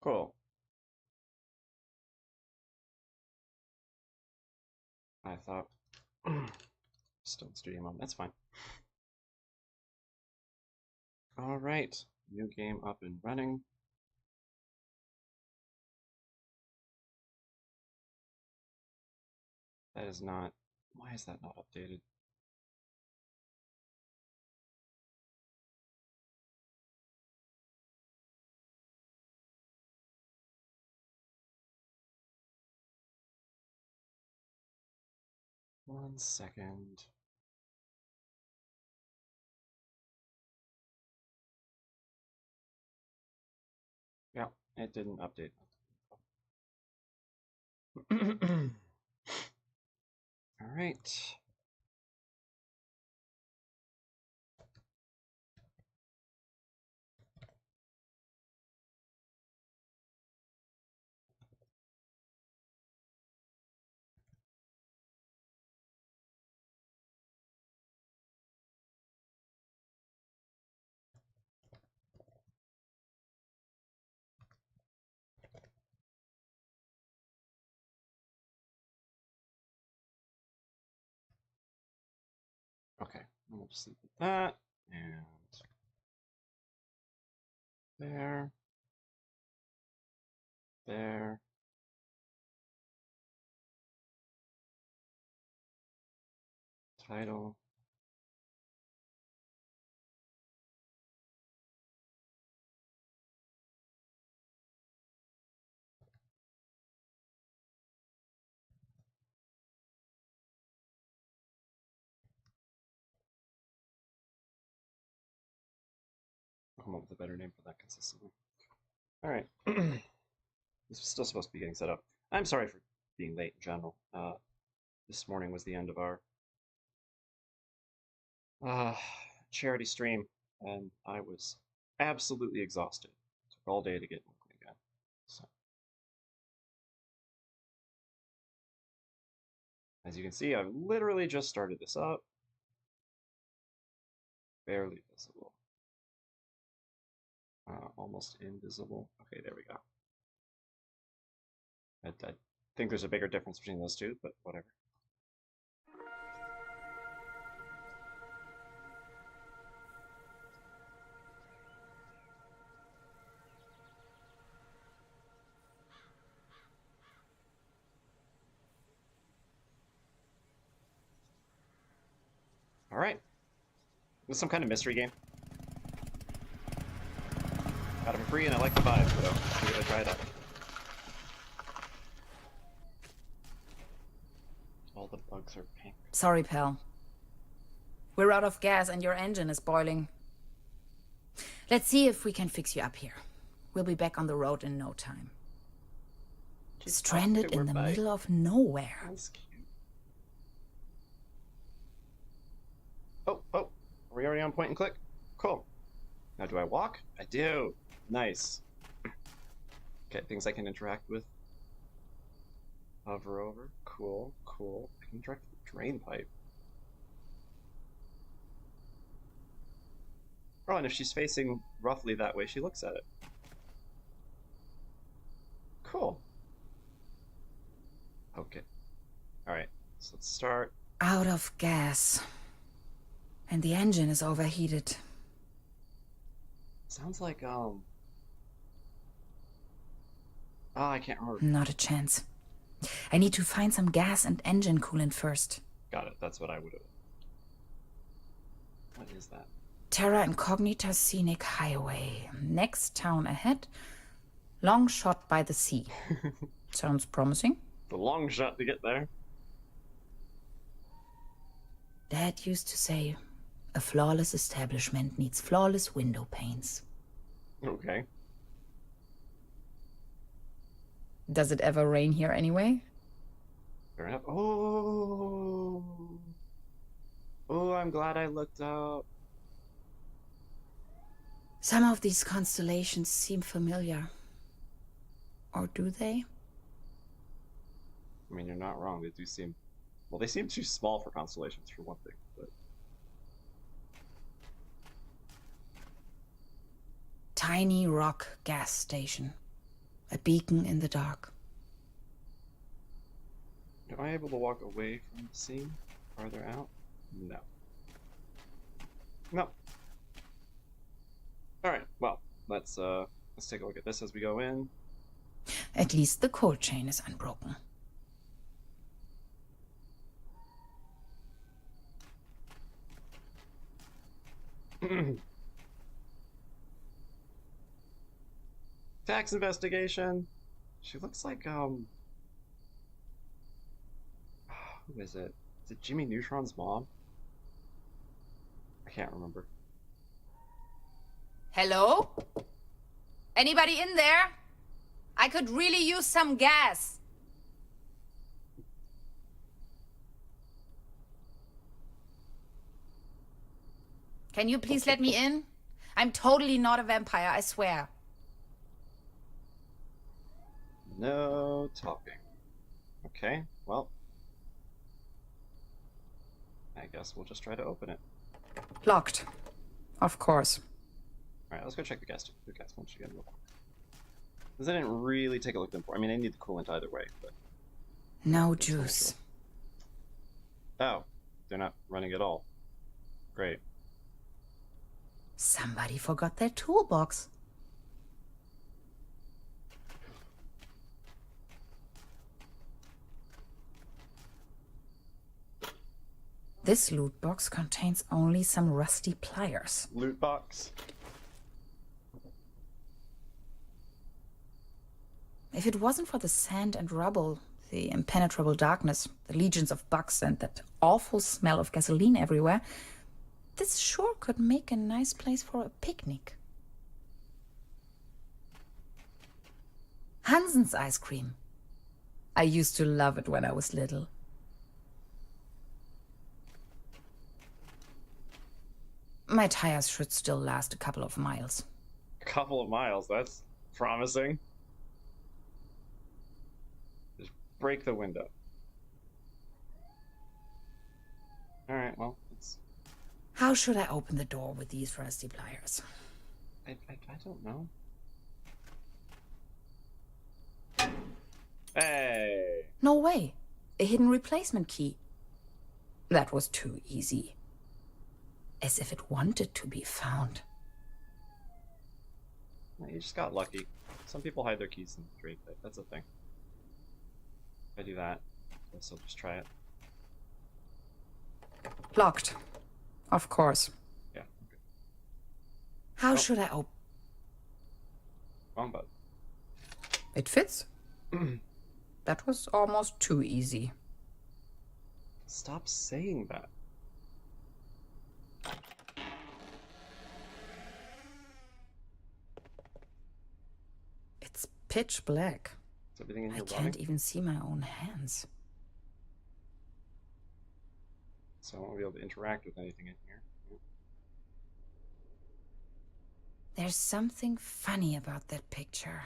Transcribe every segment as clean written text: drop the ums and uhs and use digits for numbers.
Cool. I thought still in studio mode. That's fine. All right, new game up and running. That is not. Why is that not updated? One second. Yeah, it didn't update. All right. Okay, we'll just leave that and there, there. Title. I'll come up with a better name for that consistently. All right. This is still supposed to be getting set up. I'm sorry for being late in general. This morning was the end of our uh, charity stream, and I was absolutely exhausted. It took all day to get moving again. So, as you can see, I've literally just started this up. Barely visible. Almost invisible. Okay, there we go. I think there's a bigger difference between those two, but whatever. Alright. This is some kind of mystery game. Got it for free and I like the vibe, so I'm gonna try it out. All the bugs are pink. Sorry, pal. We're out of gas and your engine is boiling. Let's see if we can fix you up here. We'll be back on the road in no time. Stranded in the middle of nowhere. That's cute. Oh, are we already on point and click? Cool. Now do I walk? I do. Nice. Okay, things I can interact with. Hover over. Cool. I can interact with the drain pipe. Oh, and if she's facing roughly that way, she looks at it. Cool. Okay. Alright, so let's start. Out of gas. And the engine is overheated. Sounds like, oh, I can't remember. Not a chance. I need to find some gas and engine coolant first. Got it, that's what I would have. What is that? Terra Incognita Scenic Highway. Next town ahead. Long shot by the sea. Sounds promising. The long shot to get there. Dad used to say, a flawless establishment needs flawless window panes. Okay. Does it ever rain here anyway? Fair enough. Oh, I'm glad I looked up. Some of these constellations seem familiar. Or do they? I mean, you're not wrong. They do seem... Well, they seem too small for constellations, for one thing, but... Tiny rock gas station. A beacon in the dark. Am I able to walk away from the scene? Farther out? No. No. Alright, well, let's take a look at this as we go in. At least the cold chain is unbroken. Tax investigation. She looks like, who is it? Is it Jimmy Neutron's mom? I can't remember. Hello? Anybody in there? I could really use some gas. Can you please let me in? I'm totally not a vampire, I swear. No talking. Okay, well. I guess we'll just try to open it. Locked. Of course. Alright, let's go check the gas once again real quick. Because I didn't really take a look at them before. I mean, I need the coolant either way, but... No juice. Oh, they're not running at all. Great. Somebody forgot their toolbox. This loot box contains only some rusty pliers. Loot box? If it wasn't for the sand and rubble, the impenetrable darkness, the legions of bugs, and that awful smell of gasoline everywhere, this sure could make a nice place for a picnic. Hansen's ice cream. I used to love it when I was little. My tires should still last a couple of miles. A couple of miles, that's promising. Just break the window. Alright, well, let's... How should I open the door with these rusty pliers? I don't know. Hey! No way. A hidden replacement key. That was too easy. As if it wanted to be found. You just got lucky. Some people hide their keys in the drain pipe. That's a thing. If I do that, I guess I'll just try it. Locked. Of course. Yeah. Okay. How Oh, should I open? wrong button. It fits. That was almost too easy. Stop saying that. It's pitch black. Is everything in I here can't running? even see my own hands. So I won't be able to interact with anything in here. There's something funny about that picture.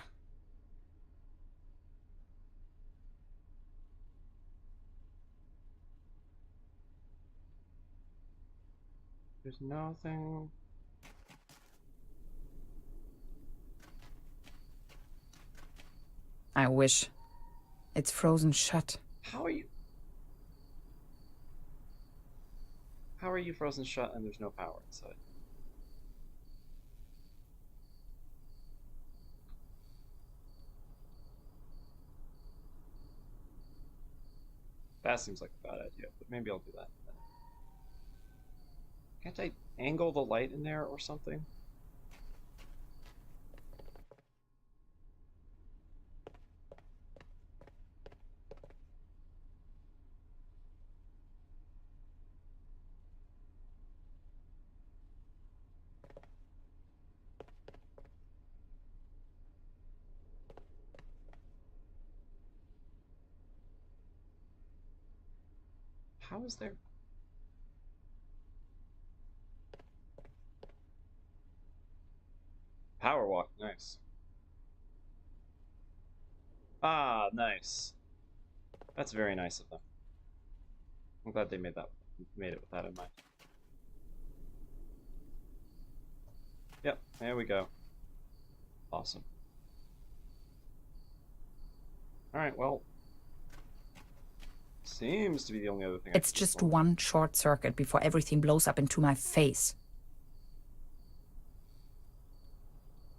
There's nothing. I wish. It's frozen shut. How are you? How are you frozen shut and there's no power inside? That seems like a bad idea, but maybe I'll do that. Can't I angle the light in there or something? How is there? Power walk, nice. Ah, nice. That's very nice of them. I'm glad they made it with that in mind. Yep, there we go. Awesome. Alright, well. Seems to be the only other thing I It's can do just for. one short circuit before everything blows up into my face.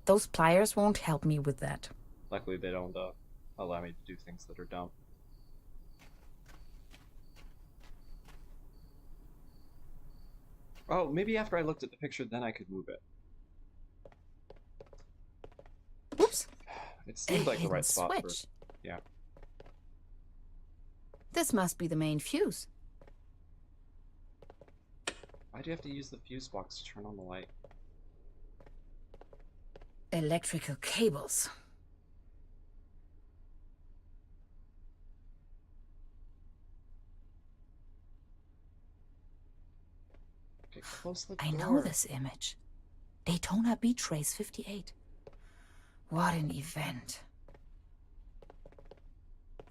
Those pliers won't help me with that. Luckily, they don't allow me to do things that are dumb. Oh, maybe after I looked at the picture, then I could move it. Oops. It seemed like the right spot switch. Yeah. This must be the main fuse. Why do you have to use the fuse box to turn on the light? Electrical cables. Okay, close the door. I know this image. Daytona Beach Race 58. What an event.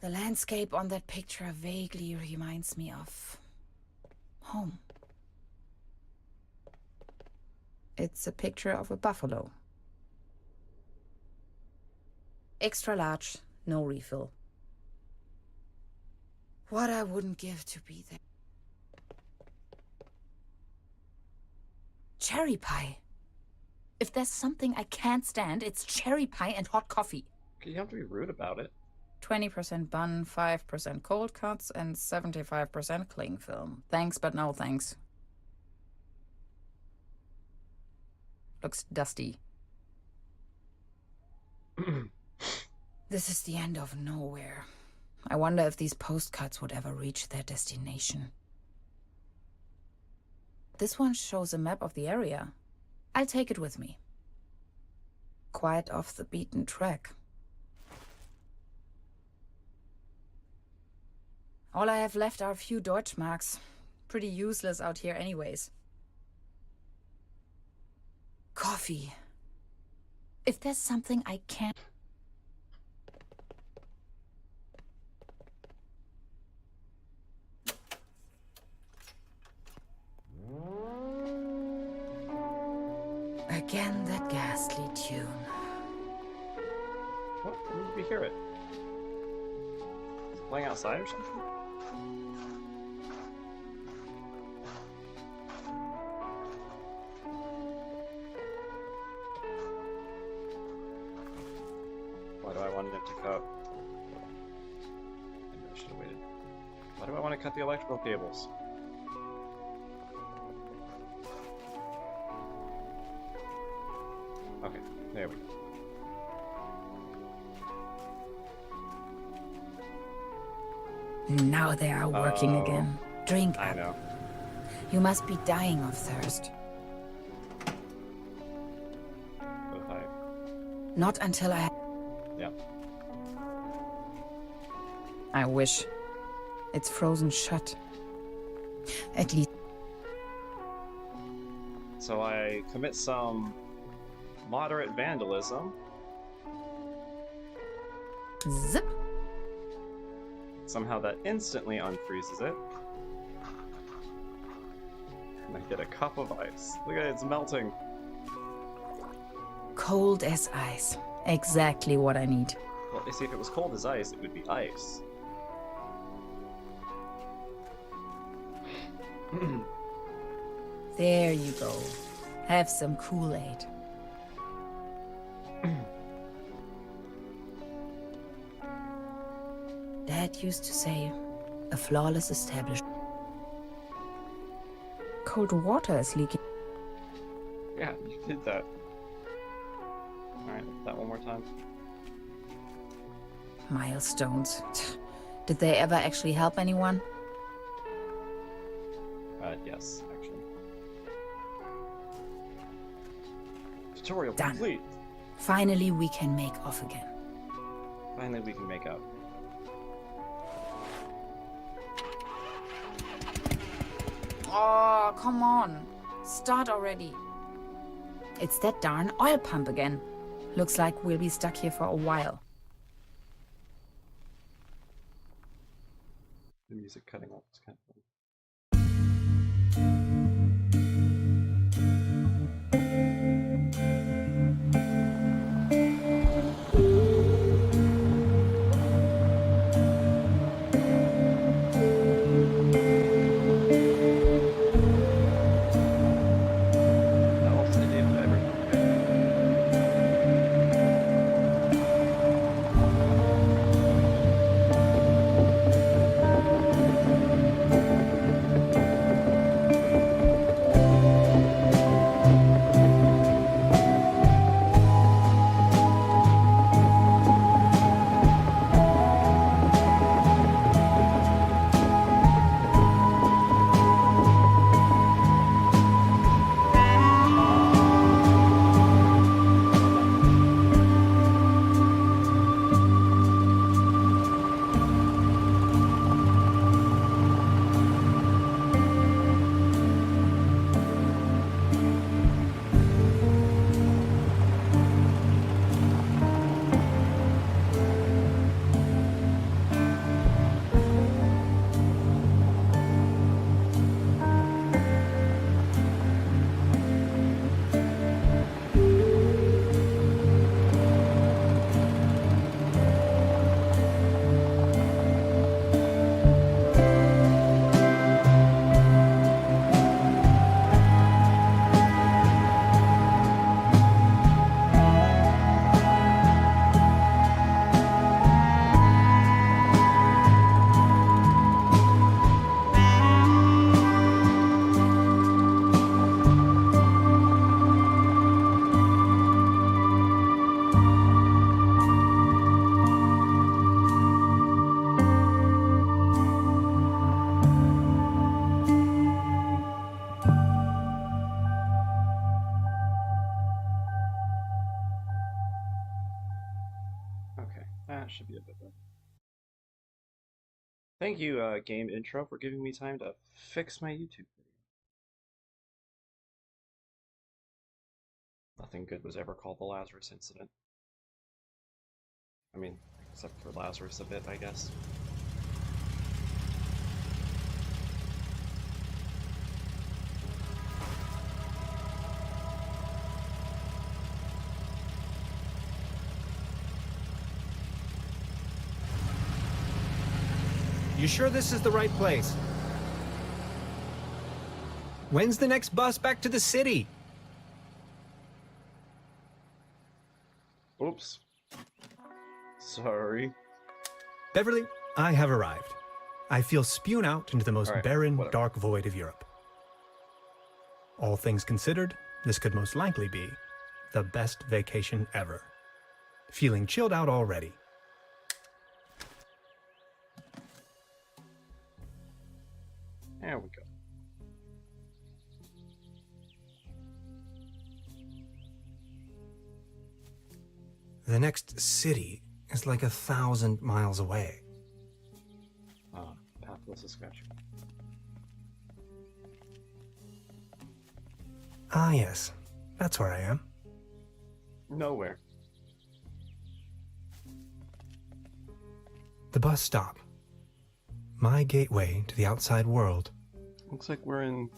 The landscape on that picture vaguely reminds me of home. It's a picture of a buffalo. Extra large, no refill. What I wouldn't give to be there. Cherry pie. If there's something I can't stand, it's cherry pie and hot coffee. Okay, you don't have to be rude about it. 20% bun, 5% cold cuts, and 75% cling film. Thanks, but no thanks. Looks dusty. This is the end of nowhere. I wonder if these postcards would ever reach their destination. This one shows a map of the area. I'll take it with me. Quite off the beaten track. All I have left are a few Deutschmarks. Pretty useless out here anyways. Coffee. If there's something I can't... Again, that ghastly tune. What? Where did we hear it? Is it playing outside or something? Why do I want an empty cup? Maybe I should have waited. Why do I want to cut the electrical cables? we go. Now they are working again. Drink I up. know. You must be dying of thirst. But if I... Not until Yeah. I wish. It's frozen shut. At least. So I commit some moderate vandalism. Zip. Somehow that instantly unfreezes it. And I get a cup of ice. Look at it, it's melting. Cold as ice. Exactly what I need. Well, you see, if it was cold as ice, it would be ice. There you go. Have some Kool-Aid. Dad used to say, a flawless establishment. Cold water is leaking. Yeah, you did that. Alright, that one more time. Milestones. Did they ever actually help anyone? Yes, actually. Tutorial Done. complete. Finally, we can make off again. Finally, we can make out. Oh, come on. Start already. It's that darn oil pump again. Looks like we'll be stuck here for a while. The music cutting off is kind of funny. That was the David Everett. Okay, that should be a bit better. Thank you, Game Intro, for giving me time to fix my YouTube video. Nothing good was ever called the Lazarus incident. I mean, except for Lazarus a bit, I guess. You sure this is the right place? When's the next bus back to the city? Oops. Sorry. Beverly, I have arrived. I feel spewed out into the most Alright, barren, whatever. dark void of Europe. All things considered, this could most likely be the best vacation ever. Feeling chilled out already. There we go. The next city is like 1,000 miles away. Pathless is scratching. Ah, yes. That's where I am. Nowhere. The bus stop. My gateway to the outside world. Looks like we're in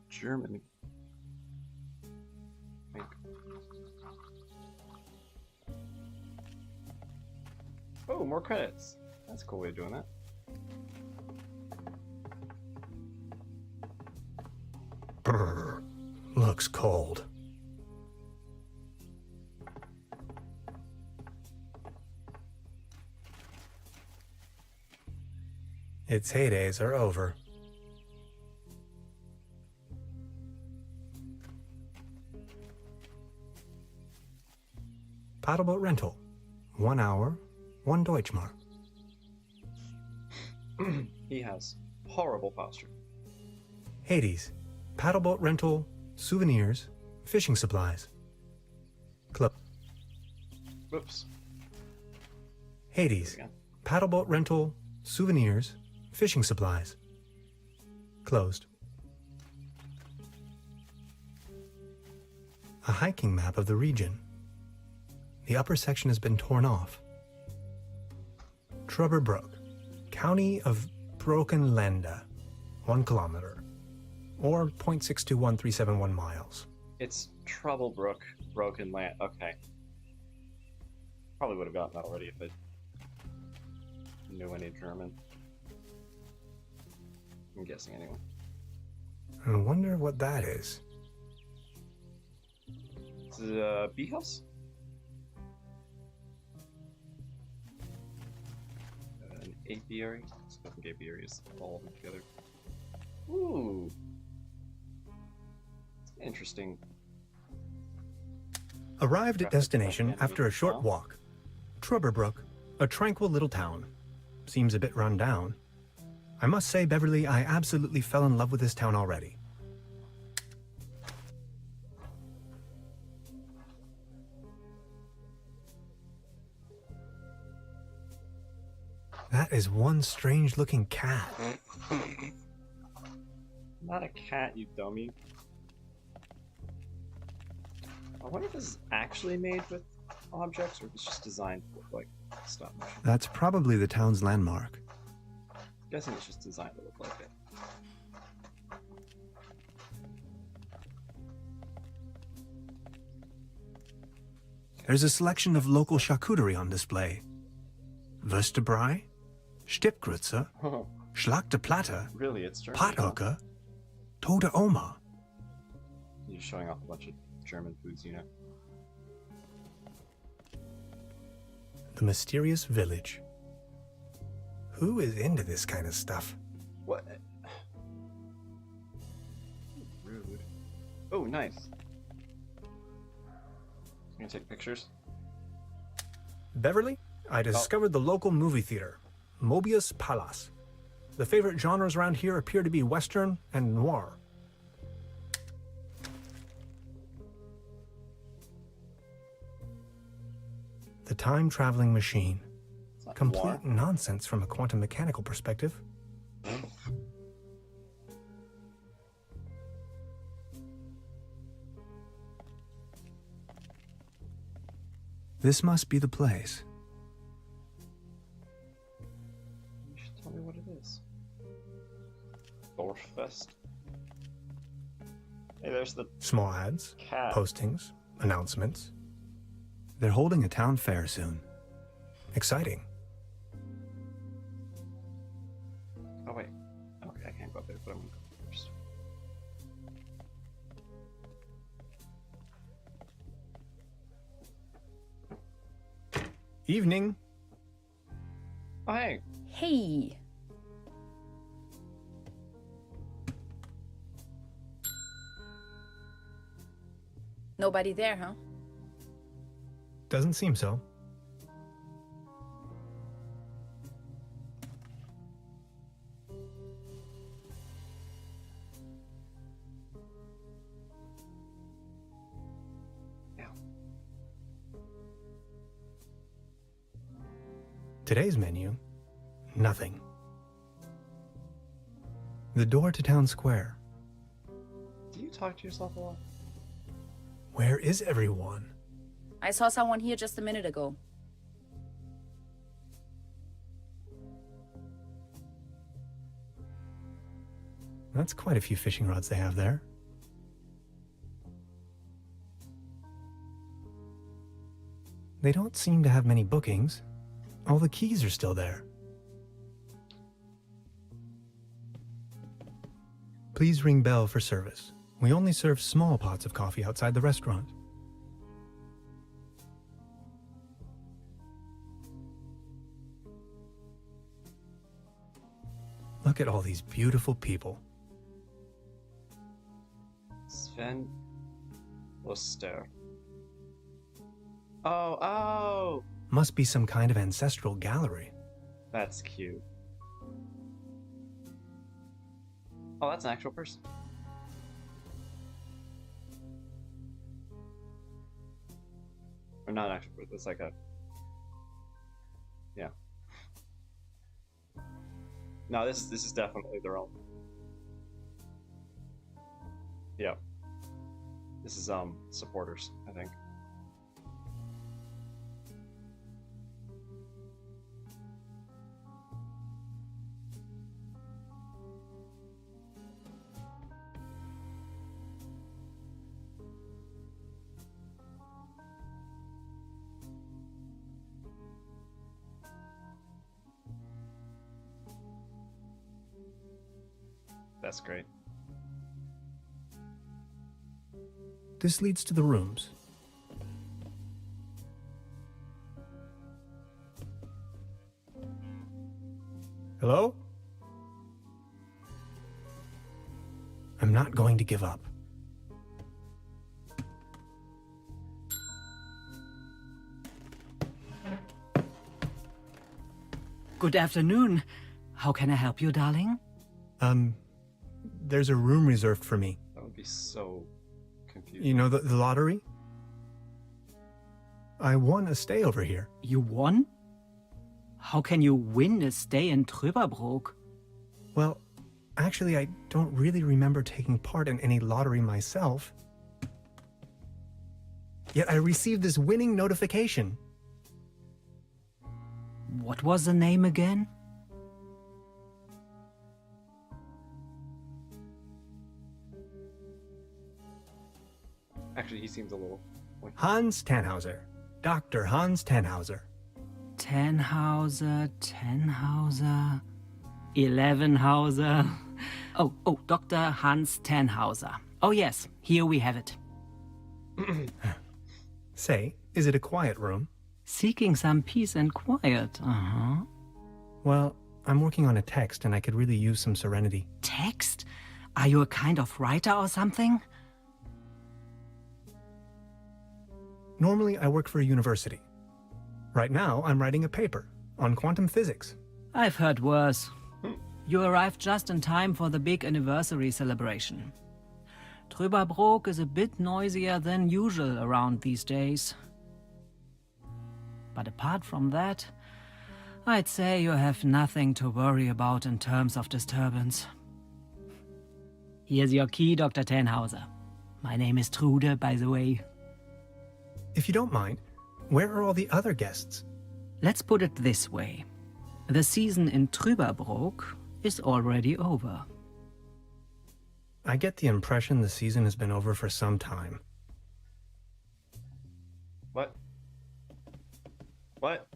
Germany. I think. Oh, more credits. That's a cool way of doing that. Brr, looks cold. Its heydays are over. Paddleboat rental. 1 hour, 1 Deutschmark. He has horrible posture. Hades. Paddleboat rental, souvenirs, fishing supplies. Whoops. Hades. Again. Paddleboat rental, souvenirs, fishing supplies. Closed. A hiking map of the region. The upper section has been torn off. Truberbrook, county of Brokenlande, 1 kilometer, or 0.621371 miles. It's Truberbrook, Broken Land. Okay. Probably would have gotten that already if I knew any German. I'm guessing anyway. I wonder what that is. Is it a bee house? An apiary? I think apiary is all of them together. Ooh. Interesting. Arrived at Graphic destination like after a short animated walk. Truberbrook, a tranquil little town. Seems a bit run down. I must say, Beverly, I absolutely fell in love with this town already. That is one strange-looking cat. Not a cat, you dummy. I wonder if this is actually made with objects or if it's just designed to look like stop motion. That's probably the town's landmark. I'm guessing it's just designed to look like it. There's a selection of local charcuterie on display. Würstebrei, Stippgrütze, Schlagte Platte, Really, it's German. Huh? Pothocker, Tote Oma. You're showing off a bunch of German foods, you know. The mysterious village. Who is into this kind of stuff? What? Rude. Oh, nice. You gonna take pictures? Beverly, I discovered the local movie theater, Mobius Palace. The favorite genres around here appear to be Western and noir. The time-traveling machine. It's not Complete noir. nonsense from a quantum mechanical perspective. This must be the place. You should tell me what it is. Dorffest. Hey, there's the Small ads, cat. postings, announcements. They're holding a town fair soon. Exciting. Oh wait. Okay, I can't go up there, but I'm gonna go first. Evening. Oh hey. Hey. Nobody there, huh? Doesn't seem so. Yeah. Today's menu, nothing. The door to town square. Do you talk to yourself a lot? Where is everyone? I saw someone here just a minute ago. That's quite a few fishing rods they have there. They don't seem to have many bookings. All the keys are still there. Please ring bell for service. We only serve small pots of coffee outside the restaurant. Look at all these beautiful people. Sven Worcester. Oh! Must be some kind of ancestral gallery. That's cute. Oh, that's an actual person. Or not an actual person, it's like a... Yeah. No, this is definitely their own. Yeah. This is supporters, I think. That's great. This leads to the rooms. Hello? I'm not going to give up. Good afternoon. How can I help you, darling? There's a room reserved for me. That would be so confusing. You know, the lottery? I won a stay over here. You won? How can you win a stay in Truberbrook? Well, actually, I don't really remember taking part in any lottery myself. Yet I received this winning notification. What was the name again? Actually, he seems a little... Hans Tannhauser. Dr. Hans Tannhauser. Tannhauser, 11hauser. Oh, Dr. Hans Tannhauser. Oh yes, here we have it. Say, is it a quiet room? Seeking some peace and quiet, Well, I'm working on a text and I could really use some serenity. Text? Are you a kind of writer or something? Normally, I work for a university. Right now, I'm writing a paper on quantum physics. I've heard worse. You arrived just in time for the big anniversary celebration. Truberbrook is a bit noisier than usual around these days. But apart from that, I'd say you have nothing to worry about in terms of disturbance. Here's your key, Dr. Tannhauser. My name is Trude, by the way. If you don't mind, where are all the other guests? Let's put it this way. The season in Truberbrook is already over. I get the impression the season has been over for some time. What? What?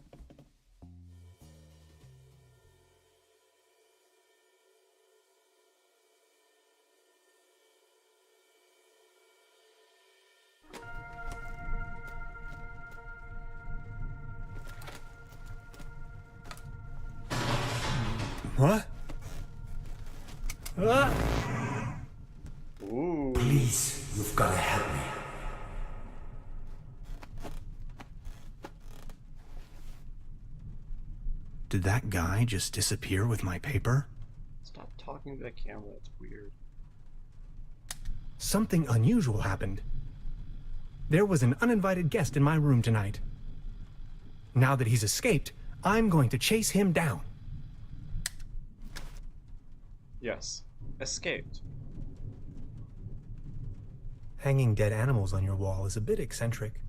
What? Ooh. Please, you've got to help me. Did that guy just disappear with my paper? Stop talking to the camera, it's weird. Something unusual happened. There was an uninvited guest in my room tonight. Now that he's escaped, I'm going to chase him down. Yes. Escaped. Hanging dead animals on your wall is a bit eccentric.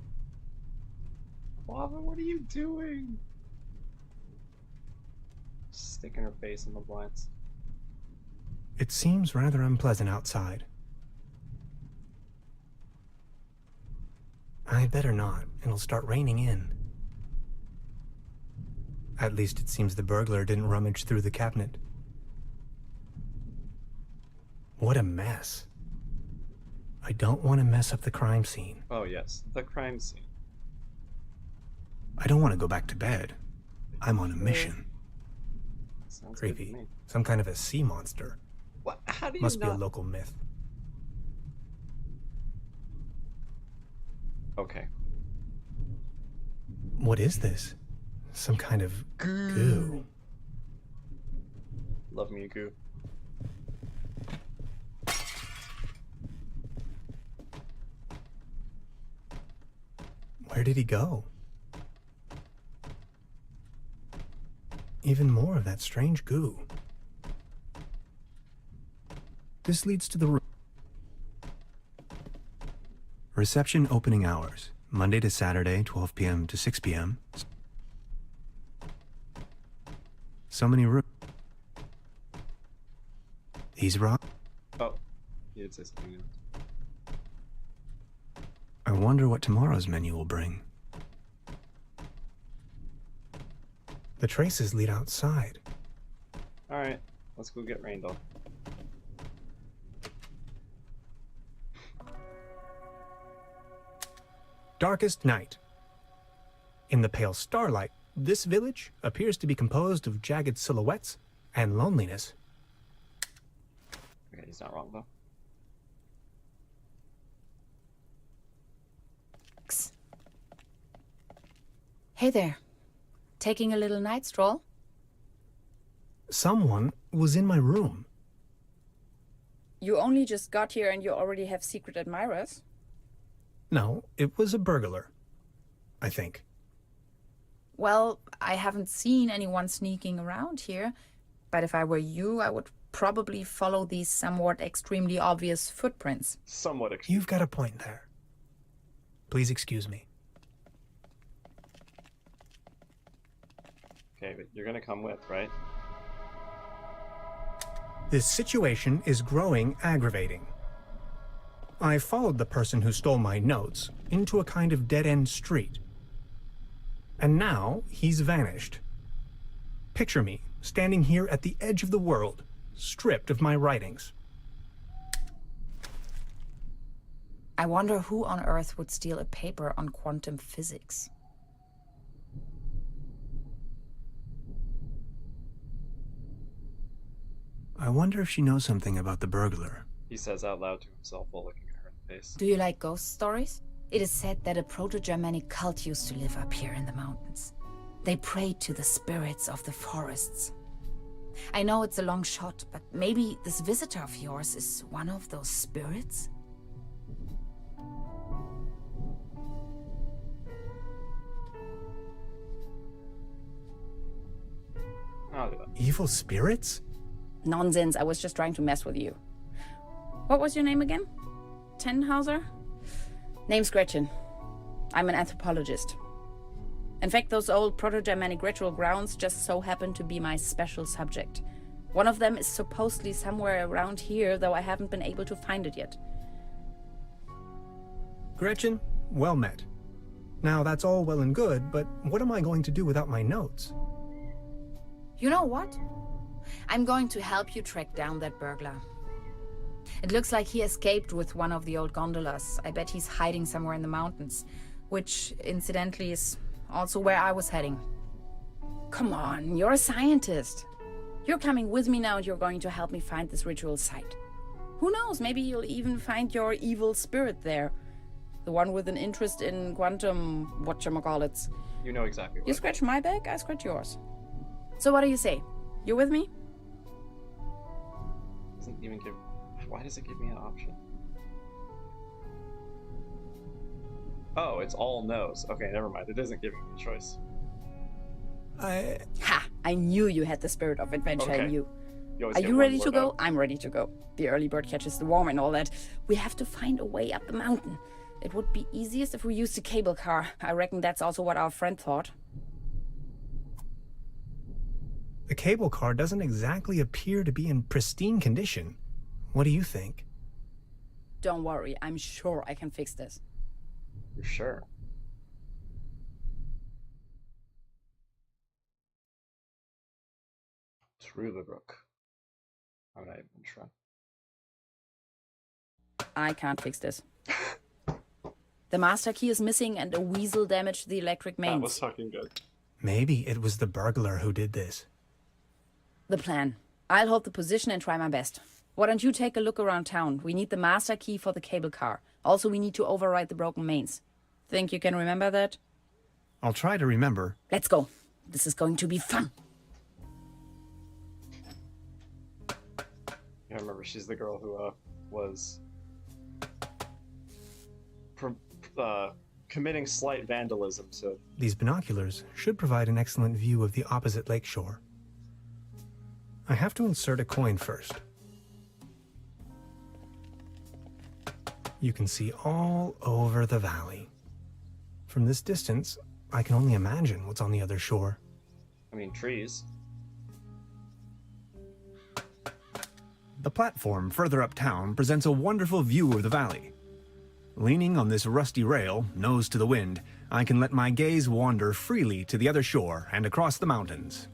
Lava, what are you doing? Sticking her face in the blinds. It seems rather unpleasant outside. I'd better not. It'll start raining in. At least it seems the burglar didn't rummage through the cabinet. What a mess. I don't want to mess up the crime scene. Oh yes, the crime scene. I don't want to go back to bed. I'm on a mission. Sounds good to Creepy. me. Some kind of a sea monster. What? How do you Must be a not... local myth. Okay. What is this? Some kind of goo. Love me a goo. Where did he go? Even more of that strange goo. This leads to the room. Reception opening hours, Monday to Saturday, 12 p.m. to 6 p.m. So many rooms. These rock. Oh, you did say something new. I wonder what tomorrow's menu will bring. The traces lead outside. Alright, let's go get rained on. Darkest night. In the pale starlight, this village appears to be composed of jagged silhouettes and loneliness. Okay, he's not wrong though. Hey there. Taking a little night stroll? Someone was in my room. You only just got here and you already have secret admirers? No, it was a burglar. I think. Well, I haven't seen anyone sneaking around here, but if I were you, I would probably follow these somewhat extremely obvious footprints. Somewhat You've got a point there. Please excuse me. Okay, but you're gonna come with, right? This situation is growing aggravating. I followed the person who stole my notes into a kind of dead-end street. And now he's vanished. Picture me standing here at the edge of the world, stripped of my writings. I wonder who on earth would steal a paper on quantum physics. I wonder if she knows something about the burglar. He says out loud to himself while looking at her in the face. Do you like ghost stories? It is said that a Proto-Germanic cult used to live up here in the mountains. They prayed to the spirits of the forests. I know it's a long shot, but maybe this visitor of yours is one of those spirits? I'll do that. Evil spirits? Nonsense, I was just trying to mess with you. What was your name again? Tenhauser? Name's Gretchen. I'm an anthropologist. In fact, those old Proto-Germanic ritual grounds just so happen to be my special subject. One of them is supposedly somewhere around here, though I haven't been able to find it yet. Gretchen, well met. Now that's all well and good, but what am I going to do without my notes? You know what? I'm going to help you track down that burglar. It looks like he escaped with one of the old gondolas. I bet he's hiding somewhere in the mountains, which, incidentally, is also where I was heading. Come on, you're a scientist. You're coming with me now and you're going to help me find this ritual site. Who knows, maybe you'll even find your evil spirit there. The one with an interest in quantum whatchamacallits. You know exactly what. You scratch my back, I scratch yours. So what do you say? You with me? Doesn't even give. Why does it give me an option? Oh, it's all no's. Okay, never mind. It isn't giving me a choice. Ha! I knew you had the spirit of adventure Okay. in you. You always Are get you one ready to word go? out. I'm ready to go. The early bird catches the worm and all that. We have to find a way up the mountain. It would be easiest if we used a cable car. I reckon that's also what our friend thought. The cable car doesn't exactly appear to be in pristine condition. What do you think? Don't worry, I'm sure I can fix this. You're sure? Truberbrook. How would I even try? I can't fix this. The master key is missing and a weasel damaged the electric That was mains. fucking good. Maybe it was the burglar who did this. The plan. I'll hold the position and try my best. Why don't you take a look around town? We need the master key for the cable car. Also, we need to override the broken mains. Think you can remember that? I'll try to remember. Let's go. This is going to be fun. Yeah, I remember she's the girl who was committing slight vandalism. So These binoculars should provide an excellent view of the opposite lakeshore. I have to insert a coin first. You can see all over the valley. From this distance, I can only imagine what's on the other shore. I mean, trees. The platform further uptown presents a wonderful view of the valley. Leaning on this rusty rail, nose to the wind, I can let my gaze wander freely to the other shore and across the mountains.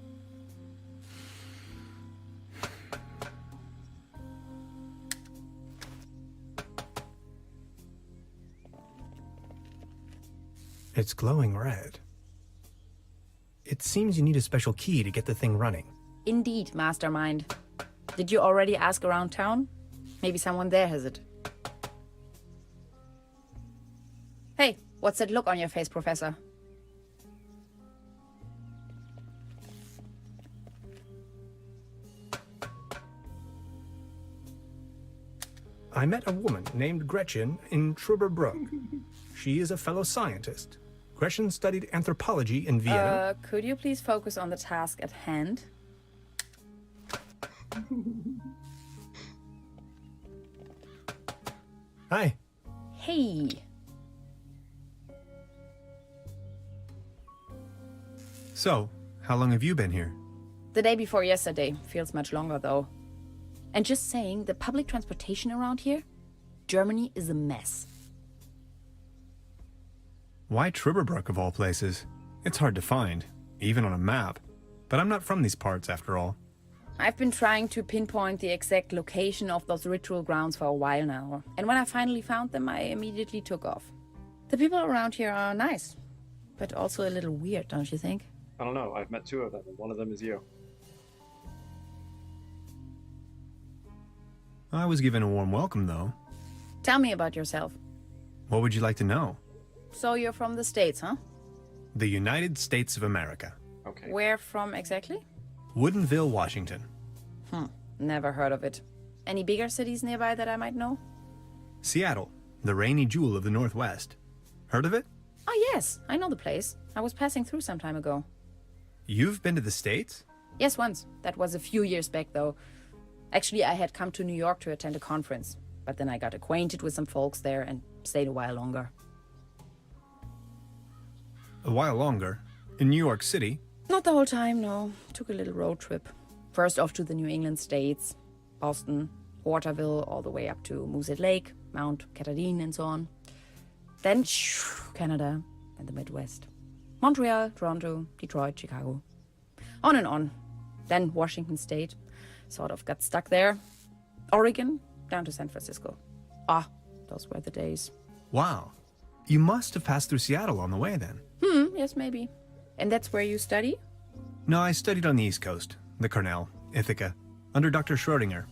It's glowing red. It seems you need a special key to get the thing running. Indeed, mastermind. Did you already ask around town? Maybe someone there has it. Hey, what's that look on your face, Professor? I met a woman named Gretchen in Truberbrook. She is a fellow scientist. Gretchen studied anthropology in Vienna. Could you please focus on the task at hand? Hi. Hey. So, how long have you been here? The day before yesterday. Feels much longer, though. And just saying, the public transportation around here? Germany is a mess. Why Truberbrook of all places? It's hard to find, even on a map. But I'm not from these parts, after all. I've been trying to pinpoint the exact location of those ritual grounds for a while now. And when I finally found them, I immediately took off. The people around here are nice. But also a little weird, don't you think? I don't know. I've met two of them, and one of them is you. I was given a warm welcome, though. Tell me about yourself. What would you like to know? So you're from the States, huh? The United States of America. Okay. Where from exactly? Woodinville, Washington. Never heard of it. Any bigger cities nearby that I might know? Seattle, the rainy jewel of the Northwest. Heard of it? Oh yes, I know the place. I was passing through some time ago. You've been to the States? Yes, once. That was a few years back, though. Actually, I had come to New York to attend a conference. But then I got acquainted with some folks there and stayed a while longer. A while longer. In New York City? Not the whole time, no. Took a little road trip. First off to the New England states, Boston, Waterville, all the way up to Moosehead Lake, Mount Catherine, and so on. Then Canada and the Midwest. Montreal, Toronto, Detroit, Chicago. On and on. Then Washington State. Sort of got stuck there. Oregon, down to San Francisco. Ah, those were the days. Wow. You must have passed through Seattle on the way then. Yes, maybe. And that's where you study? No, I studied on the East Coast. The Cornell, Ithaca, under Dr. Schrodinger.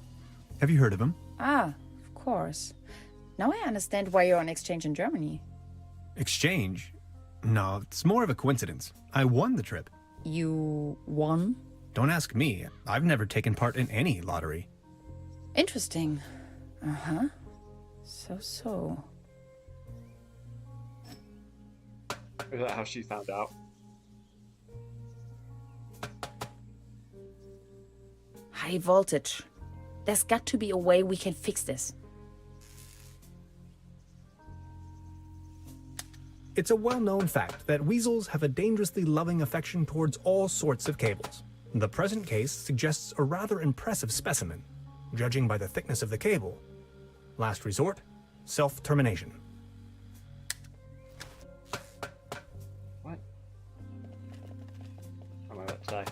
Have you heard of him? Ah, of course. Now I understand why you're on exchange in Germany. Exchange? No, it's more of a coincidence. I won the trip. You won? Don't ask me. I've never taken part in any lottery. Interesting. Uh-huh. So. Is that how she found out? High voltage. There's got to be a way we can fix this. It's a well-known fact that weasels have a dangerously loving affection towards all sorts of cables. The present case suggests a rather impressive specimen, judging by the thickness of the cable. Last resort, self-termination. What? How am I about to die?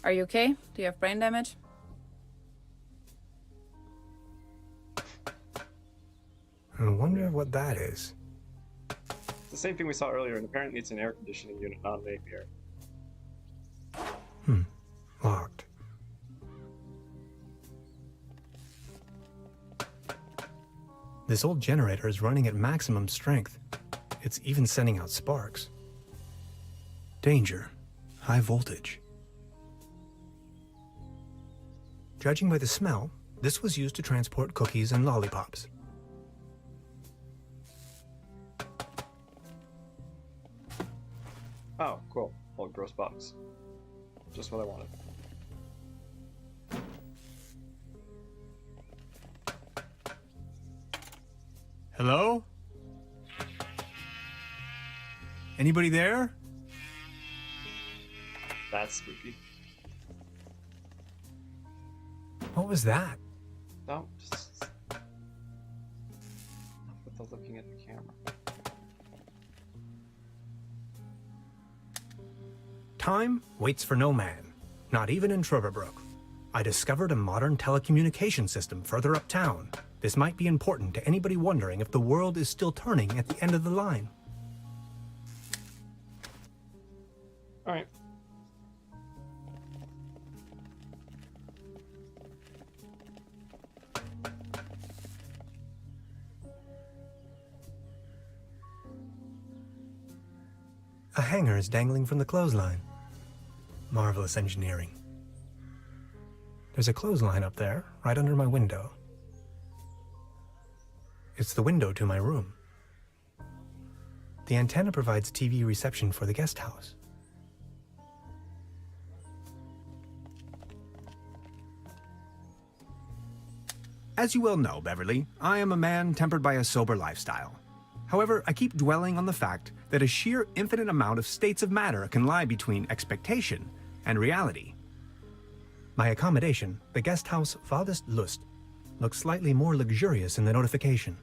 Are you okay? Do you have brain damage? I wonder what that is. It's the same thing we saw earlier, and apparently it's an air conditioning unit, not an apiary. Locked. This old generator is running at maximum strength. It's even sending out sparks. Danger. High voltage. Judging by the smell, this was used to transport cookies and lollipops. Oh, cool. Old gross box. Just what I wanted. Hello? Anybody there? That's spooky. What was that? No, just... Enough with the looking at the camera. Time waits for no man, not even in Truberbrook. I discovered a modern telecommunication system further uptown. This might be important to anybody wondering if the world is still turning at the end of the line. Alright. A hanger is dangling from the clothesline. Marvelous engineering. There's a clothesline up there, right under my window. It's the window to my room. The antenna provides TV reception for the guest house. As you well know, Beverly, I am a man tempered by a sober lifestyle. However, I keep dwelling on the fact that a sheer infinite amount of states of matter can lie between expectation and reality. My accommodation, the guest house Vadest Lust, looks slightly more luxurious in the notification.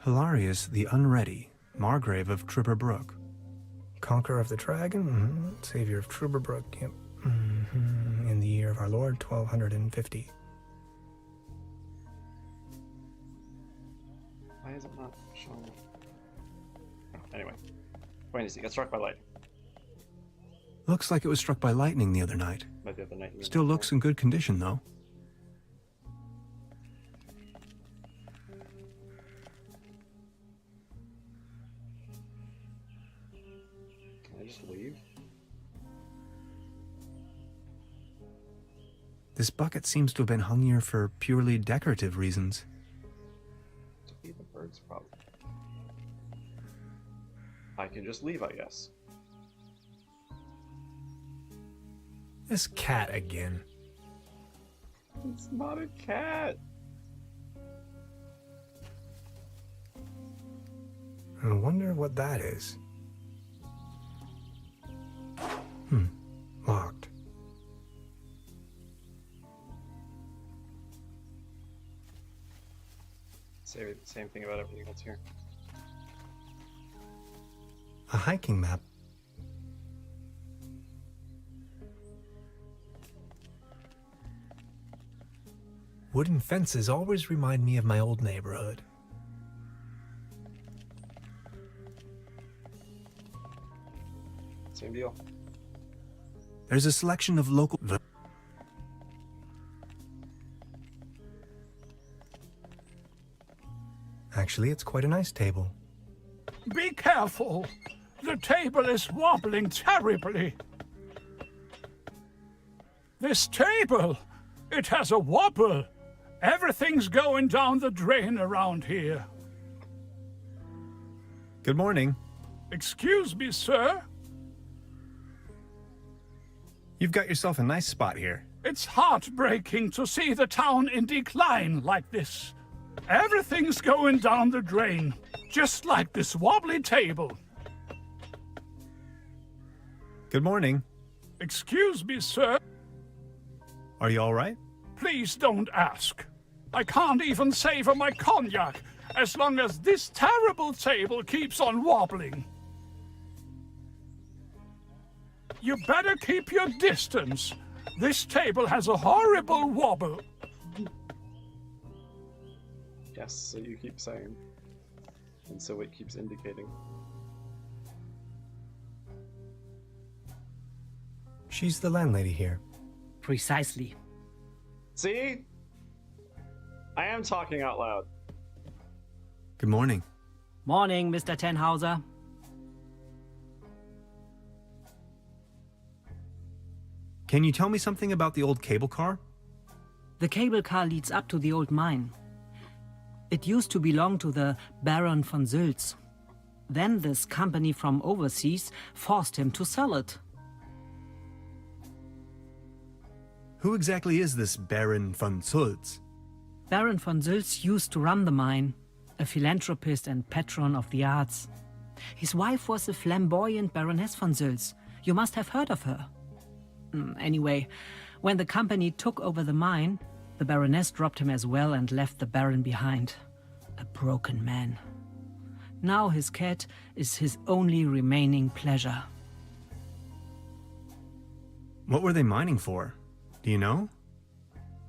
Hilarious the Unready, Margrave of Truberbrook. Conqueror of the Dragon, Savior of Truberbrook, yep. In the year of our Lord, 1250. Why is it not showing? Oh, anyway. Point is, he got struck by lightning. Looks like it was struck by lightning the other night. By the other night. Still looks in good condition, though. Can I just leave? This bucket seems to have been hung here for purely decorative reasons. To feed the birds, probably. I can just leave, I guess. This cat again. It's not a cat. I wonder what that is. Locked. Same thing about everything else here. A hiking map. Wooden fences always remind me of my old neighborhood. Same deal. There's a selection of local... Actually, it's quite a nice table. Be careful. The table is wobbling terribly. This table, it has a wobble. Everything's going down the drain around here. Good morning. Excuse me, sir. You've got yourself a nice spot here. It's heartbreaking to see the town in decline like this. Everything's going down the drain, just like this wobbly table. Good morning. Excuse me, sir. Are you all right? Please don't ask. I can't even savor my cognac as long as this terrible table keeps on wobbling. You better keep your distance. This table has a horrible wobble. Yes, so you keep saying. And so it keeps indicating. She's the landlady here. Precisely. See? I am talking out loud. Good morning. Morning, Mr. Tenhauser. Can you tell me something about the old cable car? The cable car leads up to the old mine. It used to belong to the Baron von Sülz. Then this company from overseas forced him to sell it. Who exactly is this Baron von Sülz? Baron von Sülz used to run the mine, a philanthropist and patron of the arts. His wife was a flamboyant Baroness von Sülz. You must have heard of her. Anyway, when the company took over the mine, the Baroness dropped him as well and left the Baron behind. A broken man. Now his cat is his only remaining pleasure. What were they mining for? Do you know?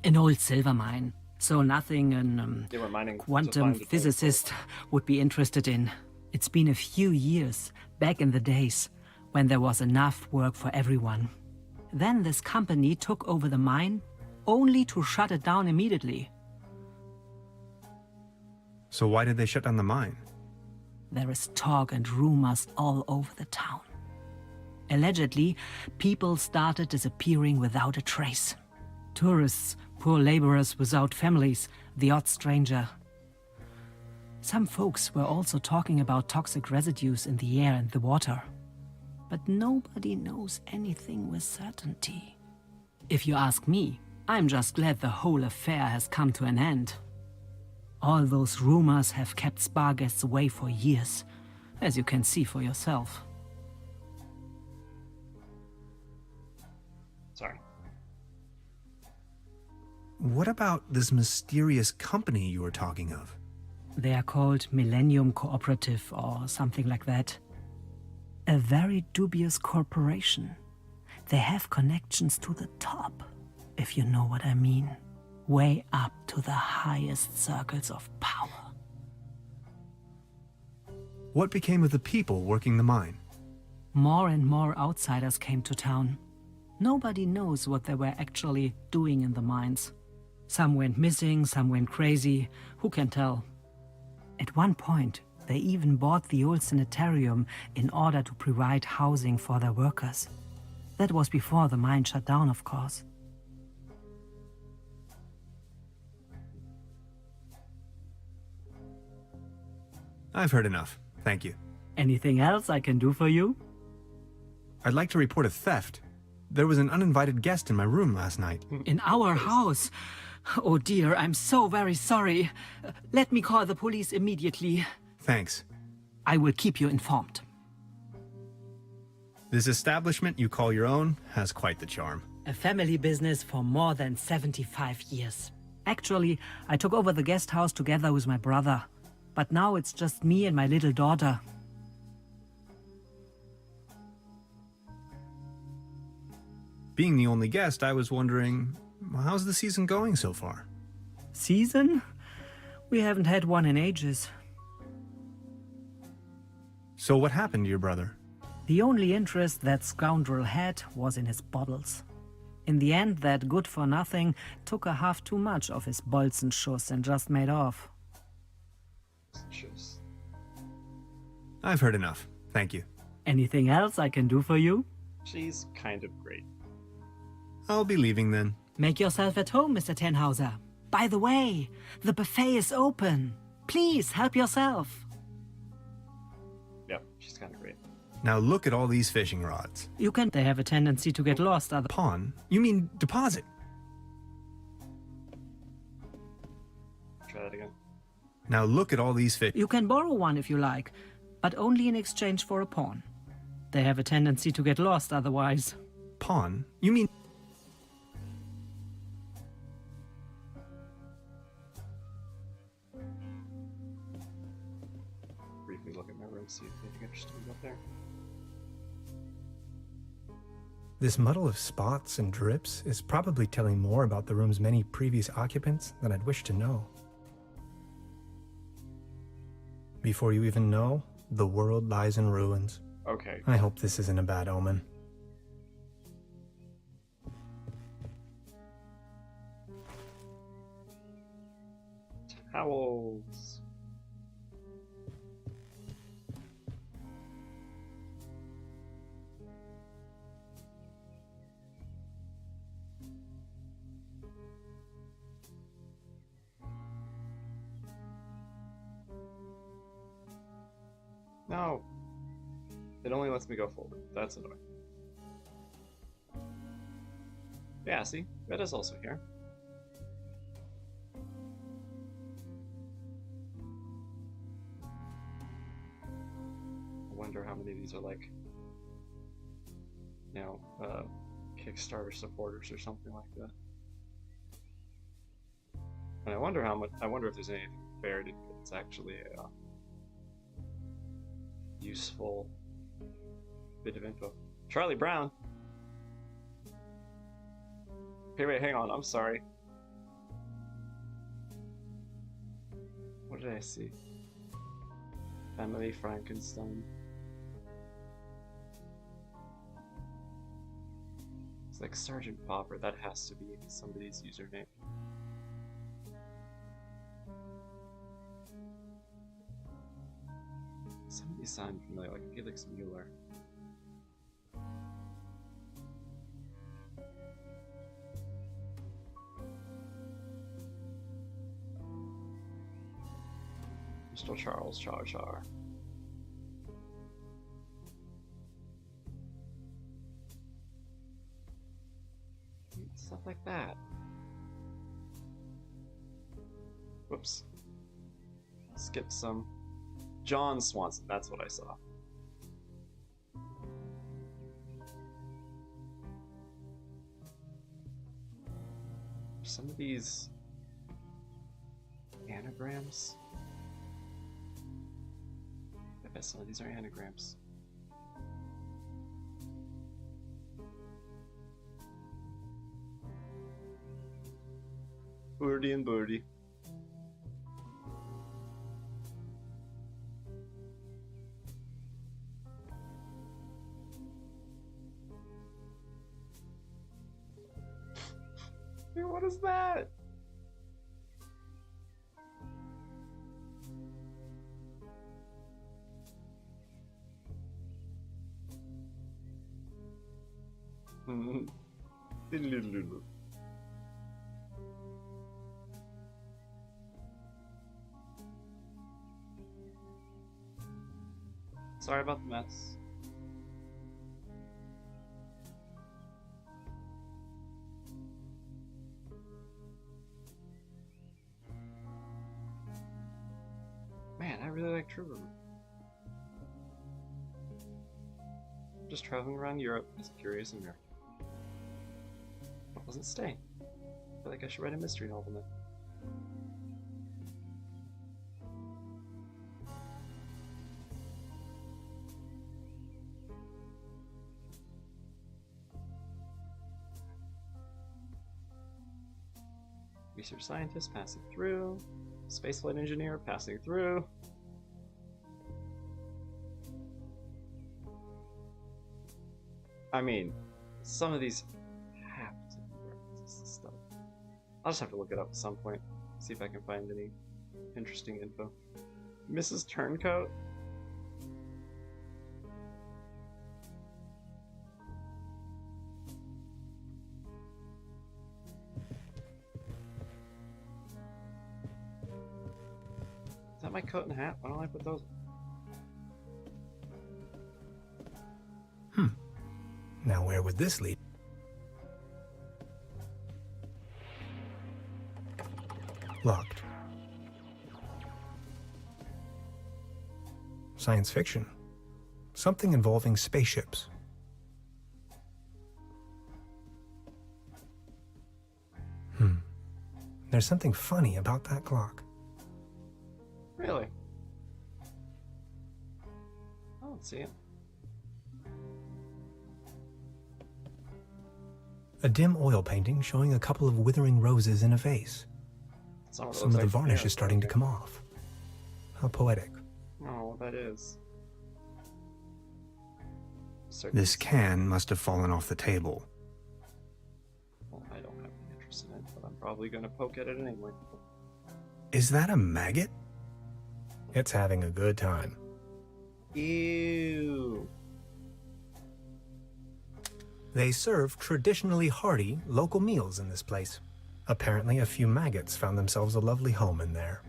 An old silver mine. So nothing They were mining to quantum find a physicist would be interested in. It's been a few years, back in the days, when there was enough work for everyone. Then this company took over the mine, only to shut it down immediately. So why did they shut down the mine? There is talk and rumors all over the town. Allegedly, people started disappearing without a trace. Tourists, poor laborers without families, the odd stranger. Some folks were also talking about toxic residues in the air and the water. But nobody knows anything with certainty. If you ask me, I'm just glad the whole affair has come to an end. All those rumors have kept spa guests away for years, as you can see for yourself. Sorry. What about this mysterious company you were talking of? They are called Millennium Cooperative or something like that. A very dubious corporation. They have connections to the top, if you know what I mean. Way up to the highest circles of power. What became of the people working the mine? More and more outsiders came to town. Nobody knows what they were actually doing in the mines. Some went missing, some went crazy. Who can tell? At one point, they even bought the old sanitarium in order to provide housing for their workers. That was before the mine shut down, of course. I've heard enough. Thank you. Anything else I can do for you? I'd like to report a theft. There was an uninvited guest in my room last night. In our house? Oh dear, I'm so very sorry. Let me call the police immediately. Thanks. I will keep you informed. This establishment you call your own has quite the charm. A family business for more than 75 years. Actually, I took over the guest house together with my brother. But now it's just me and my little daughter. Being the only guest, I was wondering, how's the season going so far? Season? We haven't had one in ages. So what happened to your brother? The only interest that scoundrel had was in his bottles. In the end, that good-for-nothing took a half too much of his Bolzenschuss and just made off. Just I've heard enough. Thank you. Anything else I can do for you? she's kind of great. I'll be leaving then. Make yourself at home, Mr. Tenhauser. By the way, the buffet is open. Please help yourself. Yep, she's kind of great. Now look at all these fishing rods. You can. They have a tendency to get lost. Pawn? You mean deposit? Try that again. Now look at all these fish. You can borrow one if you like, but only in exchange for a pawn. They have a tendency to get lost otherwise. Pawn? You mean... Briefly look at my room, see if anything interesting is up there. This muddle of spots and drips is probably telling more about the room's many previous occupants than I'd wish to know. Before you even know, the world lies in ruins. Okay. I hope this isn't a bad omen. Towels. No. It only lets me go forward. That's annoying. Yeah, see? Red is also here. I wonder how many of these are like, you know, Kickstarter supporters or something like that. And I wonder how much, I wonder if there's anything fair to it's actually a useful bit of info. Charlie Brown. Okay, wait, hang on. I'm sorry. What did I see? Emily Frankenstein. It's like Sergeant Popper. That has to be somebody's username. Some of these sound familiar, like Felix Mueller. Mr. Charles Char Char. Stuff like that. Whoops. Skip some. John Swanson, that's what I saw. Some of these anagrams. I bet some of these are anagrams. Birdie and birdie. Dude, what is that? Sorry about the mess. Man, I really like Truberbrook. Just traveling around Europe as a curious American. I wasn't staying. I feel like I should write a mystery novel now. Research scientist passing through. Spaceflight engineer passing through. I mean, some of these have to be references to stuff. I'll just have to look it up at some point, see if I can find any interesting info. Mrs. Turncoat? Is that my coat and hat? Why don't I put those? Now where would this lead? Locked. Science fiction. Something involving spaceships. There's something funny about that clock. Really? I don't see it. A dim oil painting showing a couple of withering roses in a vase. That's not what it Some of looks the like. varnish Yeah, is starting to okay. come off. How poetic. Oh, that is. Certain This can must have fallen off the table. Well, I don't have any interest in it, but I'm probably going to poke at it anyway. Is that a maggot? It's having a good time. Ew. They serve traditionally hearty local meals in this place. Apparently, a few maggots found themselves a lovely home in there.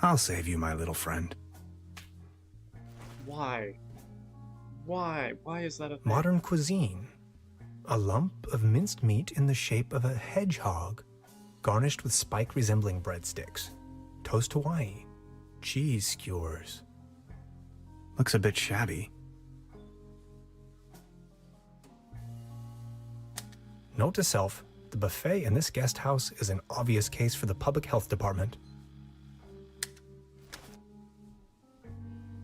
I'll save you, my little friend. Why? Why? Why is that a thing? Modern cuisine. A lump of minced meat in the shape of a hedgehog, garnished with spike-resembling breadsticks. Toast Hawaii. Cheese skewers. Looks a bit shabby. Note to self, the buffet in this guest house is an obvious case for the public health department.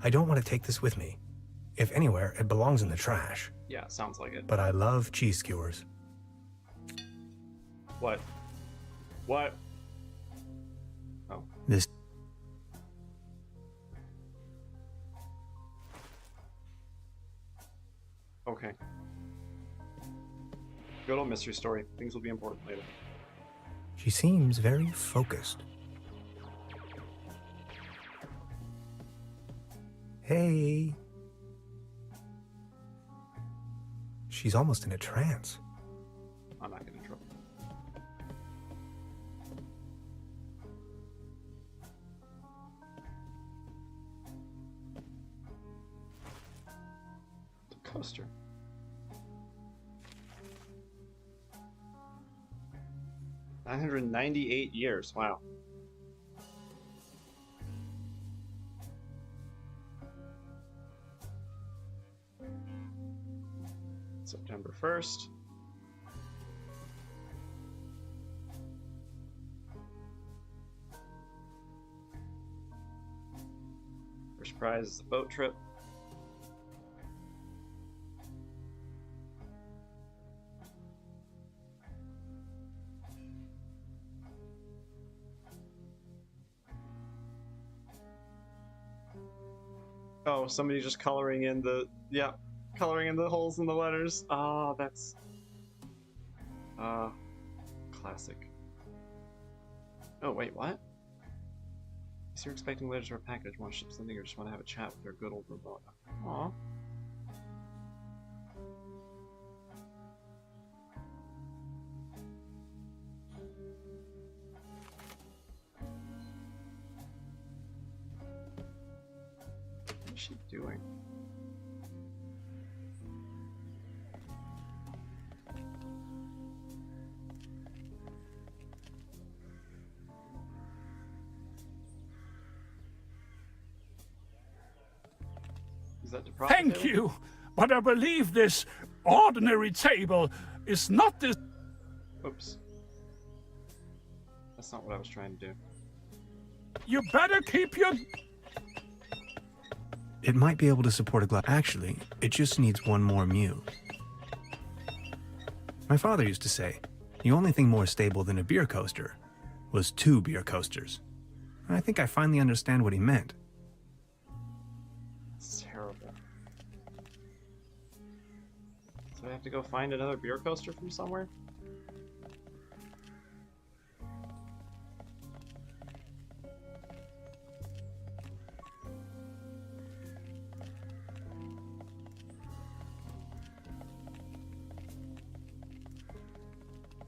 I don't want to take this with me. If anywhere, it belongs in the trash. Yeah, sounds like it. But I love cheese skewers. What? What? Oh. This Okay. Good old mystery story. Things will be important later. She seems very focused. Hey. She's almost in a trance. I'm not getting in trouble. The coaster. $998. Wow. September 1st. First prize is the boat trip. Oh, somebody just coloring in the, yeah, coloring in the holes in the letters. Ah, that's, classic. Oh, wait, what? So you're expecting letters or a package, want to ship something, or just want to have a chat with your good old robot. Aw. What is she doing? Is that the Thank you, but I believe this ordinary table is not this. Oops. That's not what I was trying to do. You better keep your. It might be able to support a glass. Actually, it just needs one more mew. My father used to say, the only thing more stable than a beer coaster was 2 beer coasters. I think I finally understand what he meant. It's terrible. So I have to go find another beer coaster from somewhere?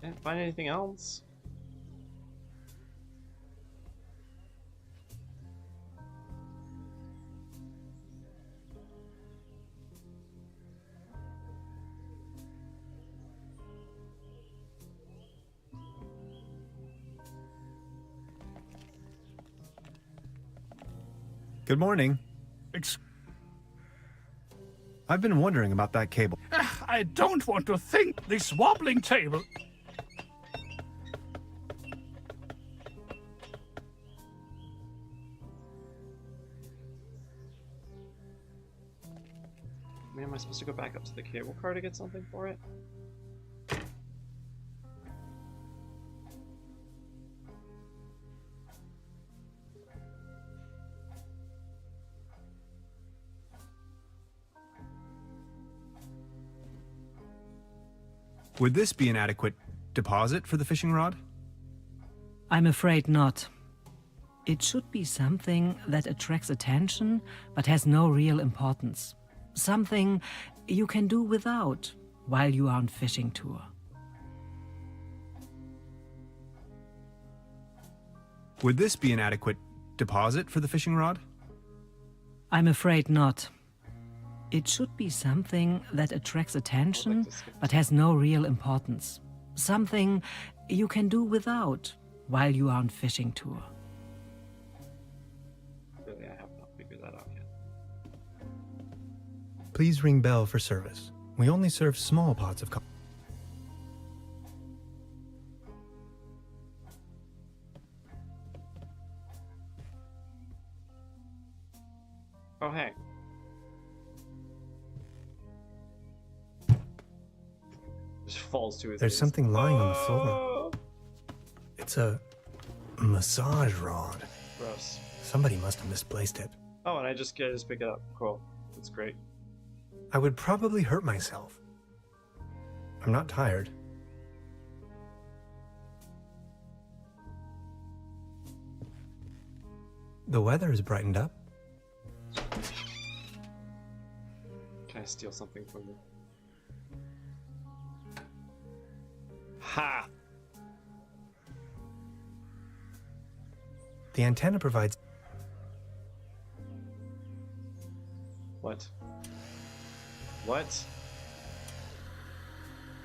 Can't find anything else. Good morning. I've been wondering about that cable. I don't want to think this wobbling table. I mean, am I supposed to go back up to the cable car to get something for it? Would this be an adequate deposit for the fishing rod? I'm afraid not. It should be something that attracts attention but has no real importance. Something you can do without while you are on fishing tour. Would this be an adequate deposit for the fishing rod? I'm afraid not. It should be something that attracts attention but has no real importance. Something you can do without while you are on fishing tour. Really, I have not figured that out yet. Please ring bell for service. We only serve small pots of coffee. Oh, hey. Just falls to his There's knees. something lying on the floor. Oh! It's a massage rod. Gross. Somebody must have misplaced it. Oh, and I just pick it up. Cool. That's great. I would probably hurt myself. I'm not tired. The weather has brightened up. Can I steal something from you? Ha! The antenna provides... What? What?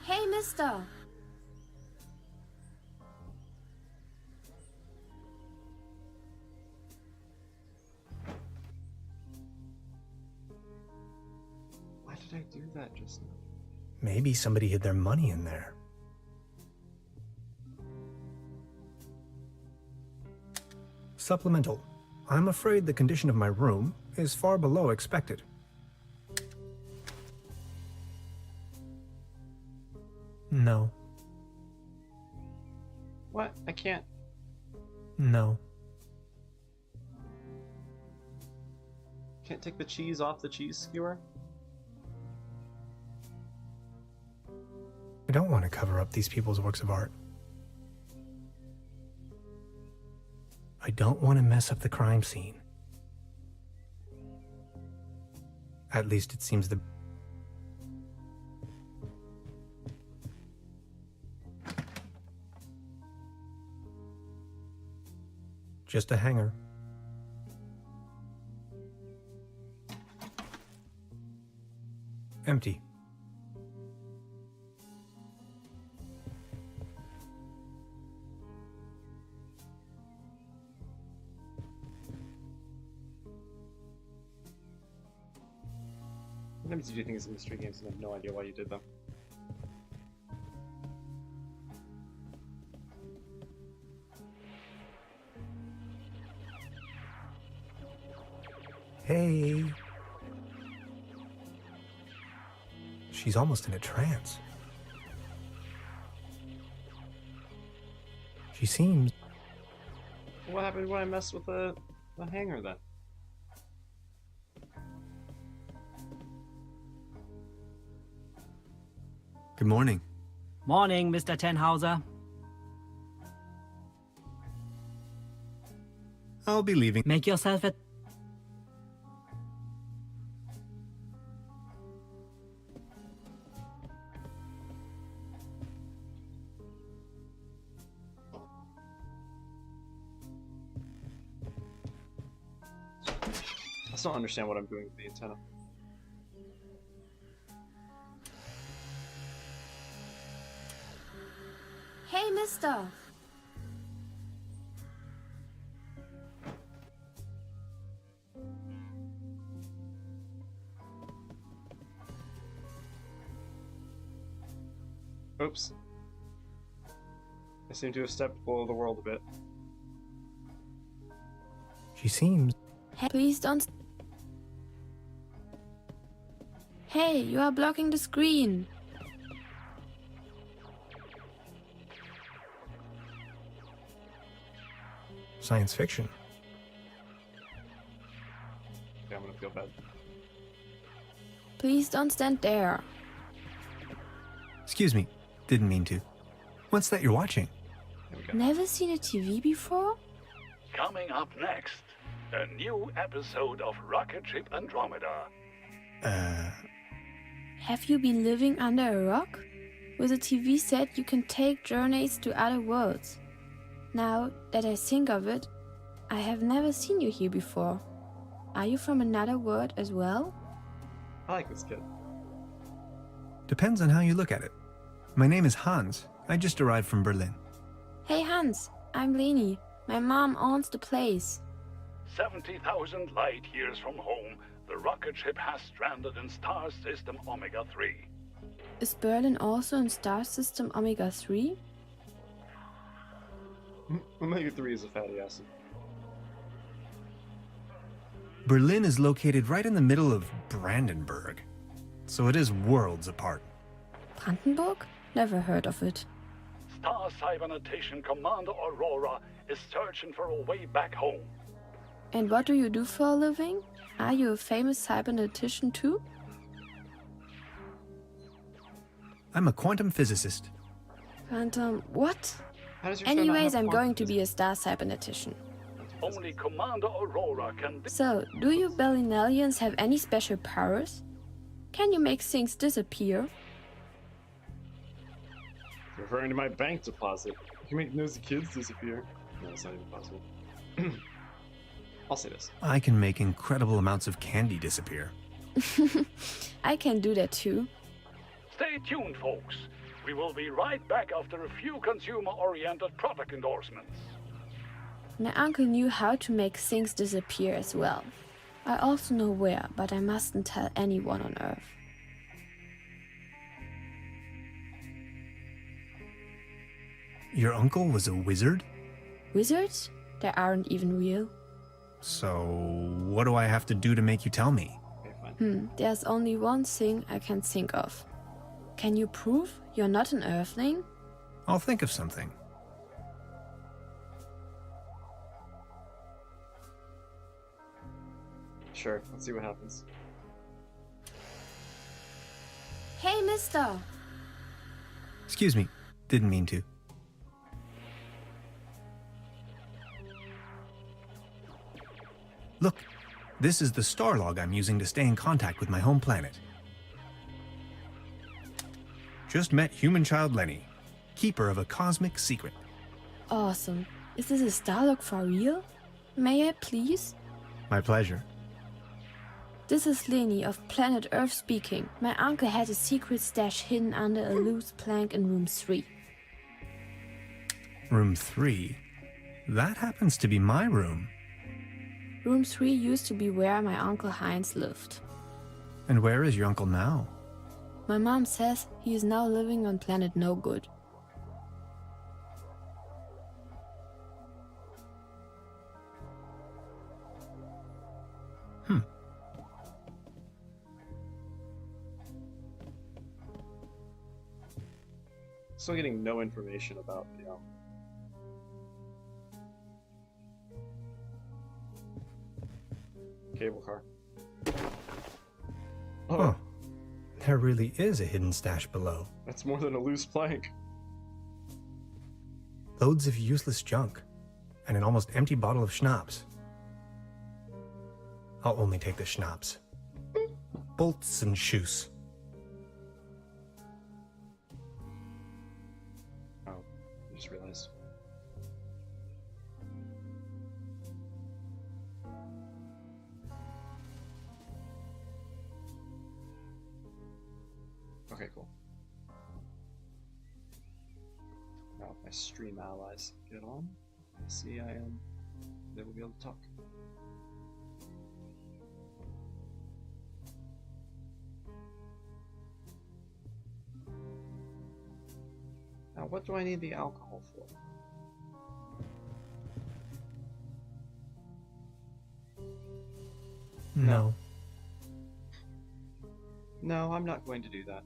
Hey, mister! Why did I do that just now? Maybe somebody hid their money in there. Supplemental. I'm afraid the condition of my room is far below expected. No. What? I can't. No. Can't take the cheese off the cheese skewer? I don't want to cover up these people's works of art. I don't want to mess up the crime scene. At least it seems the... Just a hanger. Empty. Sometimes you do things in mystery games and have no idea why you did them. Hey. She's almost in a trance. She seems... what happened when I messed with the hanger then? Good morning. Morning, Mr. Tenhauser. I'll be leaving. Make yourself at... I still don't understand what I'm doing with the antenna. Hey, mister! Oops. I seem to have stepped below the world a bit. She seems... Hey, please don't... Hey, you are blocking the screen! science fiction. Okay, I'm gonna feel bad. Please don't stand there. Excuse me. Didn't mean to. What's that you're watching? There we go. Never seen a TV before? Coming up next, a new episode of Rocket Ship Andromeda. Have you been living under a rock? With a TV set, you can take journeys to other worlds. Now that I think of it, I have never seen you here before. Are you from another world as well? I like this kid. Depends on how you look at it. My name is Hans. I just arrived from Berlin. Hey Hans, I'm Leni. My mom owns the place. 70,000 light years from home, the rocket ship has stranded in star system Omega 3. Is Berlin also in star system Omega 3? Omega 3 is a fatty acid. Berlin is located right in the middle of Brandenburg, so it is worlds apart. Brandenburg? Never heard of it. Star Cybernetation Commander Aurora is searching for a way back home. And what do you do for a living? Are you a famous cybernetician too? I'm a quantum physicist. Quantum what? How does your show not Anyways, have I'm quantum going to be a physics? star cybernetician. Only Commander Aurora can... So, do you Berlinalians have any special powers? Can you make things disappear? Referring to my bank deposit. You can make nosy kids disappear. No, that's not even possible. I'll say this. I can make incredible amounts of candy disappear. I can do that too. Stay tuned, folks. We will be right back after a few consumer-oriented product endorsements. My uncle knew how to make things disappear as well. I also know where, but I mustn't tell anyone on Earth. Your uncle was a wizard? Wizards? They aren't even real. So, what do I have to do to make you tell me? Okay, fine. There's only one thing I can think of. Can you prove you're not an Earthling? I'll think of something. Sure, let's see what happens. Hey, mister! Excuse me. Didn't mean to. Look, this is the star log I'm using to stay in contact with my home planet. Just met human child Lenny, keeper of a cosmic secret. Awesome. Is this a Starlock for real? May I please? My pleasure. This is Leni of Planet Earth speaking. My uncle had a secret stash hidden under a loose plank in room 3. Room 3? That happens to be my room. Room 3 used to be where my uncle Heinz lived. And where is your uncle now? My mom says he is now living on planet No Good. Still getting no information about, Cable car. Oh, Huh. There really is a hidden stash below. that's more than a loose plank. Loads of useless junk. And an almost empty bottle of schnapps. I'll only take the schnapps. Bolts and shoes. Oh, I just realized. Okay, cool. Now, if my stream allies get on, see I am, they will be able to talk. Now, what do I need the alcohol for? No. No, I'm not going to do that.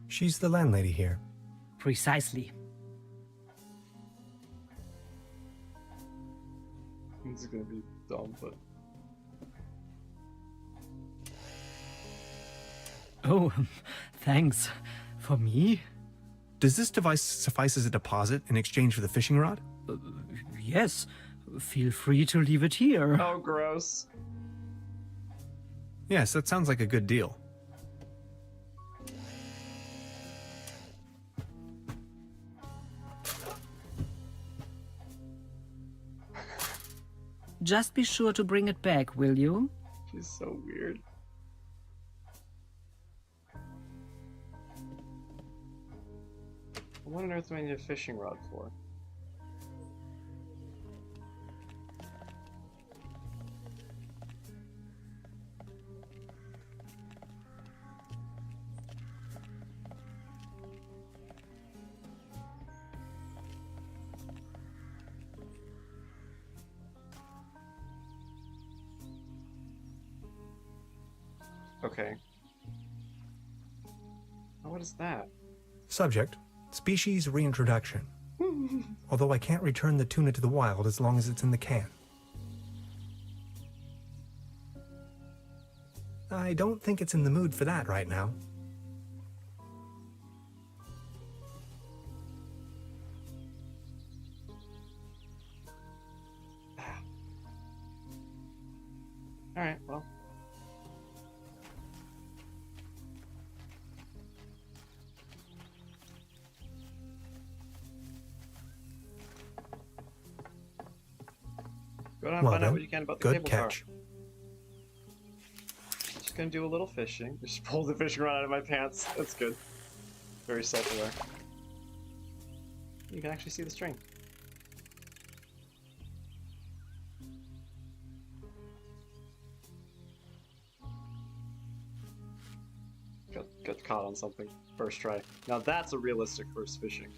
She's the landlady here. Precisely. This is gonna be dumb, but Oh, thanks. For me? Does this device suffice as a deposit in exchange for the fishing rod? Yes. Feel free to leave it here. oh, gross. Yes, that sounds like a good deal. Just be sure to bring it back, will you? She's so weird. What on earth do I need a fishing rod for? Okay. Oh, what is that? Subject, species reintroduction. Although I can't return the tuna to the wild as long as it's in the can. I don't think it's in the mood for that right now. Alright, well. Go down and Well find out then, what you can about the good cable catch. car. Just gonna do a little fishing. Just pull the fishing rod out of my pants. That's good. Very self-aware. You can actually see the string. Got caught on something. First try. Now that's a realistic first fishing.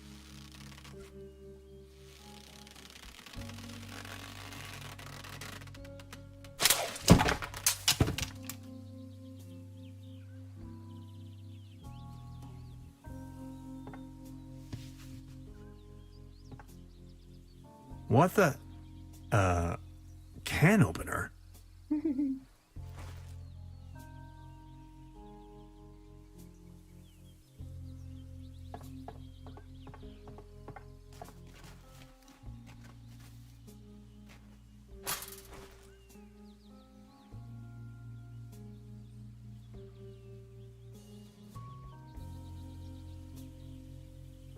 What the? Can opener?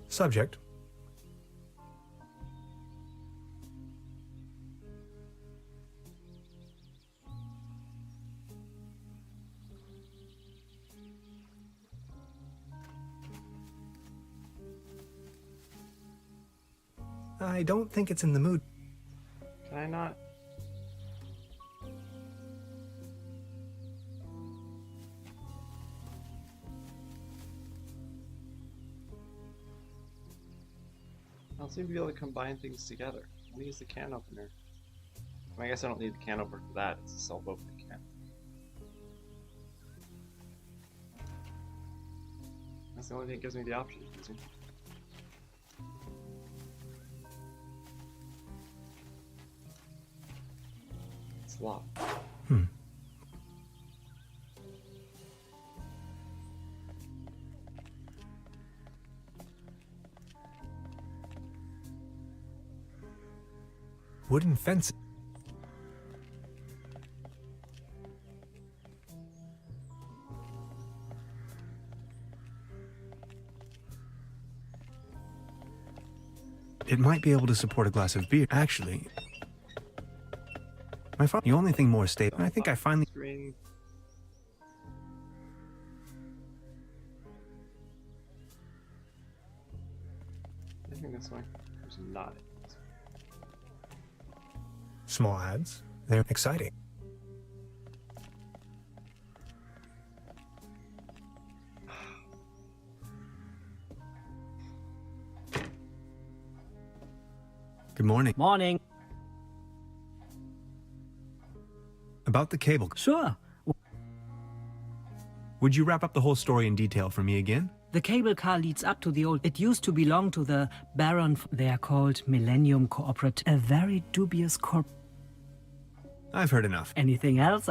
Subject, I don't think it's in the mood. Can I not? I don't seem to be able to combine things together. Let me use the can opener. I guess I don't need the can opener for that. It's a self-opening can. That's the only thing that gives me the option. See? It's locked. Wooden fence. It might be able to support a glass of beer. Actually, the only thing more stable. I think I finally. Screen. I think this way. There's not. Small ads. They're exciting. Good morning. Morning. About the cable. Sure. Would you wrap up the whole story in detail for me again? The cable car leads up to the old... It used to belong to the Baron... They are called Millennium Cooperative. A very dubious corp... I've heard enough. Anything else?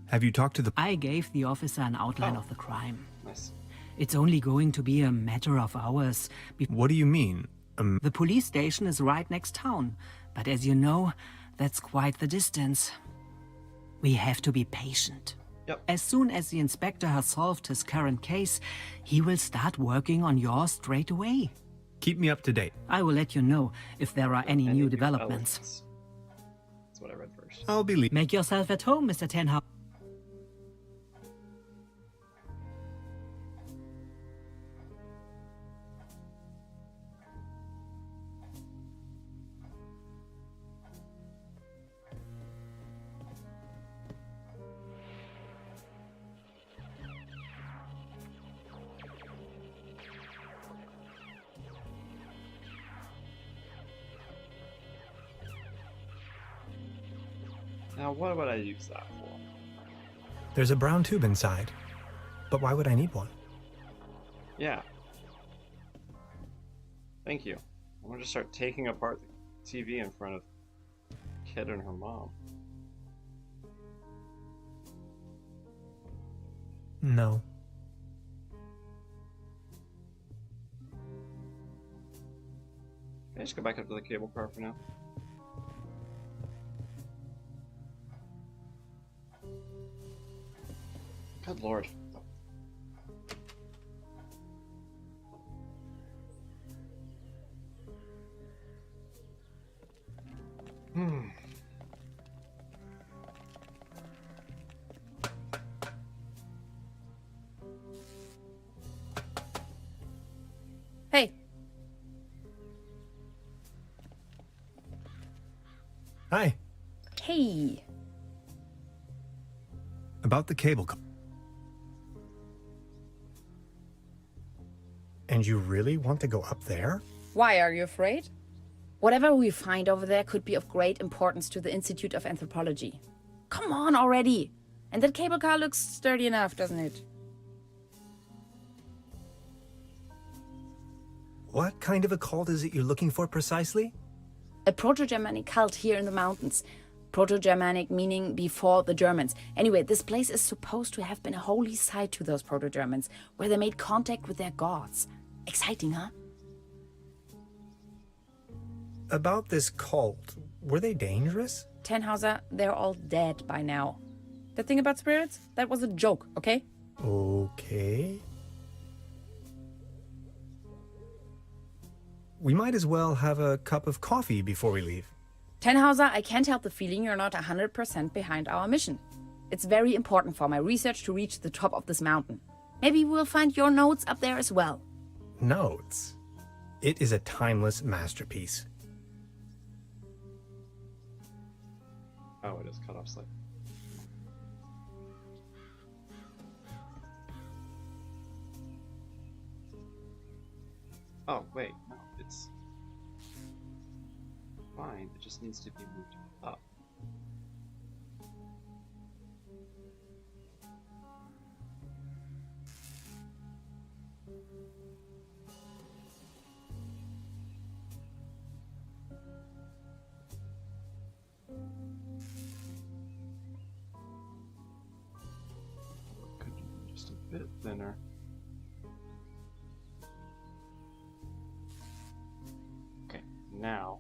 Have you talked to the... I gave the officer an outline of the crime. Nice. It's only going to be a matter of hours. What do you mean? The police station is right next town. But as you know, that's quite the distance. We have to be patient. Yep. As soon as the inspector has solved his current case, he will start working on yours straight away. Keep me up to date. I will let you know if there are any new developments. That's what I read first. I'll be leaving. Make yourself at home, Mr. Tenhauser. Now, what would I use that for? There's a brown tube inside. But why would I need one? Yeah. Thank you. I'm gonna just start taking apart the TV in front of Kid and her mom. No. Can I just go back up to the cable car for now? Good lord. Hey. Hi. Hey. About the cable car. And you really want to go up there? Why are you afraid? Whatever we find over there could be of great importance to the Institute of Anthropology. Come on already! And that cable car looks sturdy enough, doesn't it? What kind of a cult is it you're looking for precisely? A Proto-Germanic cult here in the mountains. Proto-Germanic meaning before the Germans. Anyway, this place is supposed to have been a holy site to those Proto-Germans, where they made contact with their gods. Exciting, huh? About this cult, were they dangerous? Tenhauser, they're all dead by now. The thing about spirits? That was a joke, okay? Okay. We might as well have a cup of coffee before we leave. Tenhauser, I can't help the feeling you're not 100% behind our mission. It's very important for my research to reach the top of this mountain. Maybe we'll find your notes up there as well. Notes? It is a timeless masterpiece. Oh, it is cut off slightly. Oh, wait, no, it's fine. It just needs to be moved up. Could be just a bit thinner. Okay, now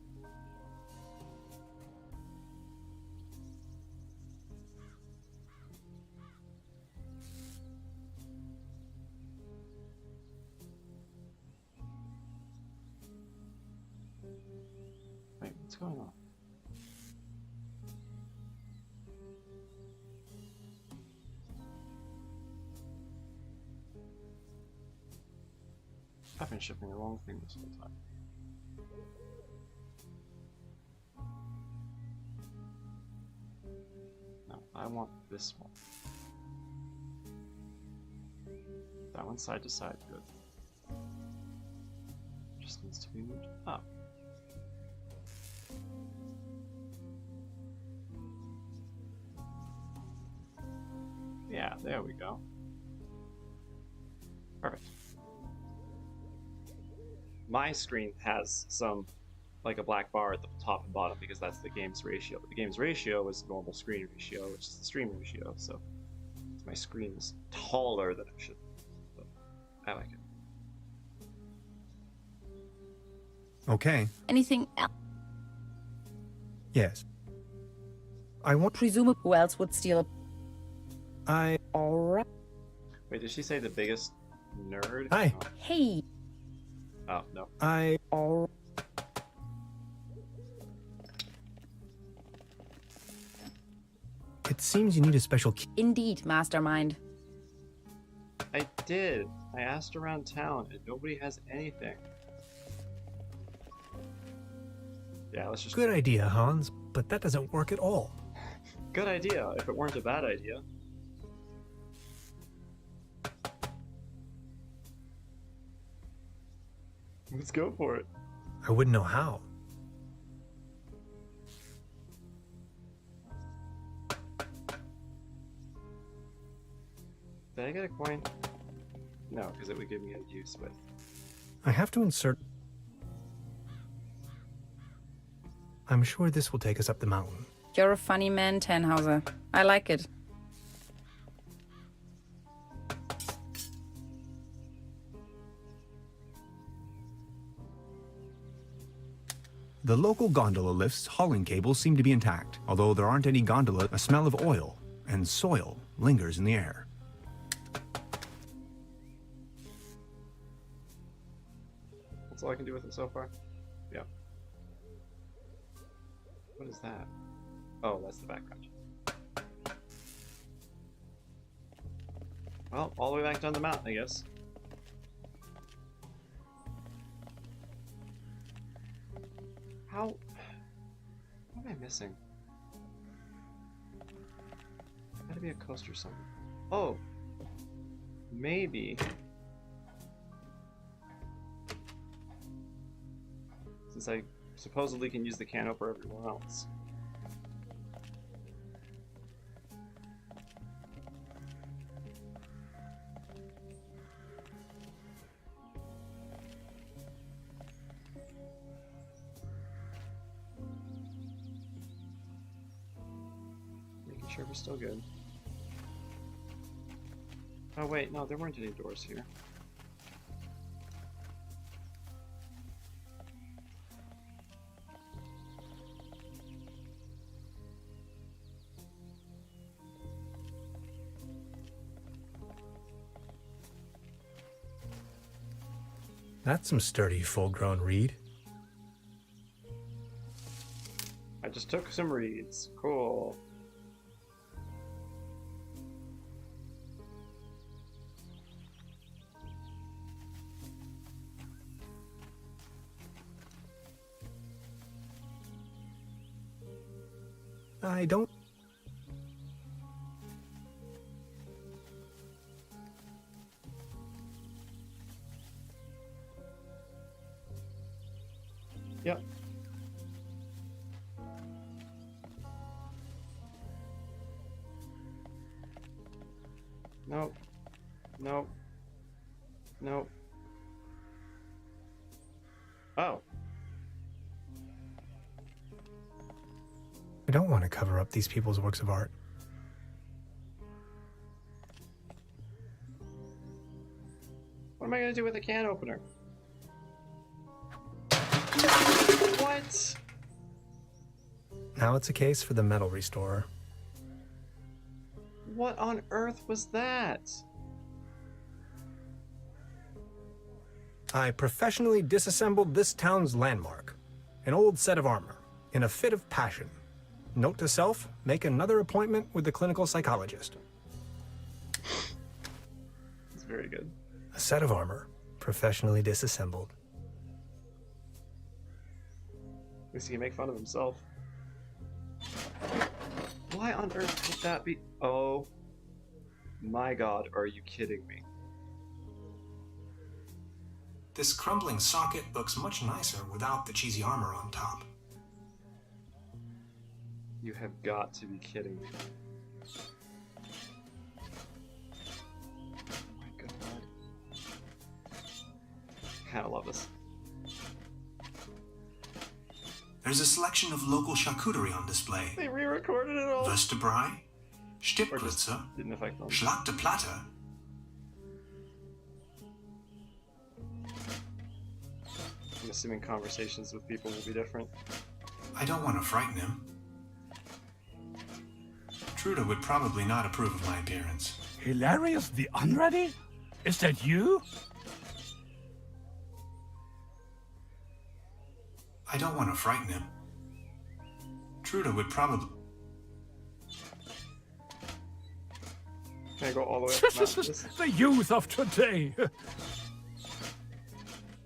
wait, what's going on? I've been shipping the wrong thing this whole time. No, I want this one. That one side to side, good. Just needs to be moved up. Yeah, there we go. Perfect. My screen has some, like a black bar at the top and bottom because that's the game's ratio. But the game's ratio is normal screen ratio, which is the stream ratio, so my screen is taller than it should be. But I like it. Okay. Anything else? Yes. I want... Presumably, who else would steal I... Alright. Wait, did she say the biggest nerd? Hi. Hey. Oh, no. I... Alright. It seems you need a special key. Indeed, mastermind. I did. I asked around town and nobody has anything. Yeah, let's just... Good idea, Hans, but that doesn't work at all. Good idea, if it weren't a bad idea. Let's go for it. I wouldn't know how. Did I get a coin? No, because it would give me a use with. I have to insert... I'm sure this will take us up the mountain. You're a funny man, Tannhauser. I like it. The local gondola lift's hauling cables seem to be intact. Although there aren't any gondola, a smell of oil and soil lingers in the air. That's all I can do with it so far? Yeah. What is that? Oh, that's the background. Well, all the way back down the mountain, I guess. How... What am I missing? There gotta be a coaster somewhere. Oh! Maybe... Since I supposedly can use the cano for everyone else. Making sure we're still good. Oh wait, no, there weren't any doors here. That's some sturdy, full-grown reed. I just took some reeds. Cool. I don't... Yep. Nope. Nope. Nope. Oh. I don't want to cover up these people's works of art. What am I gonna do with a can opener? What? Now it's a case for the metal restorer. What on earth was that? I professionally disassembled this town's landmark, an old set of armor, in a fit of passion. Note to self, make another appointment with the clinical psychologist. It's very good. A set of armor, professionally disassembled. At least he can make fun of himself. Why on earth would that be? Oh my god, are you kidding me? This crumbling socket looks much nicer without the cheesy armor on top. You have got to be kidding me. Oh my god. I love this. There's a selection of local charcuterie on display. They re-recorded it all. Würstebrei, Or just Stippklötze, didn't affect them. Schlagte Platte. I'm assuming conversations with people will be different. I don't want to frighten him. Trude would probably not approve of my appearance. Hilarious the Unready? Is that you? I don't want to frighten him. Trude would probably... Can I go all the way up the mountain? This- The youth of today. At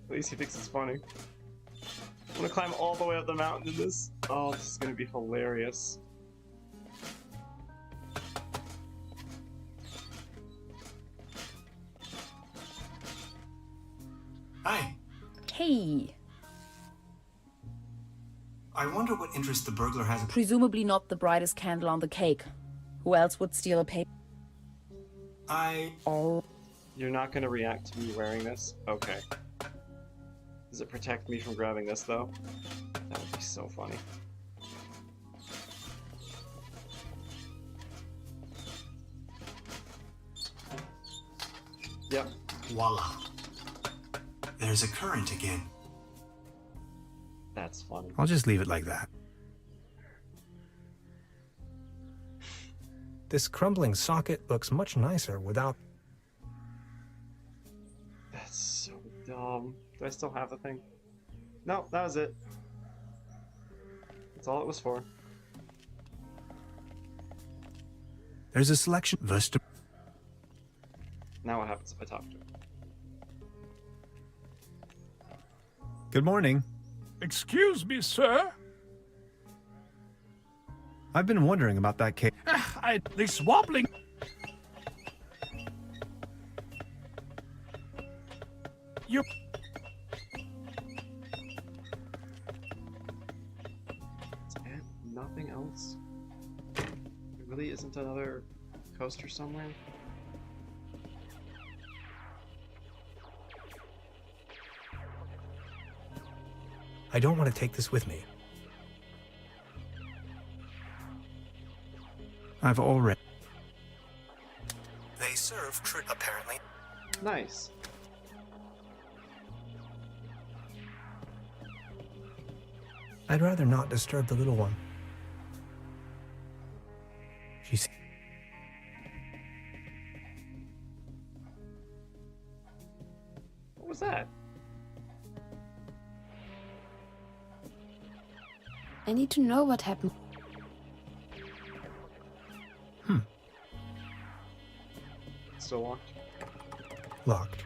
least he thinks it's funny. I'm gonna climb all the way up the mountain in this. Oh, this is gonna be hilarious. Hi. Hey, I wonder what interest the burglar has in... presumably not the brightest candle on the cake. Who else would steal a paper? Oh, You're not gonna react to me wearing this? Okay. Does it protect me from grabbing this though? That would be so funny. Yep. Voila. There's a current again. That's funny. I'll just leave it like that. This crumbling socket looks much nicer without... That's so dumb. Do I still have the thing? No, that was it. That's all it was for. There's a selection... Now what happens if I talk to him? Good morning. Excuse me, sir. I've been wondering about that cake. This wobbling. You. And nothing else? There really isn't another coaster somewhere? I don't want to take this with me. I've already... They serve apparently. Nice. I'd rather not disturb the little one. She's... What was that? I need to know what happened. Still locked? Locked.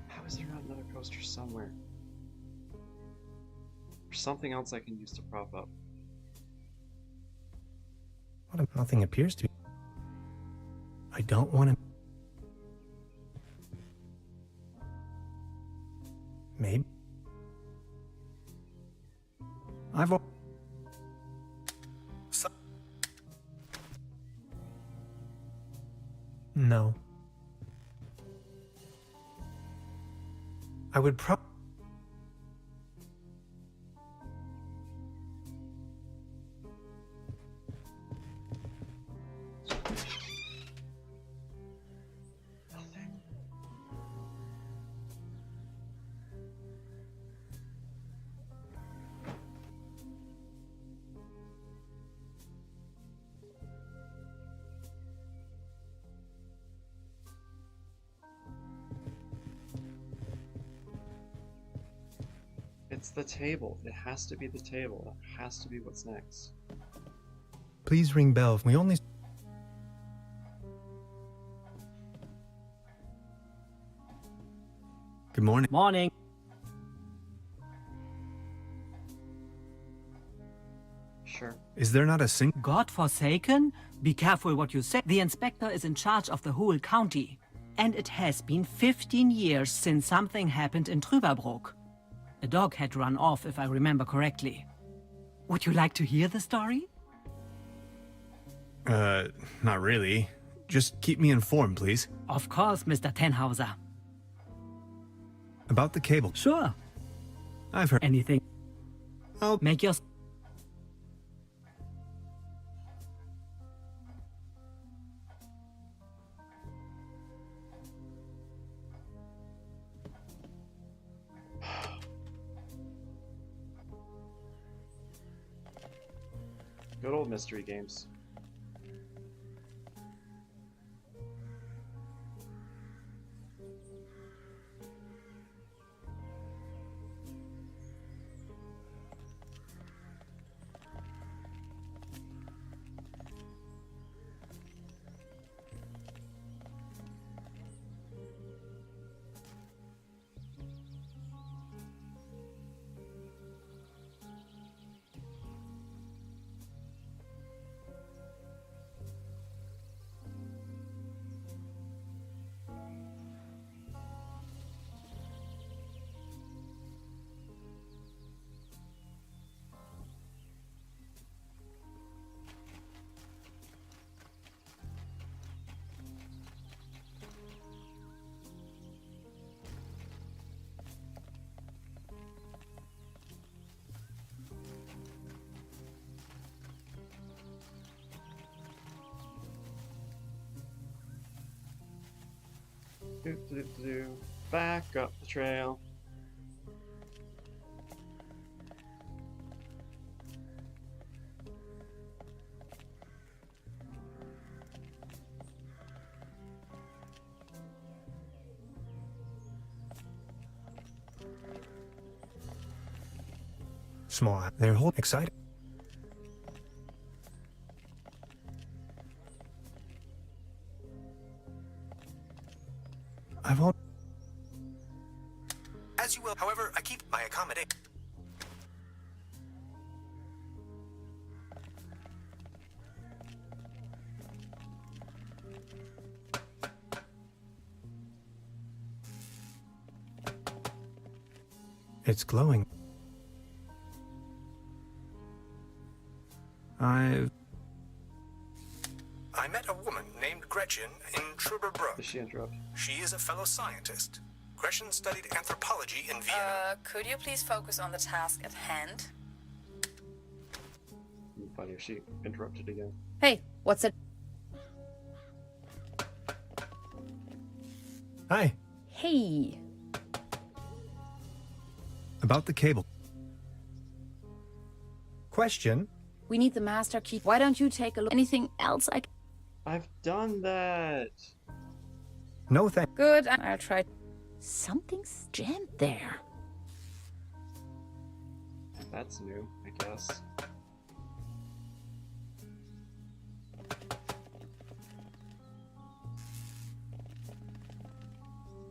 How is there not another coaster somewhere? There's something else I can use to prop up. Nothing appears to be. I don't want to. Maybe. I've. No. I would probably. It's the table. It has to be the table. That has to be what's next. Please ring bell. We only. Good morning. Morning. Sure. Is there not a single? God-forsaken? Be careful what you say. The inspector is in charge of the whole county. And it has been 15 years since something happened in Truberbrook. A dog had run off, if I remember correctly. Would you like to hear the story? Not really. Just keep me informed, please. Of course, Mr. Tenhauser. About the cable. Sure. I've heard. Anything. I'll Make your... Good old mystery games. Back up the trail. Small. They're whole excited. I've all. As you will. However, I keep my accommodation. It's glowing. I met a woman named Gretchen in Truberbrook. Did she interrupt? She is a fellow scientist. Gretchen studied anthropology in Vienna. Could you please focus on the task at hand? It'd be funny if she interrupted again. Hey, what's it? Hi. Hey. About the cable. Question? We need the master key. Why don't you take a look? Anything else I can... I've done that. No thank. Good, I'll try. Something's jammed there. That's new, I guess.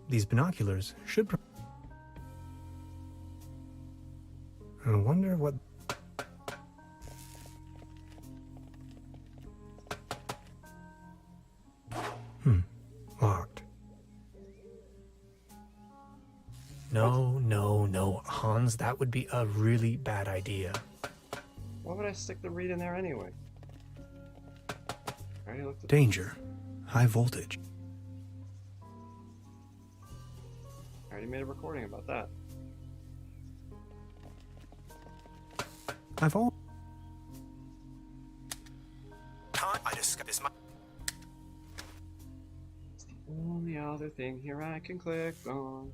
These binoculars should. I wonder what. hands, that would be a really bad idea. Why would I stick the reed in there anyway? I already looked at Danger. High voltage. I already made a recording about that. I've all. I discovered this. It's the only other thing here I can click on.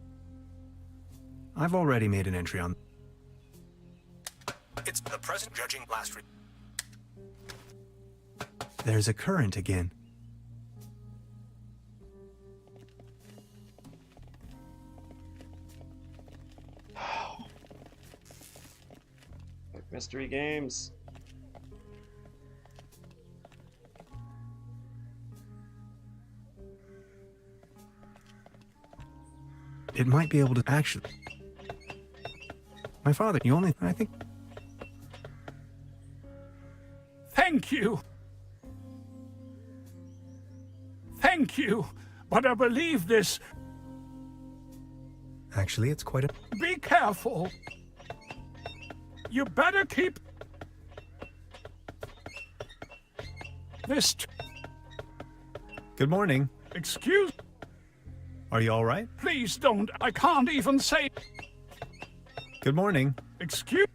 I've already made an entry on. It's the present judging last. There's a current again. Like mystery games. It might be able to actually. My father, you only. I think. Thank you. Thank you. But I believe this. Actually, it's quite a. Be careful. You better keep this. Good morning. Excuse. Are you all right? Please don't. I can't even say. Good morning. Excuse.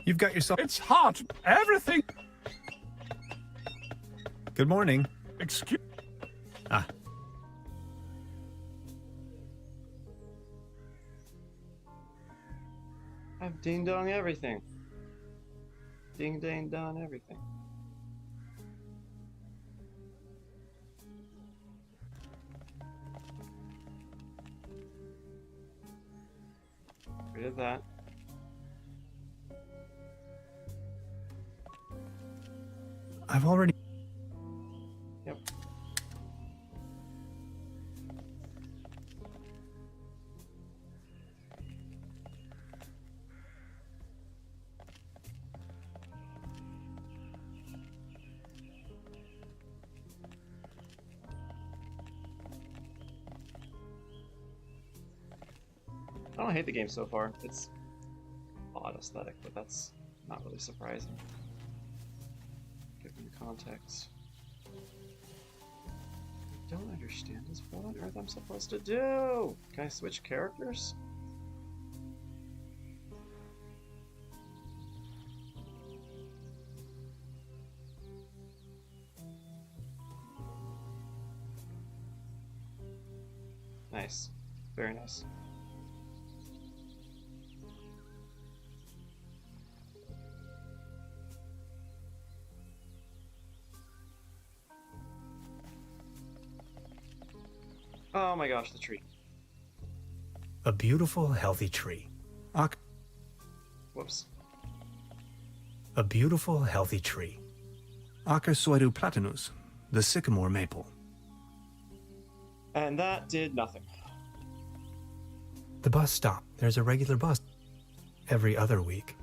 You've got yourself. It's hot. Everything. Good morning. Excuse. Ah. I've ding dong everything. Ding dang dong everything. Rid of that. I've already. Yep. I don't hate the game so far. It's odd aesthetic, but that's not really surprising. Given the context. I don't understand is what on earth I'm supposed to do. Can I switch characters? Nice. Very nice. Oh my gosh, the tree. A beautiful, healthy tree. Whoops. A beautiful, healthy tree. Acasoidu platanus, the sycamore maple. And that did nothing. The bus stop. There's a regular bus every other week.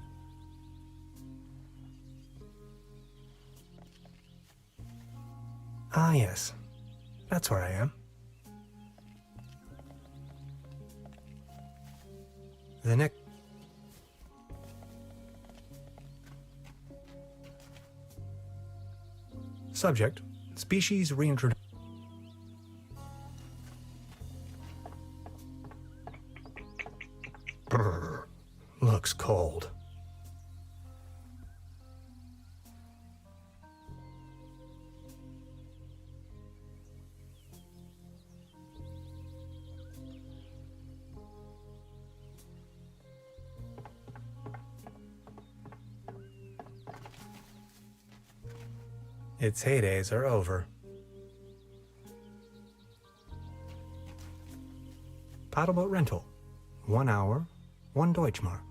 Ah, yes. That's where I am. The next. Subject: species reintroduced. Brr, looks cold. Its heydays are over. Paddleboat rental. 1 hour, 1 Deutschmark.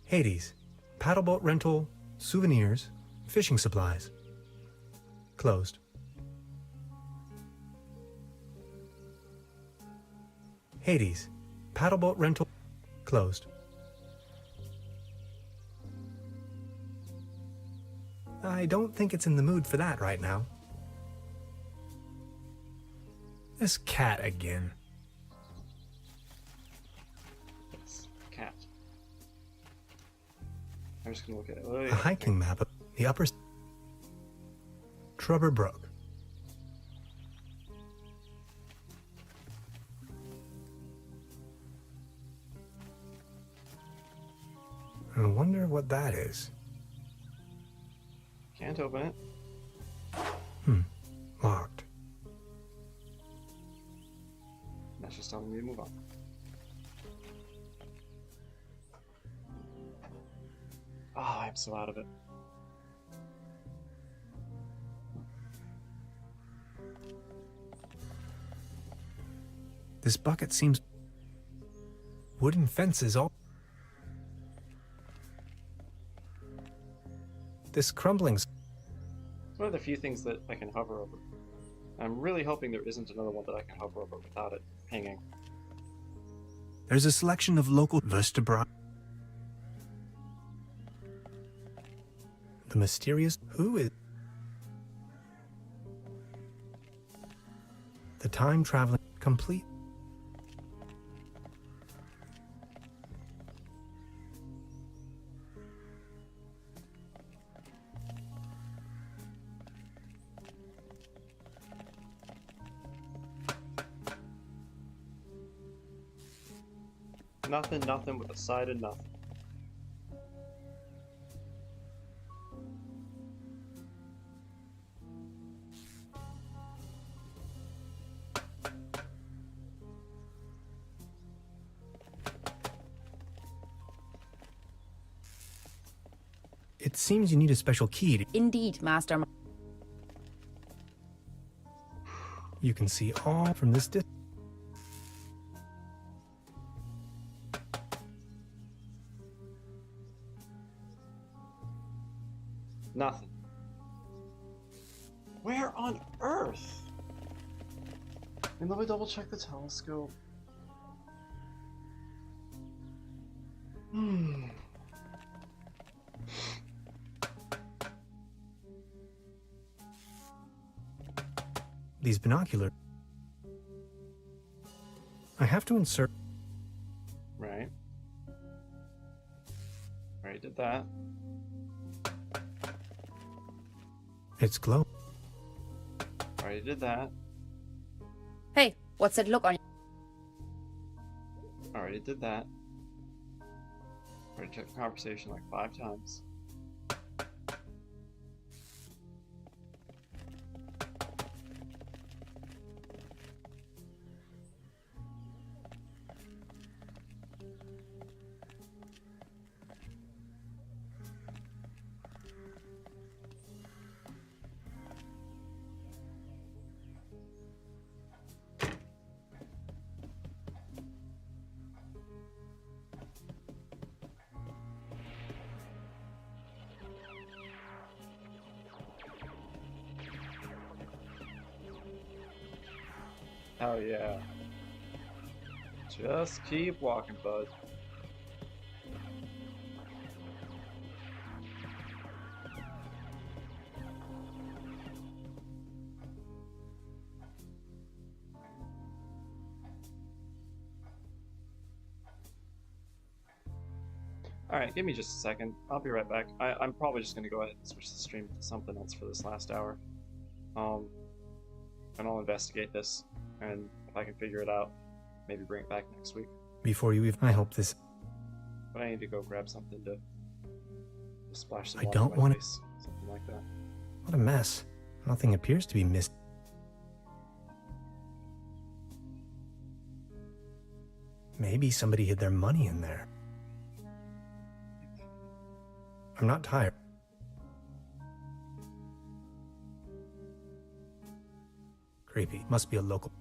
Hades. Paddleboat rental, souvenirs, fishing supplies. Closed. Hades. Paddleboat rental. Closed. I don't think it's in the mood for that right now. This cat again. I'm just gonna look at it. A hiking map of the upper Truberbrook. I wonder what that is. Can't open it. Locked. That's just telling me to move on. Oh, I'm so out of it. This bucket seems... Wooden fences all... This crumbling's... It's one of the few things that I can hover over. I'm really hoping there isn't another one that I can hover over without it hanging. There's a selection of local vertebrae. The mysterious... Who is... The time-traveling... Complete... Nothing with a side of nothing. It seems you need a special key to... Indeed, Master. You can see all from this distance. Nothing. Where on earth? And let me double check the telescope. These binoculars. I have to insert... Right. Already did that. It's glow. Already did that. Hey, what's that look on you? Already did that. Already checked the conversation like 5 times. Oh yeah. Just keep walking, bud. Alright, give me just a second. I'll be right back. I'm probably just gonna go ahead and switch the stream to something else for this last hour. And I'll investigate this, and if I can figure it out, maybe bring it back next week. Before you even... I hope this... But I need to go grab something to splash some I water don't on my want face. Something like that. What a mess. Nothing appears to be missed. Maybe somebody hid their money in there. I'm not tired. Creepy. Must be a local.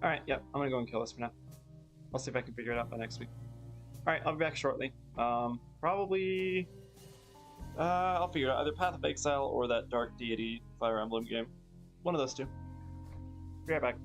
Alright, yep, I'm gonna go and kill this for now. I'll see if I can figure it out by next week. Alright, I'll be back shortly. Probably I'll figure it out. Either Path of Exile or that Dark Deity Fire Emblem game. One of those two. Be right back.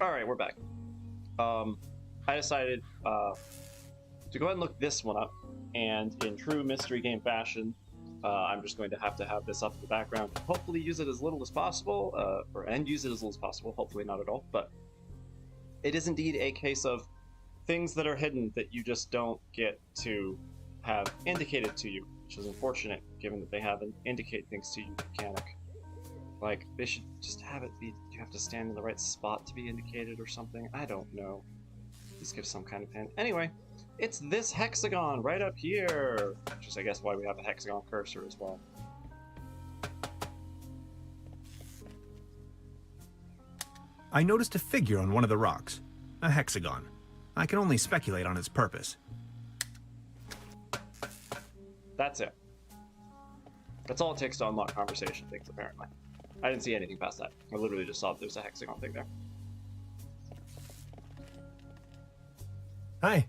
All right, we're back. I decided to go ahead and look this one up, and in true mystery game fashion, I'm just going to have this up in the background. Hopefully, use it as little as possible, and use it as little as possible. Hopefully, not at all. But it is indeed a case of things that are hidden that you just don't get to have indicated to you, which is unfortunate, given that they haven't indicate things to you mechanic. Like, they should just have it be, you have to stand in the right spot to be indicated or something. I don't know. Just give some kind of hint. Anyway, it's this hexagon right up here, which is, I guess, why we have a hexagon cursor as well. I noticed a figure on one of the rocks. A hexagon. I can only speculate on its purpose. That's it. That's all it takes to unlock conversation things, apparently. I didn't see anything past that. I literally just saw that there's a hexagon thing there. Hi.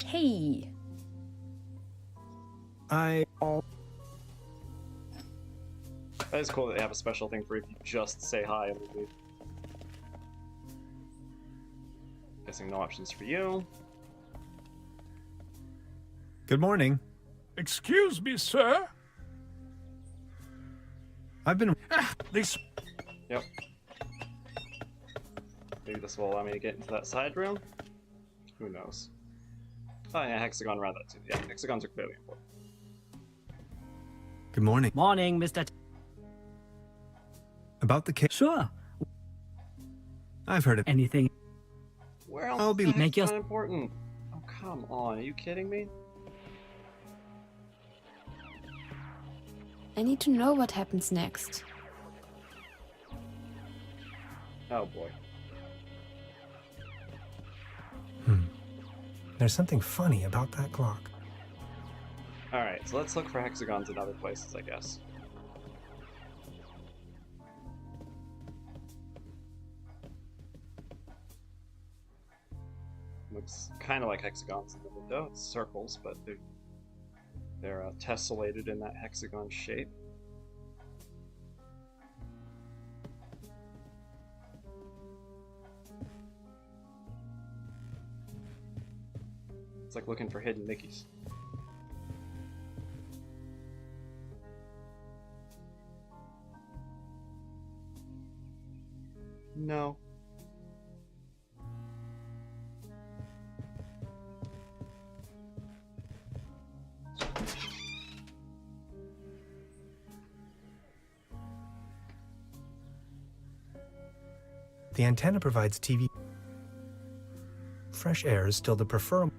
Hey. That is cool that they have a special thing for if you just say hi and leave. Guessing no options for you. Good morning. Excuse me, sir. I've been... This... Yep. Maybe this will allow me to get into that side room? Who knows? Oh yeah, hexagon around that too. Yeah, hexagons are clearly important. Good morning. Morning, Mr. About the case... Sure. I've heard it. Anything? Where else I'll is be- the Make your- hexagon important? Oh, come on. Are you kidding me? I need to know what happens next. Oh boy. There's something funny about that clock. Alright, so let's look for hexagons in other places, I guess. Looks kind of like hexagons in the window. It's circles, but they're tessellated in that hexagon shape. It's like looking for hidden Mickeys. No. The antenna provides TV. Fresh air is still the preferable.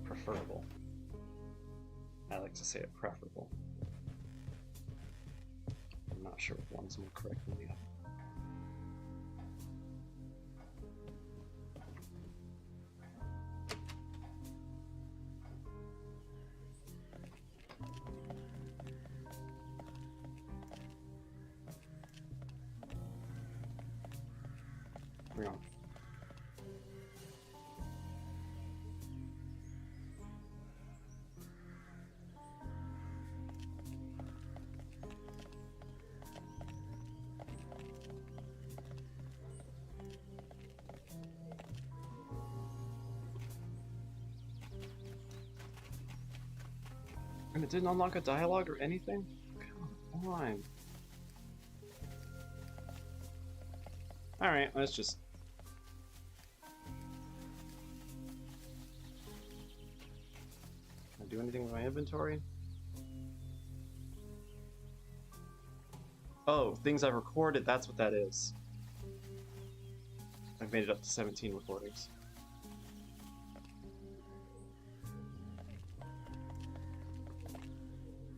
Preferable. I like to say it preferable. I'm not sure if one's more correct than the other. Bring on. And it didn't unlock a dialogue or anything? Come on. Alright, let's just... Can I do anything with my inventory? Oh, things I've recorded, that's what that is. I've made it up to 17 recordings.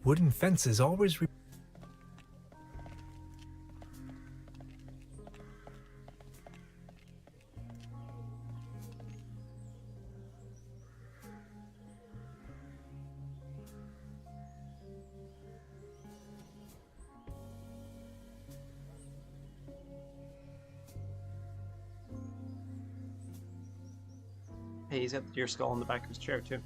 Wooden fences always... Hey, he's got the deer skull in the back of his chair, too.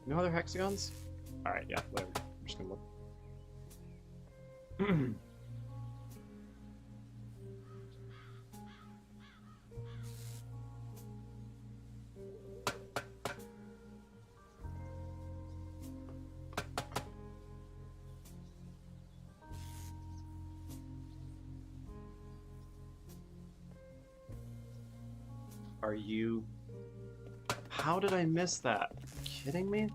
No other hexagons? Alright, yeah, whatever. I'm just gonna look. Are you... How did I miss that? Are you kidding me?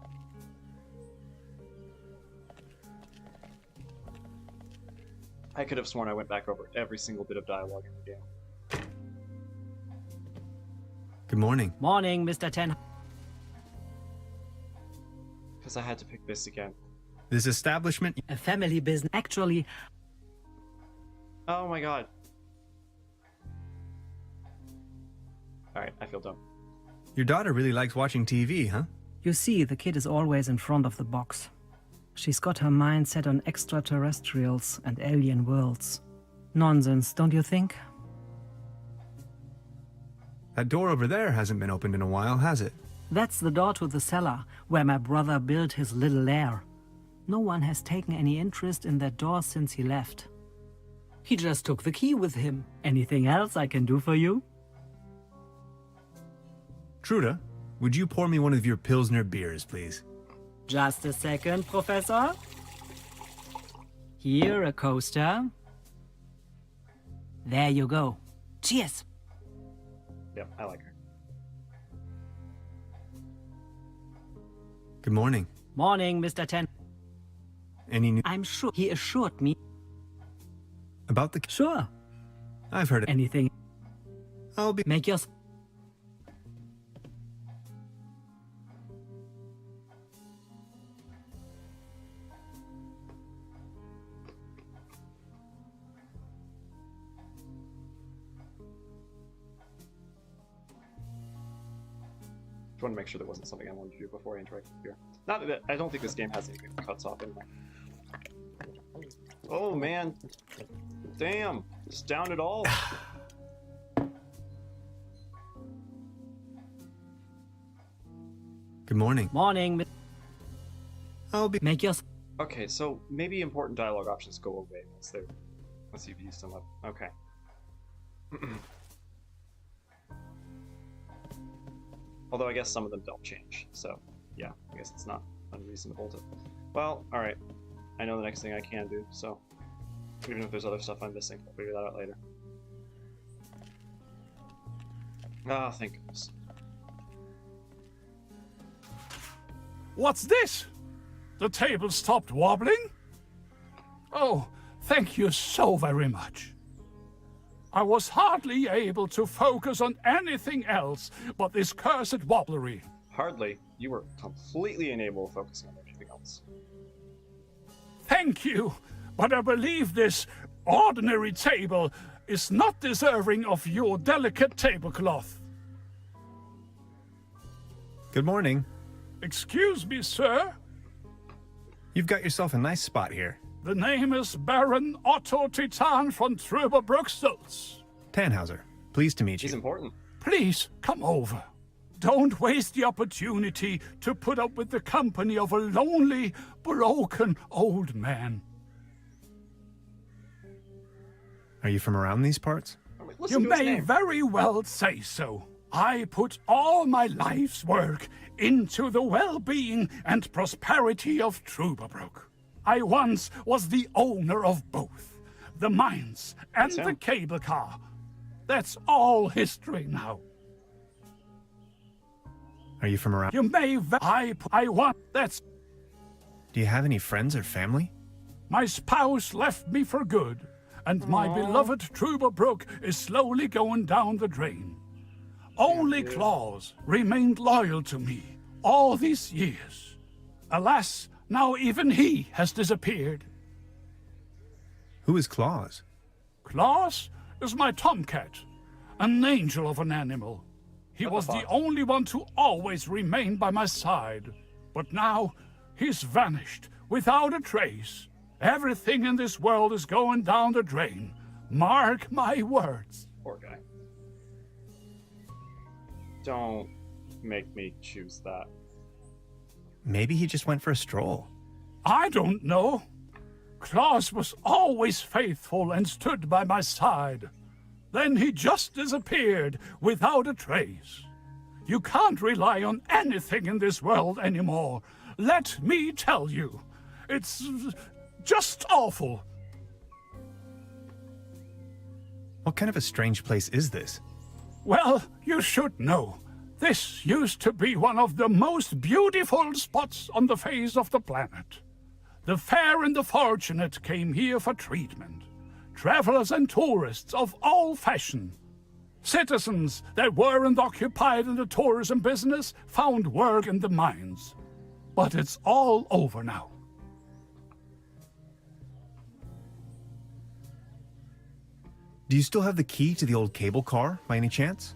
I could have sworn I went back over every single bit of dialogue in the game. Good morning. Morning, Mr. Ten. Because I had to pick this again. This establishment... A family business. Actually, Oh my god. Alright, I feel dumb. Your daughter really likes watching TV, huh? you see, the kid is always in front of the box. She's got her mind set on extraterrestrials and alien worlds. Nonsense, don't you think? That door over there hasn't been opened in a while, has it? That's the door to the cellar, where my brother built his little lair. No one has taken any interest in that door since he left. He just took the key with him. Anything else I can do for you? Trude, would you pour me one of your Pilsner beers, please? Just a second, Professor. Here, a coaster. There you go. Cheers. Yep, I like her. Good morning. Morning, Mr. Ten. Any news I'm sure he assured me. about the... Sure. I've heard it. Anything. I'll be... Make your... Just want to make sure there wasn't something I wanted to do before I interacted here. Not that I don't think this game has anything that cuts off anyway. Oh man, damn! Just down it all. Good morning. Morning, I'll be... Make your... Okay, so maybe important dialogue options go away once you've used them up. Okay. Although I guess some of them don't change, so yeah, I guess it's not unreasonable to... Well, alright. I know the next thing I can do, so... Even if there's other stuff I'm missing, I'll figure that out later. Ah, thank goodness. What's this? The table stopped wobbling? Oh, thank you so very much. I was hardly able to focus on anything else but this cursed wobblery. Hardly. You were completely unable to focus on anything else. Thank you, but I believe this ordinary table is not deserving of your delicate tablecloth. Good morning. Excuse me, sir. You've got yourself a nice spot here. The name is Baron Otto Titan von Truberbrook Stolz. Tannhauser, pleased to meet She's you. important. Please, come over. Don't waste the opportunity to put up with the company of a lonely, broken old man. Are you from around these parts? I mean, You listen to his may name. very well say so. I put all my life's work into the well-being and prosperity of Truberbrook. I once was the owner of both, the mines and That's the him. cable car. That's all history now. Are you from around? You may I want that's Do you have any friends or family? my spouse left me for good, and my beloved Truberbrook is slowly going down the drain. Only Claus remained loyal to me all these years. Alas, now even he has disappeared. Who is Claus? Claus is my tomcat, an angel of an animal. He was the only one to always remain by my side. But now, he's vanished, without a trace. Everything in this world is going down the drain. Mark my words. Poor guy. Don't make me choose that. Maybe he just went for a stroll. I don't know. Claus was always faithful and stood by my side. Then he just disappeared without a trace. You can't rely on anything in this world anymore. Let me tell you. It's just awful. What kind of a strange place is this? Well, you should know. This used to be one of the most beautiful spots on the face of the planet. The fair and the fortunate came here for treatment. Travelers and tourists of all fashion. Citizens that weren't occupied in the tourism business found work in the mines. But it's all over now. Do you still have the key to the old cable car, by any chance?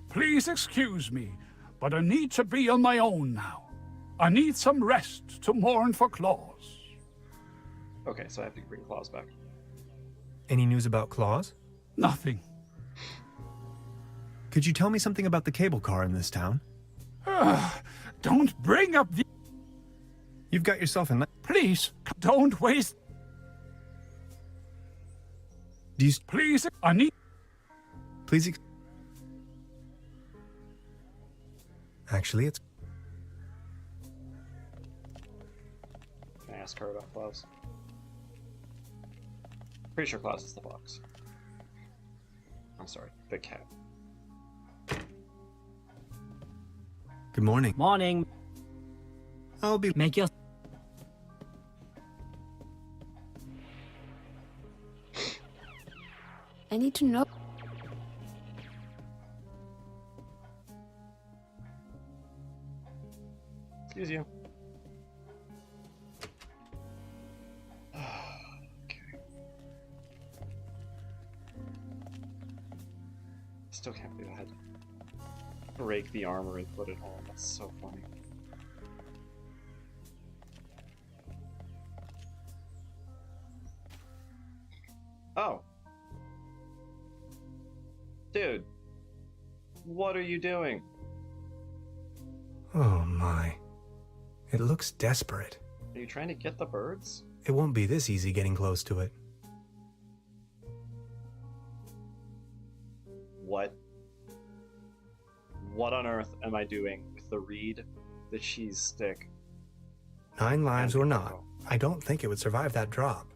Please excuse me, but I need to be on my own now. I need some rest to mourn for Claus. Okay, so I have to bring Claus back. Any news about Claus? Nothing. Could you tell me something about the cable car in this town? Don't bring up the... You've got yourself a nice... Please, don't waste... Do you... Please, I need... Please... Actually, it's... Can I ask her about Klaus? Pretty sure Klaus is the fox. I'm sorry, the cat. Good morning. Morning. I'll be... Make your... I need to know. Excuse you. Okay. Still can't believe I had to break the armor and put it on. That's so funny. Oh. Dude. What are you doing? Oh my. It looks desperate. Are you trying to get the birds? It won't be this easy getting close to it. What? What on earth am I doing with the reed, the cheese stick? 9 lives and or the not, cocoa? I don't think it would survive that drop.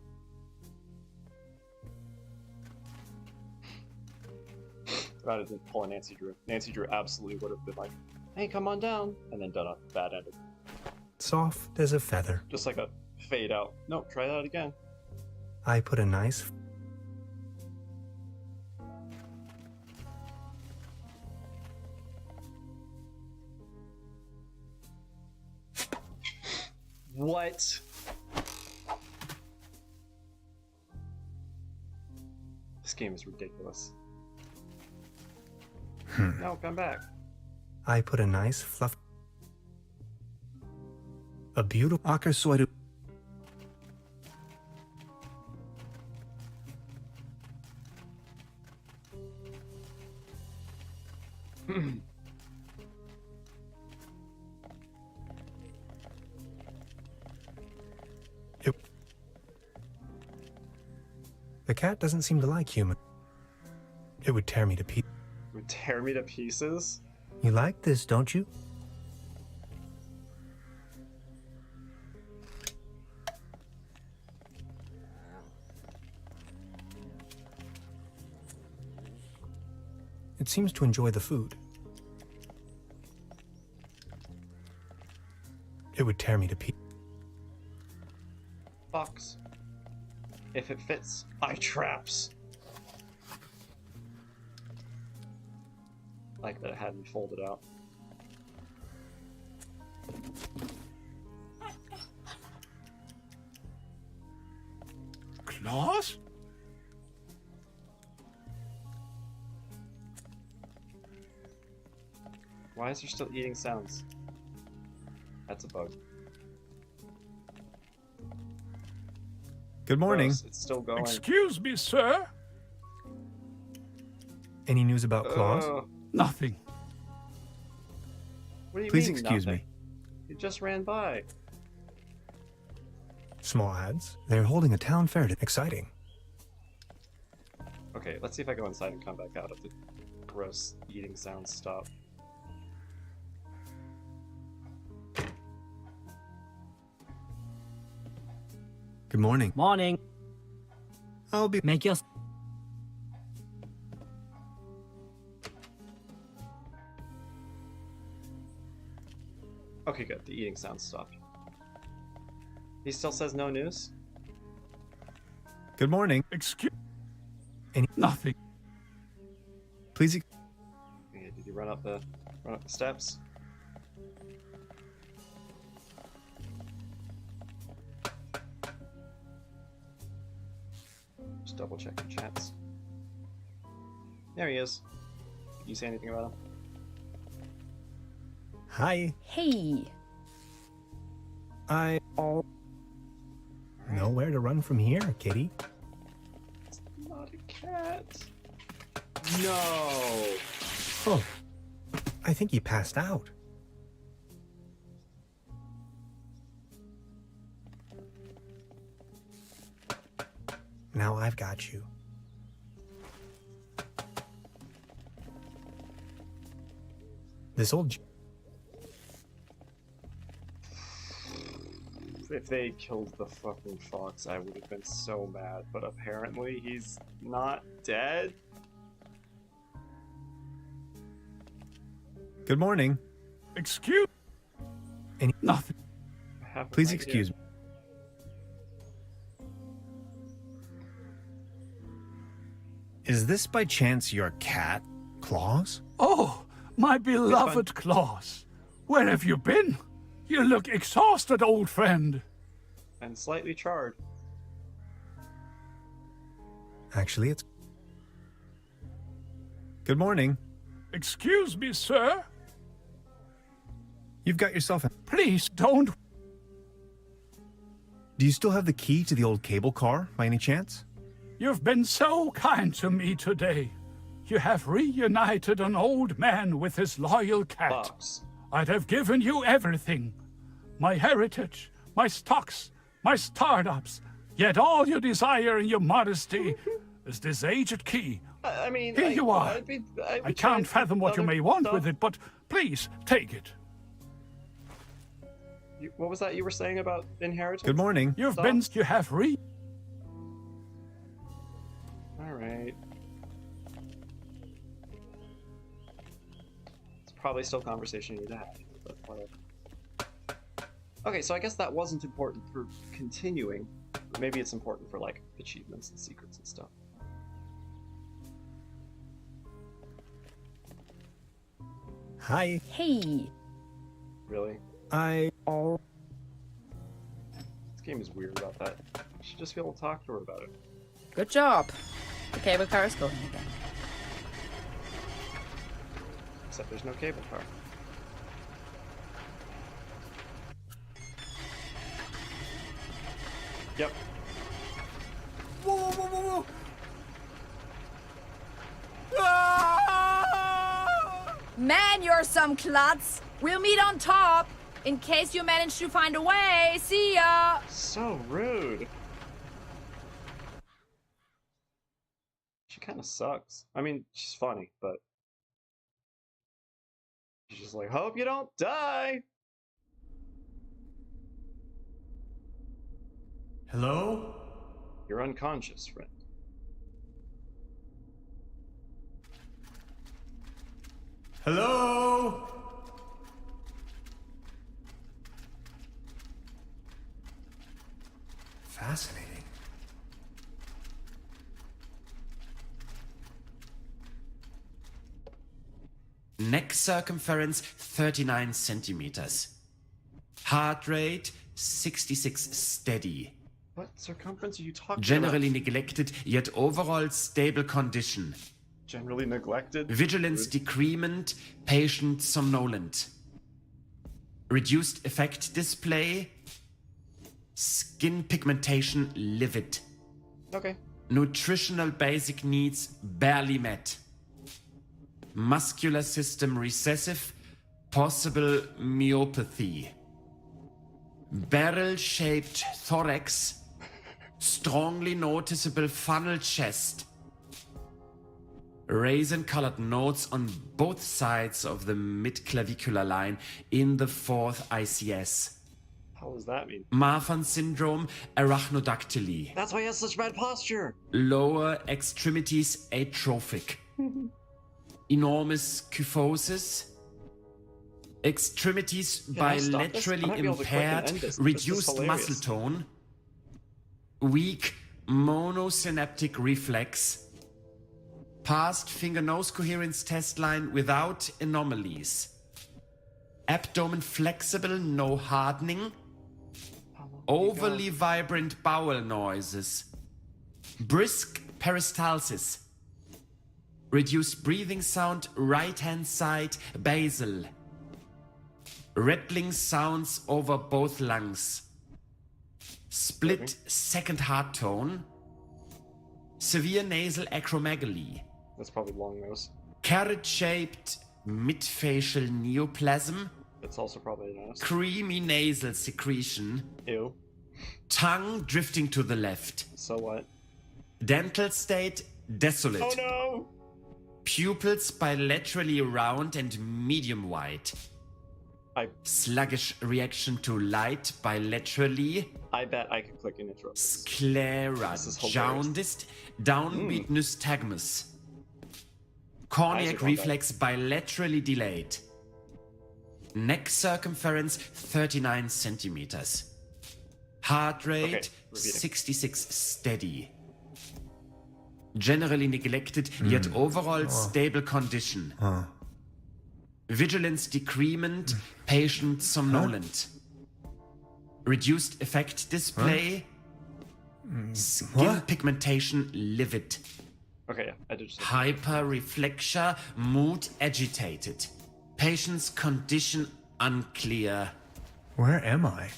Glad I didn't pull a Nancy Drew. Nancy Drew absolutely would have been like, hey, come on down, and then done a bad ending. Soft as a feather. Just like a fade out. Nope, try that again. I put a nice... What? This game is ridiculous. No, come back. I put a nice fluff... A beautiful... Akasoidu... The cat doesn't seem to like human. It would tear me to pieces. Would tear me to pieces? You like this, don't you? It seems to enjoy the food. It would tear me to pieces. Box. If it fits, eye traps. Like that it hadn't folded out. Claus? Why is there still eating sounds? That's a bug. Good morning. Gross, it's still going. Excuse me, sir. Any news about Claus? Nothing. What do you Please mean, excuse nothing? me. You just ran by. Small ads. They're holding a town fair. Exciting. Okay, let's see if I go inside and come back out if the gross eating sounds stop. Good morning. Morning. I'll be... Make your... Okay, good. The eating sounds stopped. He still says no news? Good morning. Excuse... Any... Nothing. Please... Yeah, did you run up the steps? Just double check the chats. There he is. Did you say anything about him? Hi. Hey, I... Nowhere to run from here, kitty. It's not a cat. No. Oh, I think he passed out. Now I've got you. This old... If they killed the fucking fox, I would have been so mad. But apparently he's not dead. Good morning. Excuse... Any... Nothing. I have no Please idea. excuse me. Is this by chance your cat, Claus? Oh, my beloved Claus. Where have you been? You look exhausted, old friend. And slightly charred. Actually, it's... Good morning. Excuse me, sir. You've got yourself a... Please don't. Do you still have the key to the old cable car, by any chance? You've been so kind to me today. You have reunited an old man with his loyal cat. Fox. I'd have given you everything. My heritage, my stocks, my startups. Yet all you desire in your modesty is this aged key. I mean, Here you are. I'd be I trying can't fathom what you other may want stuff. with it, but please, take it. What was that you were saying about inheritance? Good morning. You Stop. have Alright. It's probably still a conversation you need to have, but whatever. Okay, so I guess that wasn't important for continuing, but maybe it's important for, like, achievements and secrets and stuff. Hi. Hey. Really? Oh. This game is weird about that. You should just be able to talk to her about it. Good job. The cable car is going again. Except there's no cable car. Yep. Whoa, whoa, whoa, whoa, whoa. Ah! Man, you're some klutz. We'll meet on top in case you manage to find a way. See ya. So rude. She kind of sucks. I mean, she's funny, but she's just like, hope you don't die. Hello? You're unconscious, friend. Hello? Fascinating. Neck circumference 39 centimeters. Heart rate 66 steady. What circumference are you talking Generally about? neglected, yet overall stable condition. Generally neglected? Vigilance Rude. decrement, patient somnolent. Reduced effect display. Skin pigmentation livid. Okay. Nutritional basic needs barely met. Muscular system recessive, possible myopathy. Barrel-shaped thorax, strongly noticeable funnel chest. Raisin-colored nodes on both sides of the mid-clavicular line in the fourth ICS. How does that mean? Marfan syndrome, arachnodactyly. That's why he has such bad posture. Lower extremities atrophic. Enormous kyphosis. Extremities Can I stop this? I bilaterally might be able to click and impaired, end this. This is reduced hilarious. muscle tone. Weak monosynaptic reflex. Past finger-nose coherence test line without anomalies. Abdomen flexible, no hardening. Overly vibrant bowel noises. Brisk peristalsis. Reduced breathing sound, right-hand side, basal. Rattling sounds over both lungs. split second heart tone, severe nasal acromegaly, That's probably long nose. carrot-shaped midfacial neoplasm, It's also probably a nose. creamy nasal secretion, Ew. tongue drifting to the left, So what? dental state desolate, Oh no! pupils bilaterally round and medium wide, sluggish reaction to light bilaterally, I bet I could click an intro. sclera, This is hilarious. jaundiced, downbeat nystagmus, corneac Isaac, reflex bilaterally delayed, neck circumference 39 centimeters, heart rate repeating. 66 steady, generally neglected yet overall stable condition, vigilance decrement, patient somnolent, reduced effect display, skin pigmentation livid, Okay, yeah, I did just. hyperreflexia, mood agitated, patient's condition unclear. Where am I?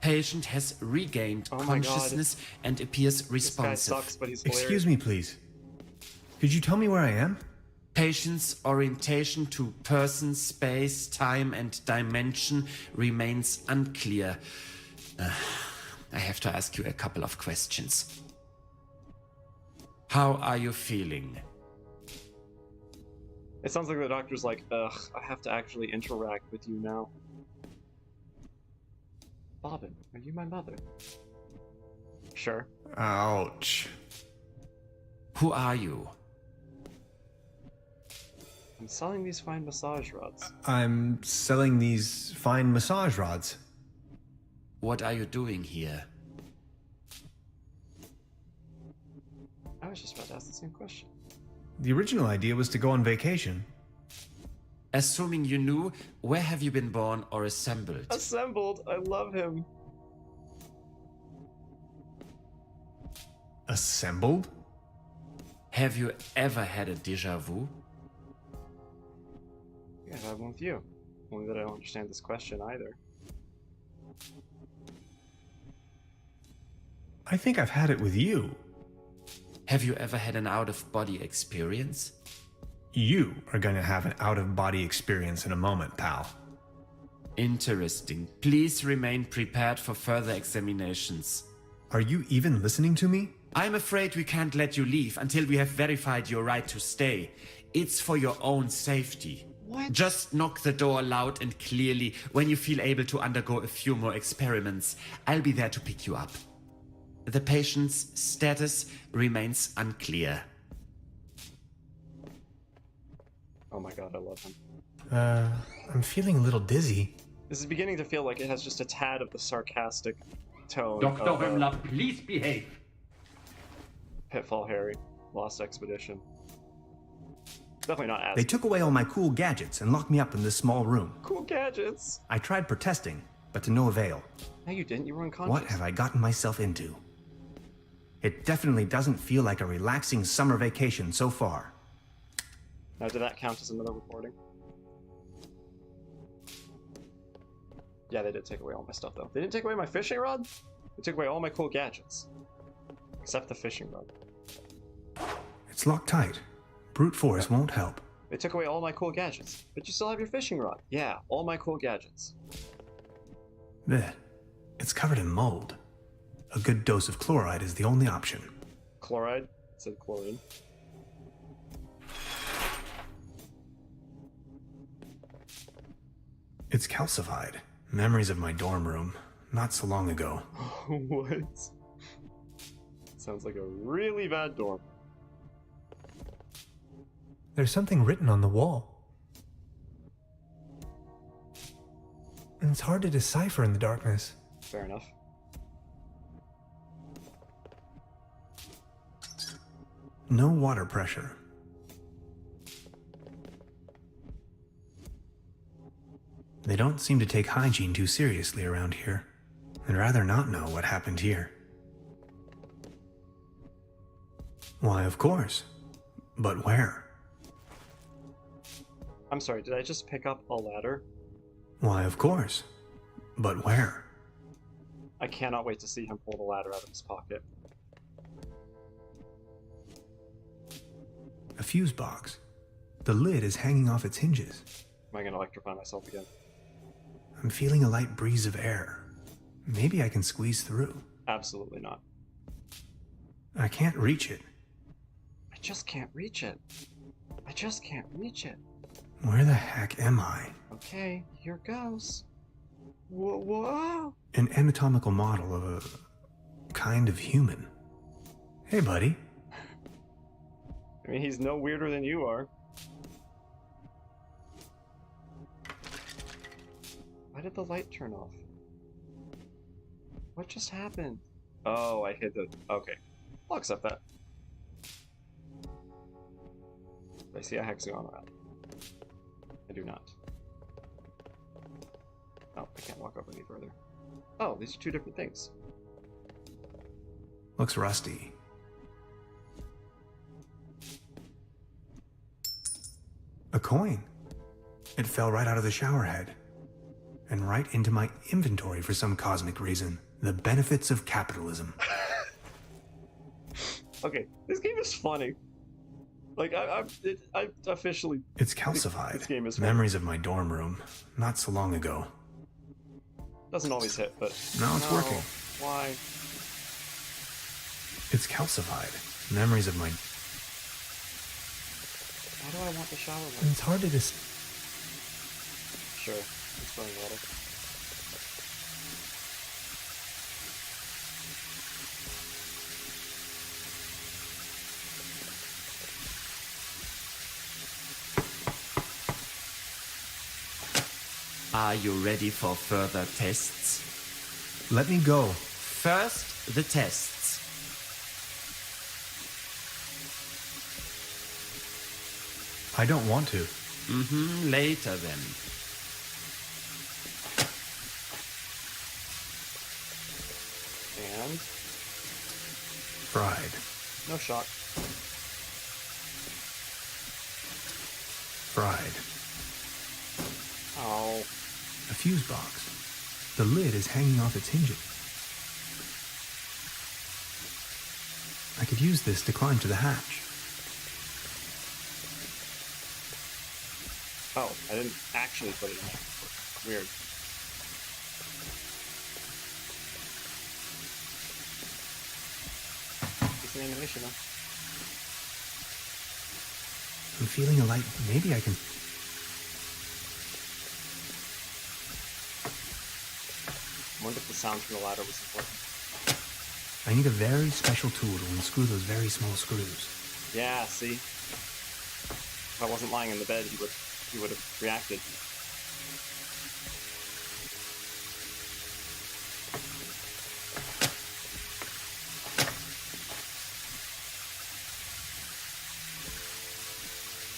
Patient has regained Oh my God. consciousness and appears This guy responsive. sucks, but he's hilarious. Excuse me, please. Could you tell me where I am? Patient's orientation to person, space, time, and dimension remains unclear. I have to ask you a couple of questions. How are you feeling? It sounds like the doctor's like, ugh, I have to actually interact with you now. Bobbin, are you my mother? Sure. Ouch. Who are you? I'm selling these fine massage rods. I'm selling these fine massage rods. What are you doing here? I was just about to ask the same question. The original idea was to go on vacation. Assuming you knew, where have you been born or assembled? Assembled! I love him. Assembled? Have you ever had a déjà vu? Yeah, I have one with you. Only that I don't understand this question either. I think I've had it with you. Have you ever had an out-of-body experience? You are going to have an out-of-body experience in a moment, pal. Interesting. Please remain prepared for further examinations. Are you even listening to me? I'm afraid we can't let you leave until we have verified your right to stay. It's for your own safety. What? Just knock the door loud and clearly when you feel able to undergo a few more experiments. I'll be there to pick you up. The patient's status remains unclear. Oh my god, I love him. I'm feeling a little dizzy. This is beginning to feel like it has just a tad of the sarcastic tone Dr. of Himmler, please behave. Pitfall Harry, Lost Expedition. Definitely not as They took away all my cool gadgets and locked me up in this small room. cool gadgets. I tried protesting, but to no avail. No, you didn't. You were unconscious. What have I gotten myself into? It definitely doesn't feel like a relaxing summer vacation so far. Now, did that count as another recording? Yeah, they did take away all my stuff, though. They didn't take away my fishing rod? They took away all my cool gadgets. Except the fishing rod. It's locked tight. Brute force won't help. They took away all my cool gadgets. But you still have your fishing rod. Yeah, all my cool gadgets. Blech. It's covered in mold. A good dose of chloride is the only option. Chloride? It said chlorine. It's calcified. Memories of my dorm room, not so long ago. What? Sounds like a really bad dorm. There's something written on the wall. And it's hard to decipher in the darkness. Fair enough. No water pressure. They don't seem to take hygiene too seriously around here. I'd rather not know what happened here. Why, of course. But where? I'm sorry, did I just pick up a ladder? Why, of course. But where? I cannot wait to see him pull the ladder out of his pocket. A fuse box. The lid is hanging off its hinges. Am I going to electrify myself again? I'm feeling a light breeze of air. Maybe I can squeeze through. Absolutely not. I can't reach it. I just can't reach it. I just can't reach it. Where the heck am I? Okay, here goes. Whoa, whoa. An anatomical model of a kind of human. Hey, buddy. I mean, he's no weirder than you are. Why did the light turn off? What just happened? Oh, I hit the... Okay. I'll accept that. I see a hexagon around. I do not. Oh, I can't walk up any further. Oh, these are two different things. Looks rusty. A coin. It fell right out of the shower head. And right into my inventory for some cosmic reason. The benefits of capitalism. Okay, this game is funny. Like, I officially... It's calcified. This game is funny. Memories of my dorm room. Not so long ago. Doesn't always hit, but... Now it's working. Why? It's calcified. Memories of my... Why do I want the shower light? It's hard to just... Sure, it's throwing water. Are you ready for further tests? Let me go. First, the tests. I don't want to. Later then. And... Fried. no shock. Fried. Oh. A fuse box. The lid is hanging off its hinges. I could use this to climb to the hatch. Oh, I didn't actually put it in there. Weird. It's an animation, though. I'm feeling a light. Maybe I can... I wonder if the sound from the ladder was important. I need a very special tool to unscrew those very small screws. Yeah, see? If I wasn't lying in the bed, he would have reacted.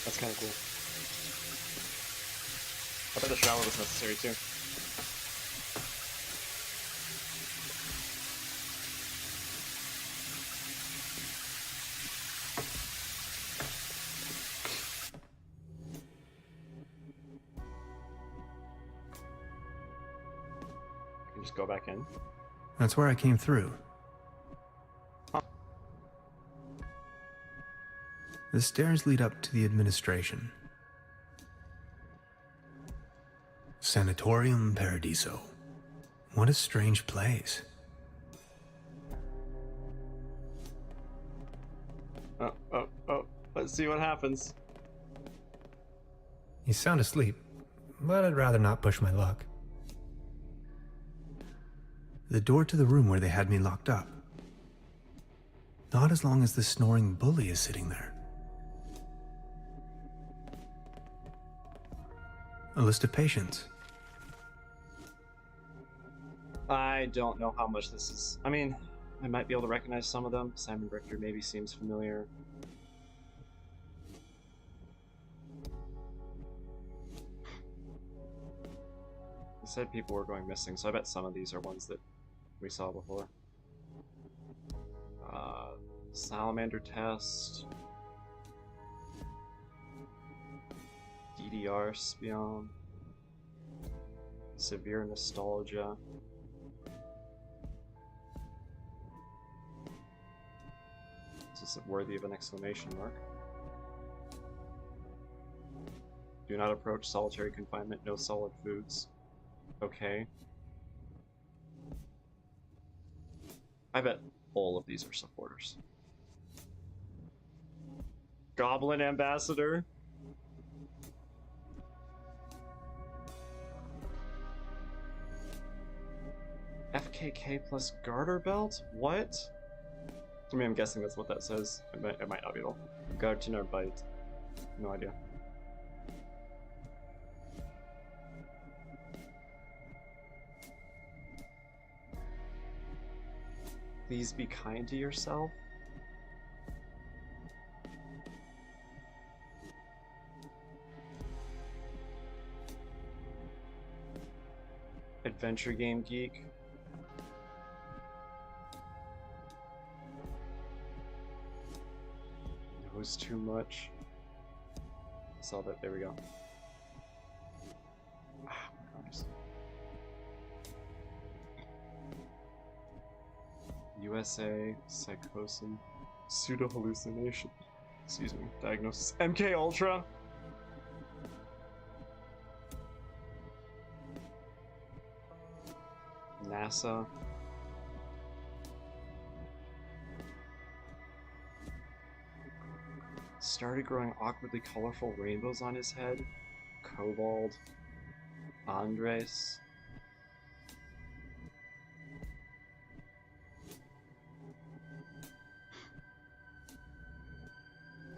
That's kind of cool. I bet the shower was necessary too. I can just go back in. That's where I came through. Huh. The stairs lead up to the administration. Sanatorium Paradiso. What a strange place. Oh. Let's see what happens. You sound asleep, but I'd rather not push my luck. The door to the room where they had me locked up. Not as long as the snoring bully is sitting there. A list of patients. I don't know how much this is. I mean, I might be able to recognize some of them. Simon Richter maybe seems familiar. He said people were going missing, so I bet some of these are ones that we saw before. Salamander test. DDR spion. Severe nostalgia. This is worthy of an exclamation mark. Do not approach solitary confinement, no solid foods. Okay. I bet all of these are supporters. Goblin Ambassador. FKK plus Garter Belt? What? I mean, I'm guessing that's what that says. It might not be at all. Gartner Bite. No idea. Please be kind to yourself. Adventure Game Geek. Knows too much. Saw that. There we go. Ah, nice. USA, psychosis, pseudo hallucination. Excuse me. Diagnosis. MK Ultra. NASA. Started growing awkwardly colorful rainbows on his head. Kobold. Andres.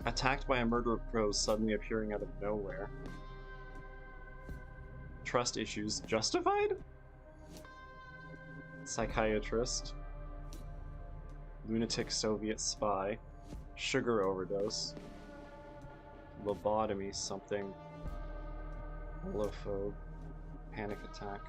Attacked by a murder of crows suddenly appearing out of nowhere. Trust issues justified? Psychiatrist. Lunatic Soviet spy. Sugar overdose. Lobotomy something. Holophobe. Panic attack.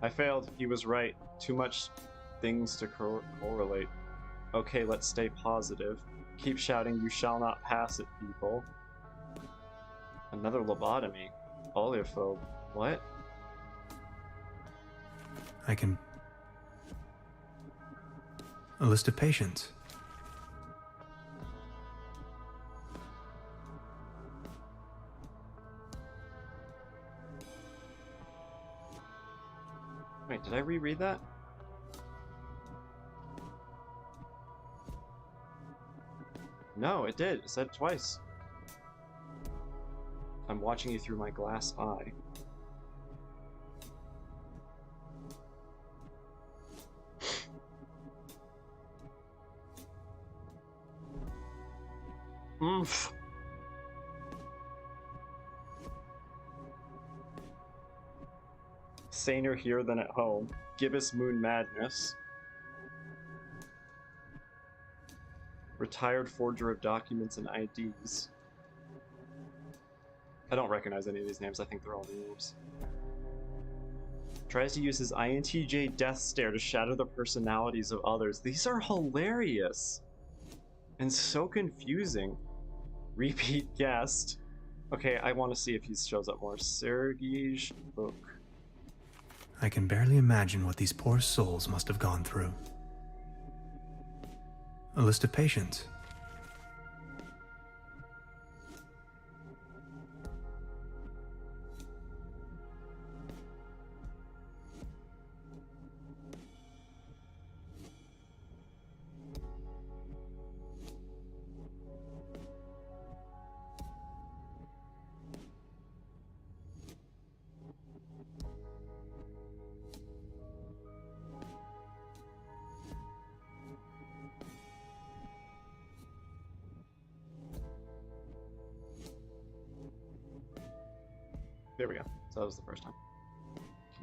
I failed. He was right. Too much things to correlate. Okay, let's stay positive. Keep shouting, you shall not pass it, people. Another lobotomy. Oleophobe. What? I can... A list of patients. Wait, did I reread that? No, it did. It said it twice. I'm watching you through my glass eye. Oomph. Saner here than at home. Gibbous Moon Madness. Retired forger of documents and IDs. I don't recognize any of these names. I think they're all names. Tries to use his INTJ death stare to shatter the personalities of others. These are hilarious. And so confusing. Repeat guest. Okay, I want to see if he shows up more. Sergej Book. I can barely imagine what these poor souls must have gone through. A list of patients. There we go. So that was the first time.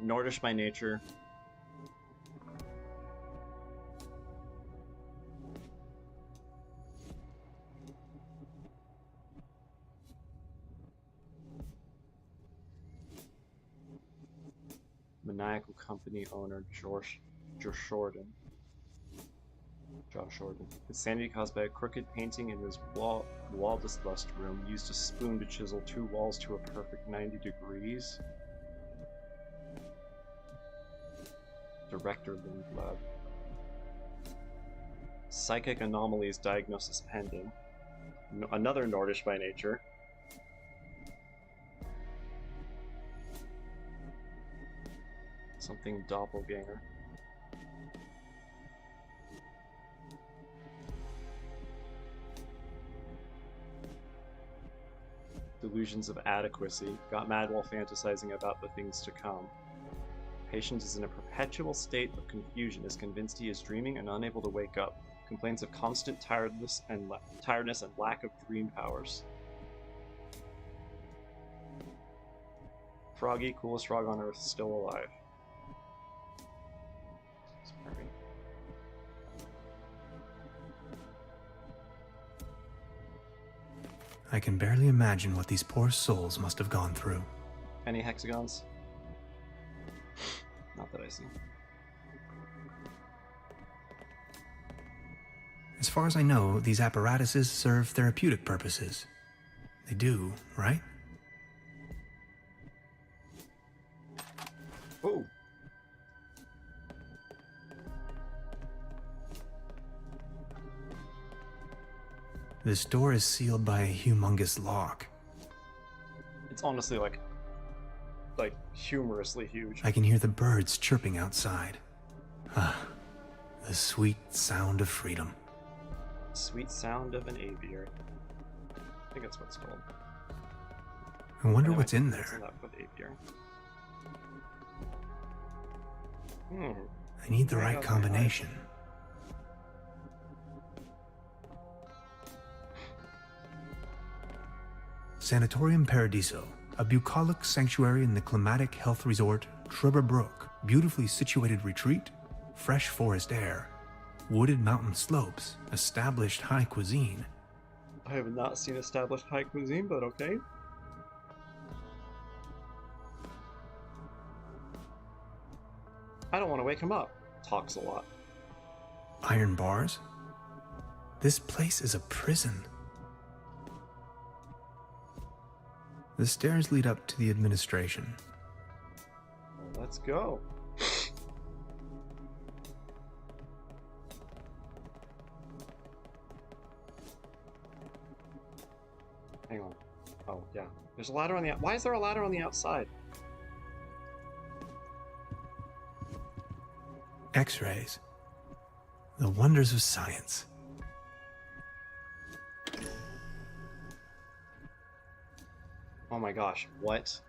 Nordish by nature. Maniacal company owner Jordan. John Shorten. Insanity caused by a crooked painting in his wall-dislust room. Used a spoon to chisel 2 walls to a perfect 90 degrees. Director Lindblad. Psychic anomalies diagnosis pending. Another Nordish by nature. Something doppelganger. Delusions of adequacy. Got mad while fantasizing about the things to come. Patient is in a perpetual state of confusion, is convinced he is dreaming and unable to wake up. Complains of constant tiredness and lack of dream powers. Froggy, coolest frog on Earth, still alive. Sorry. I can barely imagine what these poor souls must have gone through. Any hexagons? Not that I see. As far as I know, these apparatuses serve therapeutic purposes. They do, right? Oh! This door is sealed by a humongous lock. It's honestly like humorously huge. I can hear the birds chirping outside. Ah, the sweet sound of freedom. Sweet sound of an aviary. I think that's what it's called. I wonder Anyway, what's in it's there. enough with aviary. I need the Right right on my combination. Sanatorium Paradiso, a bucolic sanctuary in the climatic health resort Truberbrook. Beautifully situated retreat, fresh forest air, wooded mountain slopes, established high cuisine. I have not seen established high cuisine, but okay. I don't want to wake him up. Talks a lot. Iron bars? This place is a prison. The stairs lead up to the administration. Well, let's go. Hang on. Oh, yeah. There's a ladder on the... Why is there a ladder on the outside? X-rays. The wonders of science. Oh my gosh, what?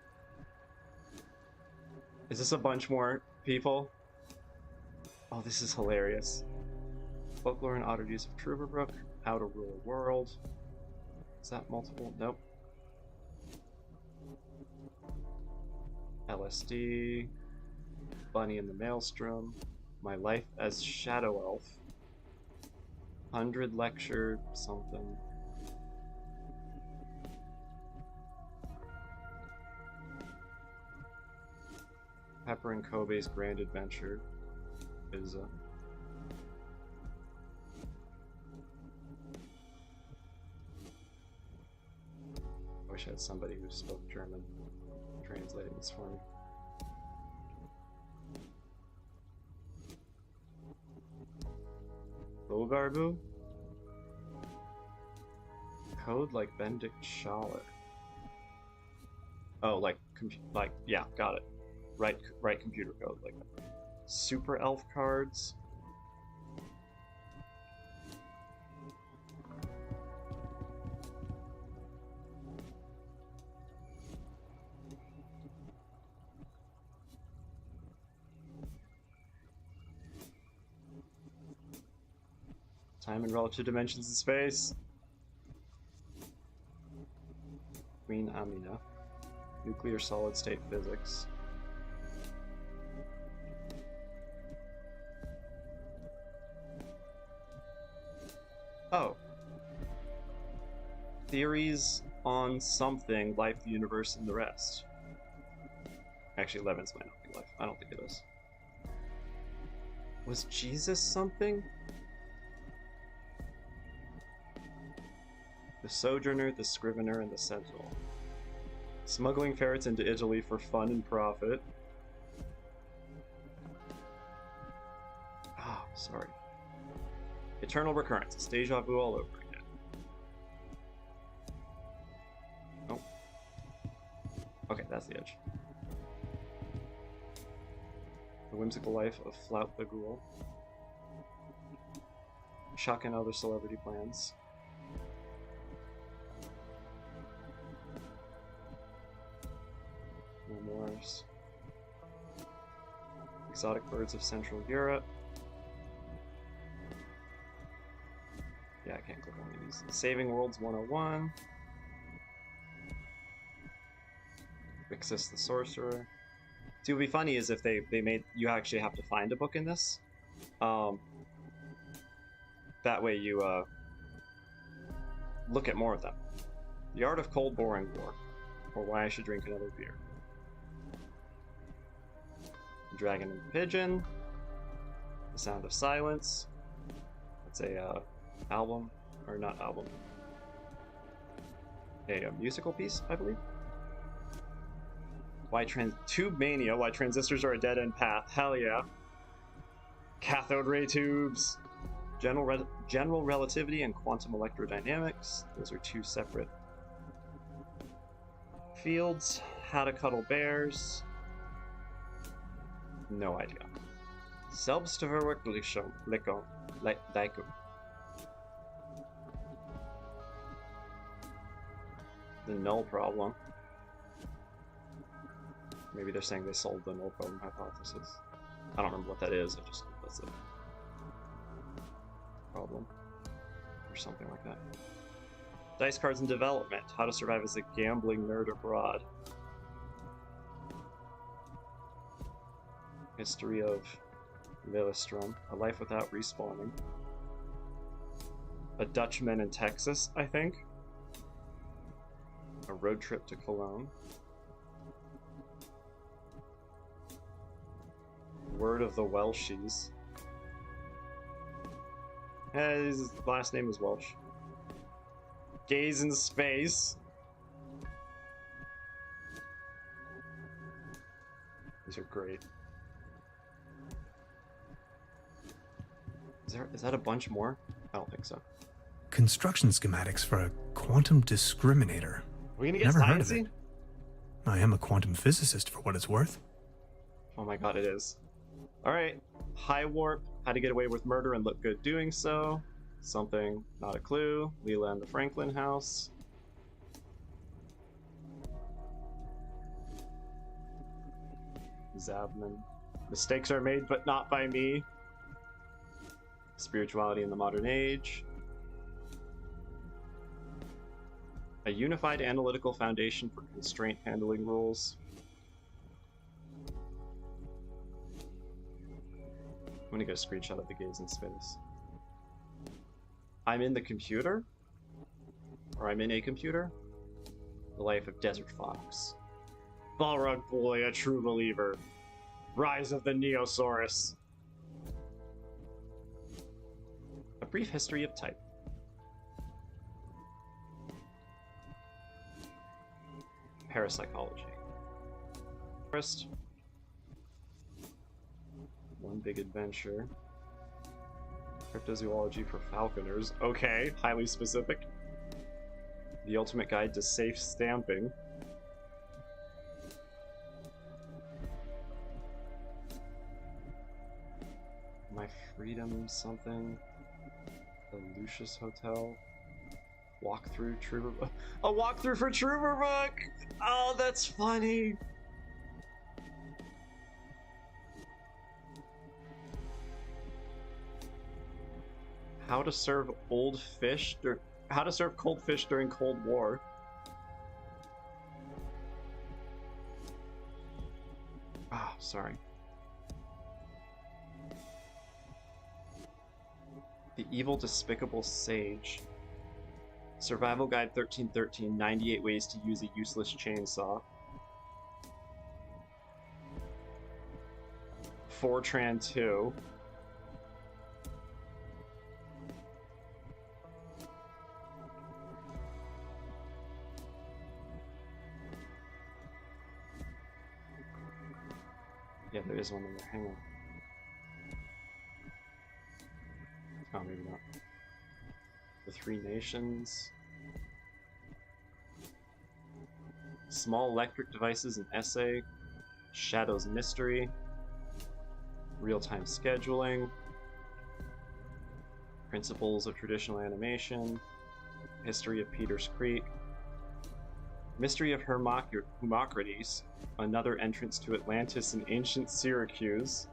Is this a bunch more people? Oh, this is hilarious. Folklore and oddities of Truberbrook, How to Rule a World. Is that multiple? Nope. LSD. Bunny in the Maelstrom. My Life as Shadow Elf. 100 Lecture something. Pepper and Kobe's Grand Adventure is I wish I had somebody who spoke German translating this for me. Bogarbu? Code like Benedict Schaller. Oh, like yeah, got it. Right computer code, like super elf cards. Time and relative dimensions in space. Queen Amina. Nuclear solid state physics. Oh. Theories on something, life, the universe, and the rest. Actually, Levin's might not be life. I don't think it is. Was Jesus something? The Sojourner, the Scrivener, and the Sentinel. Smuggling ferrets into Italy for fun and profit. Ah, sorry. Eternal recurrence. It's deja vu all over again. Oh. Okay, that's the edge. The whimsical life of Flout the Ghoul. Shocking other celebrity plans. Memoirs. Exotic birds of Central Europe. Yeah, I can't click on any of these. Saving Worlds 101. Vixus the Sorcerer. See, what would be funny is if they made you actually have to find a book in this. That way you look at more of them. The Art of Cold Boring War, or Why I Should Drink Another Beer. Dragon and the Pigeon. The Sound of Silence. It's a album, or not album. A musical piece, I believe. Tube Mania, Why Transistors Are a Dead-End Path. Hell yeah. Cathode ray tubes. General relativity and quantum electrodynamics. Those are two separate fields. How to Cuddle Bears. No idea. Selbstverwirklichung. Leico. The null problem. Maybe they're saying they solved the null problem hypothesis. I don't remember what that is. I just that's a problem or something like that. Dice cards in development. How to survive as a gambling nerd abroad. History of Lillestrom. A life without respawning. A Dutchman in Texas, I think. A road trip to Cologne. Word of the Welshies. His last name is Welsh. Gaze in Space. These are great. Is that a bunch more? I don't think so. Construction schematics for a quantum discriminator. Are we gonna get Never heard of sciencey? it. I am a quantum physicist for what it's worth. Oh my god, it is. Alright. High Warp. How to get away with murder and look good doing so. Something, not a clue. Leela and the Franklin House. Zabman. Mistakes are made, but not by me. Spirituality in the Modern Age. A unified analytical foundation for constraint handling rules. I'm gonna get a screenshot of the Gaze in Space. I'm in the computer? Or I'm in a computer? The Life of Desert Fox. Balrog Boy, a true believer. Rise of the Neosaurus. A brief history of type. Parapsychology. First, One Big Adventure. Cryptozoology for falconers. Okay, highly specific. The Ultimate Guide to Safe Stamping. My Freedom something. The Lucius Hotel. Walkthrough Truberbrook. A walkthrough for Truberbrook! Oh, that's funny! How to serve old fish or how to serve cold fish during Cold War. Ah, sorry. The Evil Despicable Sage. Survival Guide 1313, 98 ways to use a useless chainsaw. Fortran 2. Yeah, there is one in there. Hang on. Oh, maybe not. The Three Nations. Small electric devices, an essay. Shadow's Mystery. Real-time scheduling. Principles of traditional animation. History of Peters Creek. Mystery of Hermocrates. Another entrance to Atlantis and ancient Syracuse.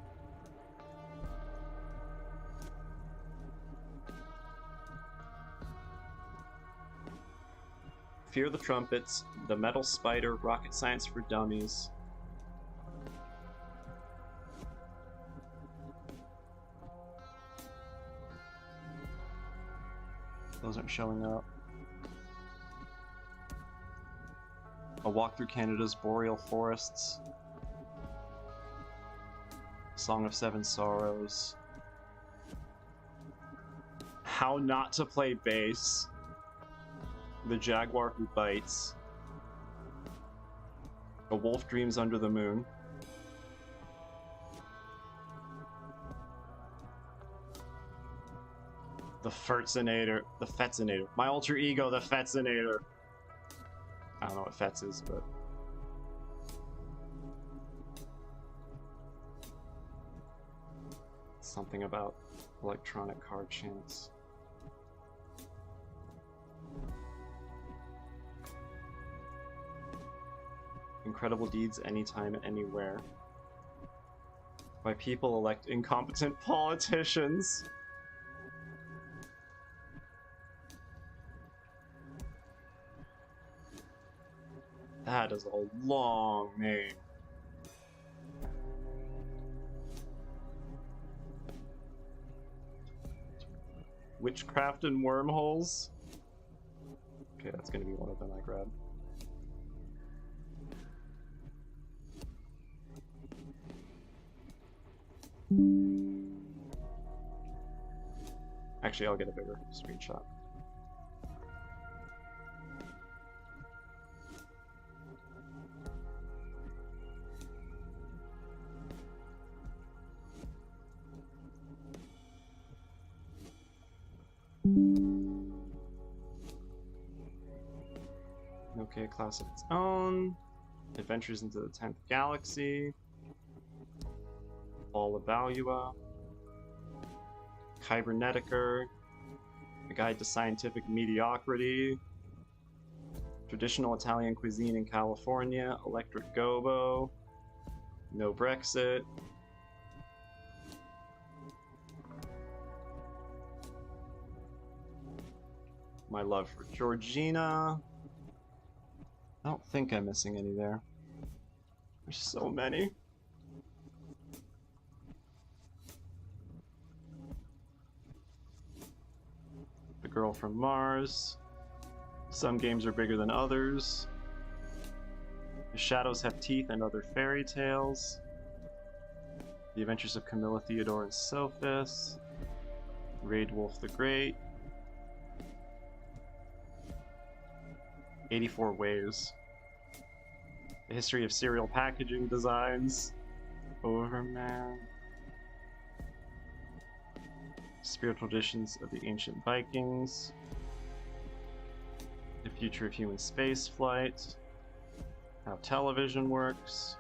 Fear the Trumpets, The Metal Spider, Rocket Science for Dummies. Those aren't showing up. A walk through Canada's boreal forests. Song of Seven Sorrows. How not to play bass. The Jaguar Who Bites. A Wolf Dreams Under the Moon. The Fetzinator. My alter ego, the Fetzinator. I don't know what Fetz is, but... something about electronic card chants. Incredible Deeds Anytime, Anywhere. Why people elect incompetent politicians. That is a long name. Witchcraft and Wormholes. Okay, that's gonna be one of them I grab. Actually, I'll get a bigger screenshot. Okay, class of its own. Adventures into the 10th Galaxy. All Evalua. Kybernetiker. A Guide to Scientific Mediocrity. Traditional Italian Cuisine in California. Electric Gobo. No Brexit. My Love for Georgina. I don't think I'm missing any there. There's so many. The Girl from Mars. Some games are bigger than others. The Shadows Have Teeth and Other Fairy Tales. The Adventures of Camilla Theodore and Sophis. Raid Wolf the Great. 84 Ways. The History of Cereal Packaging Designs. Overman. Spiritual Traditions of the Ancient Vikings. The Future of Human Spaceflight. How Television Works.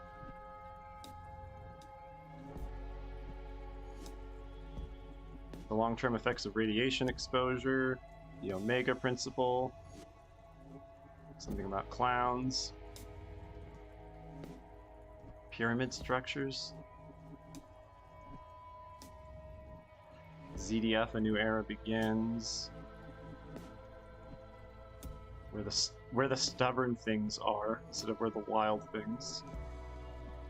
The Long-Term Effects of Radiation Exposure. The Omega Principle. Something about clowns. Pyramid structures. ZDF, A New Era Begins. Where the stubborn things are, instead of where the wild things.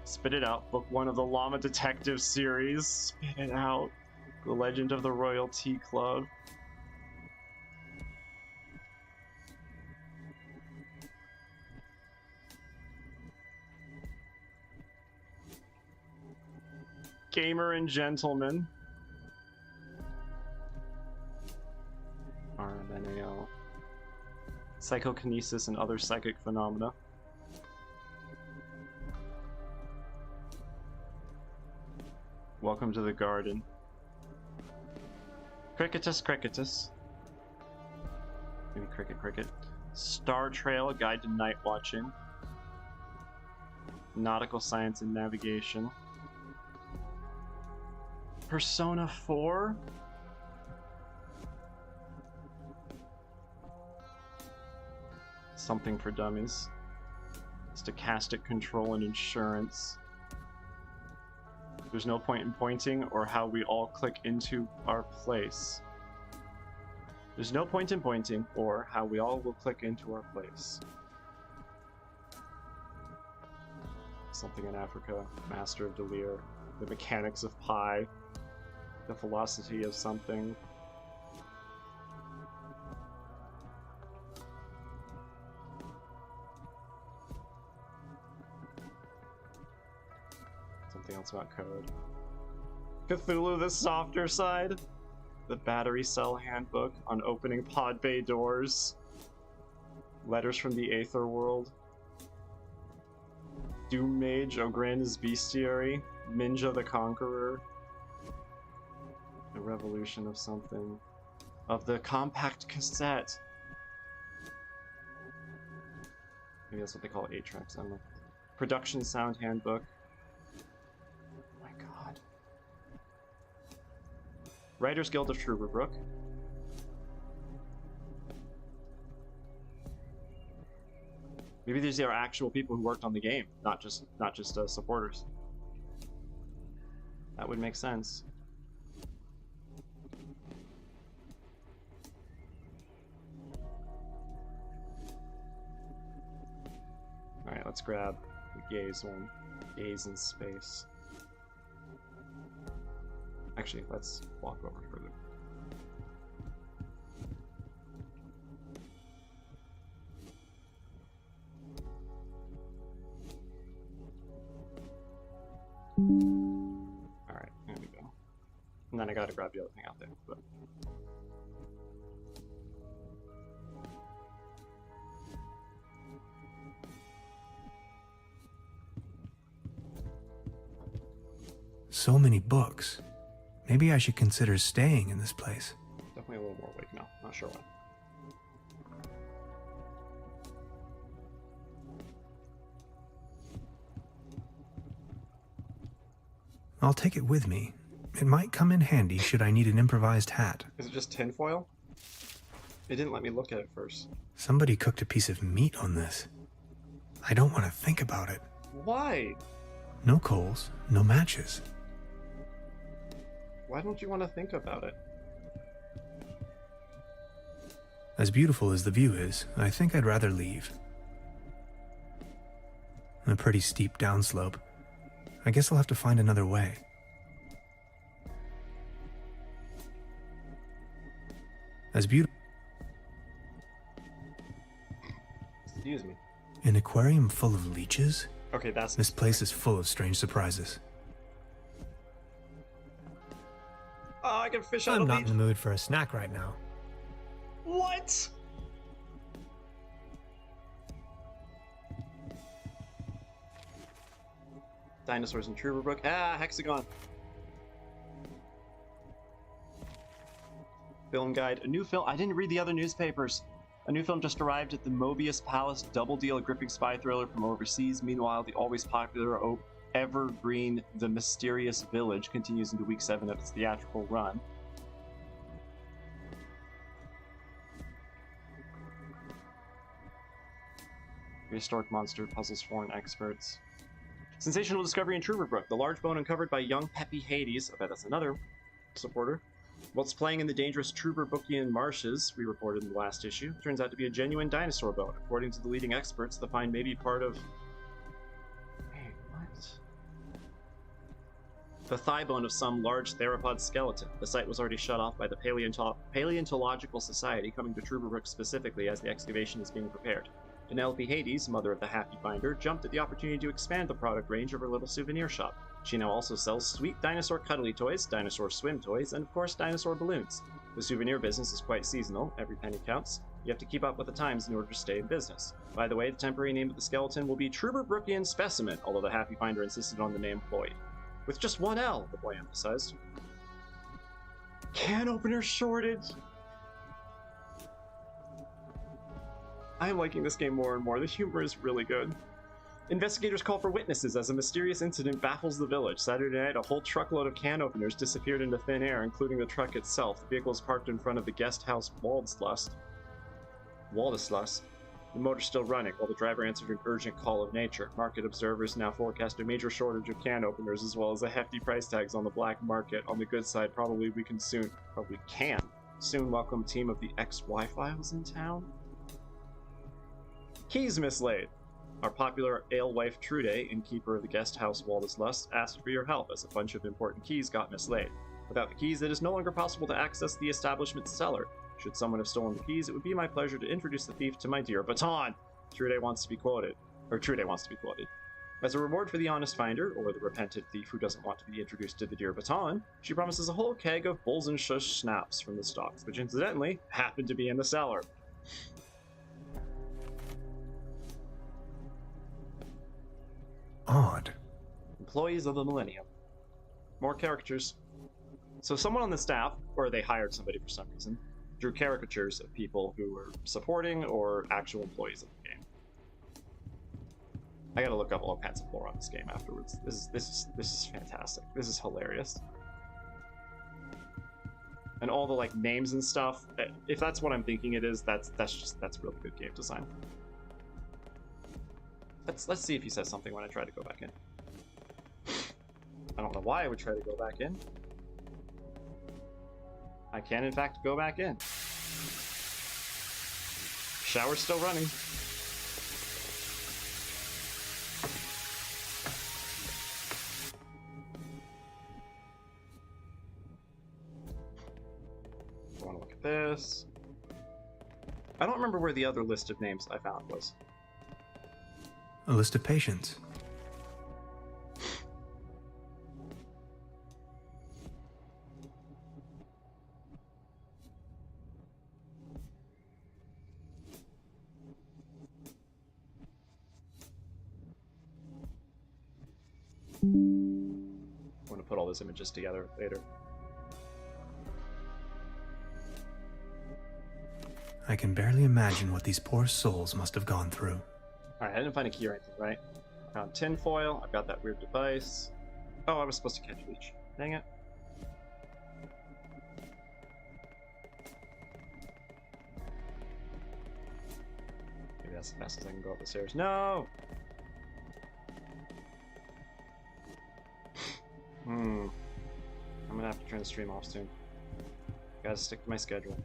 Spit It Out, Book 1 of the Llama Detective series. Spit It Out. The Legend of the Royal Tea Club. Gamer and Gentleman. RMNAL. Psychokinesis and Other Psychic Phenomena. Welcome to the garden. Cricketus, cricketus. Maybe cricket, cricket. Star Trail, a guide to night watching. Nautical science and navigation. Persona 4? Something for dummies. Stochastic control and insurance. There's no point in pointing or how we all click into our place. There's no point in pointing or how we all will click into our place. Something in Africa. Master of Delir. The mechanics of pi. The philosophy of something. Something else about code. Cthulhu, the softer side. The battery cell handbook on opening pod bay doors. Letters from the Aether world. Doom Mage, Ogran's Bestiary. Minja the Conqueror. The revolution of something. Of the compact cassette. Maybe that's what they call 8 tracks, I don't know. Production sound handbook. Oh my god. Writers Guild of Truberbrook. Maybe these are actual people who worked on the game, not just supporters. That would make sense. Alright, let's grab the gaze one. Gaze in space. Actually, let's walk over further. Alright, there we go. And then I gotta grab the other thing out there, but... So many books. Maybe I should consider staying in this place. Definitely a little more awake now. Not sure why. I'll take it with me. It might come in handy should I need an improvised hat. Is it just tinfoil? It didn't let me look at it first. Somebody cooked a piece of meat on this. I don't want to think about it. Why? No coals, no matches. Why don't you want to think about it? As beautiful as the view is, I think I'd rather leave. A pretty steep downslope. I guess I'll have to find another way. As beautiful. Excuse me. An aquarium full of leeches? Okay, that's... This place is full of strange surprises. Oh, I can fish out I'm a not leech. in the mood for a snack right now. What? Dinosaurs in Truberbrook. Ah, hexagon. Film guide. A new film. I didn't read the other newspapers. A new film just arrived at the Mobius Palace. Double deal, a gripping spy thriller from overseas. Meanwhile, the always popular evergreen The Mysterious Village continues into week 7 of its theatrical run. Prehistoric monster puzzles foreign experts. Sensational discovery in Truberbrook. The large bone uncovered by young Peppy Hades. I bet that's another supporter. What's playing in the dangerous Truberbrookian marshes, we reported in the last issue, turns out to be a genuine dinosaur bone. According to the leading experts, the find may be part of... Wait, what? The thigh bone of some large theropod skeleton. The site was already shut off by the Paleontological Society, coming to Truberbrook specifically as the excavation is being prepared. Penelope Hades, mother of the Happy Finder, jumped at the opportunity to expand the product range of her little souvenir shop. She now also sells sweet dinosaur cuddly toys, dinosaur swim toys, and of course dinosaur balloons. The souvenir business is quite seasonal, every penny counts. You have to keep up with the times in order to stay in business. By the way, the temporary name of the skeleton will be Truberbrookian Specimen, although the Happy Finder insisted on the name Floyd. With just one L, the boy emphasized. Can opener shortage! I am liking this game more and more. The humor is really good. Investigators call for witnesses as a mysterious incident baffles the village. Saturday night, a whole truckload of can openers disappeared into thin air, including the truck itself. The vehicle is parked in front of the guest house Waldesluss. The motor's still running, while the driver answered an urgent call of nature. Market observers now forecast a major shortage of can openers, as well as a hefty price tags on the black market. On the good side, probably can soon welcome a team of the XY Files in town. Keys mislaid. Our popular alewife Trude, innkeeper of the guest house Waldesluss, asked for your help as a bunch of important keys got mislaid. Without the keys, it is no longer possible to access the establishment's cellar. Should someone have stolen the keys, it would be my pleasure to introduce the thief to my dear Baton. Trude wants to be quoted. As a reward for the honest finder, or the repentant thief who doesn't want to be introduced to the dear Baton, she promises a whole keg of Bulls and Shush schnapps from the stocks, which incidentally happened to be in the cellar. Odd. Employees of the Millennium. More caricatures. So someone on the staff, or they hired somebody for some reason, drew caricatures of people who were supporting or actual employees of the game. I gotta look up all kinds of lore on this game afterwards. This is fantastic. This is hilarious. And all the like names and stuff. If that's what I'm thinking it is, that's really good game design. Let's see if he says something when I try to go back in. I don't know why I would try to go back in. I can in fact go back in. Shower's still running. I want to look at this. I don't remember where the other list of names I found was. A list of patients. I'm going to put all those images together later. I can barely imagine what these poor souls must have gone through. Alright, I didn't find a key or anything, right? Found tinfoil, I've got that weird device. Oh, I was supposed to catch Leech. Dang it. Maybe that's as fast as I can go up the stairs. No! I'm gonna have to turn the stream off soon. Gotta stick to my schedule.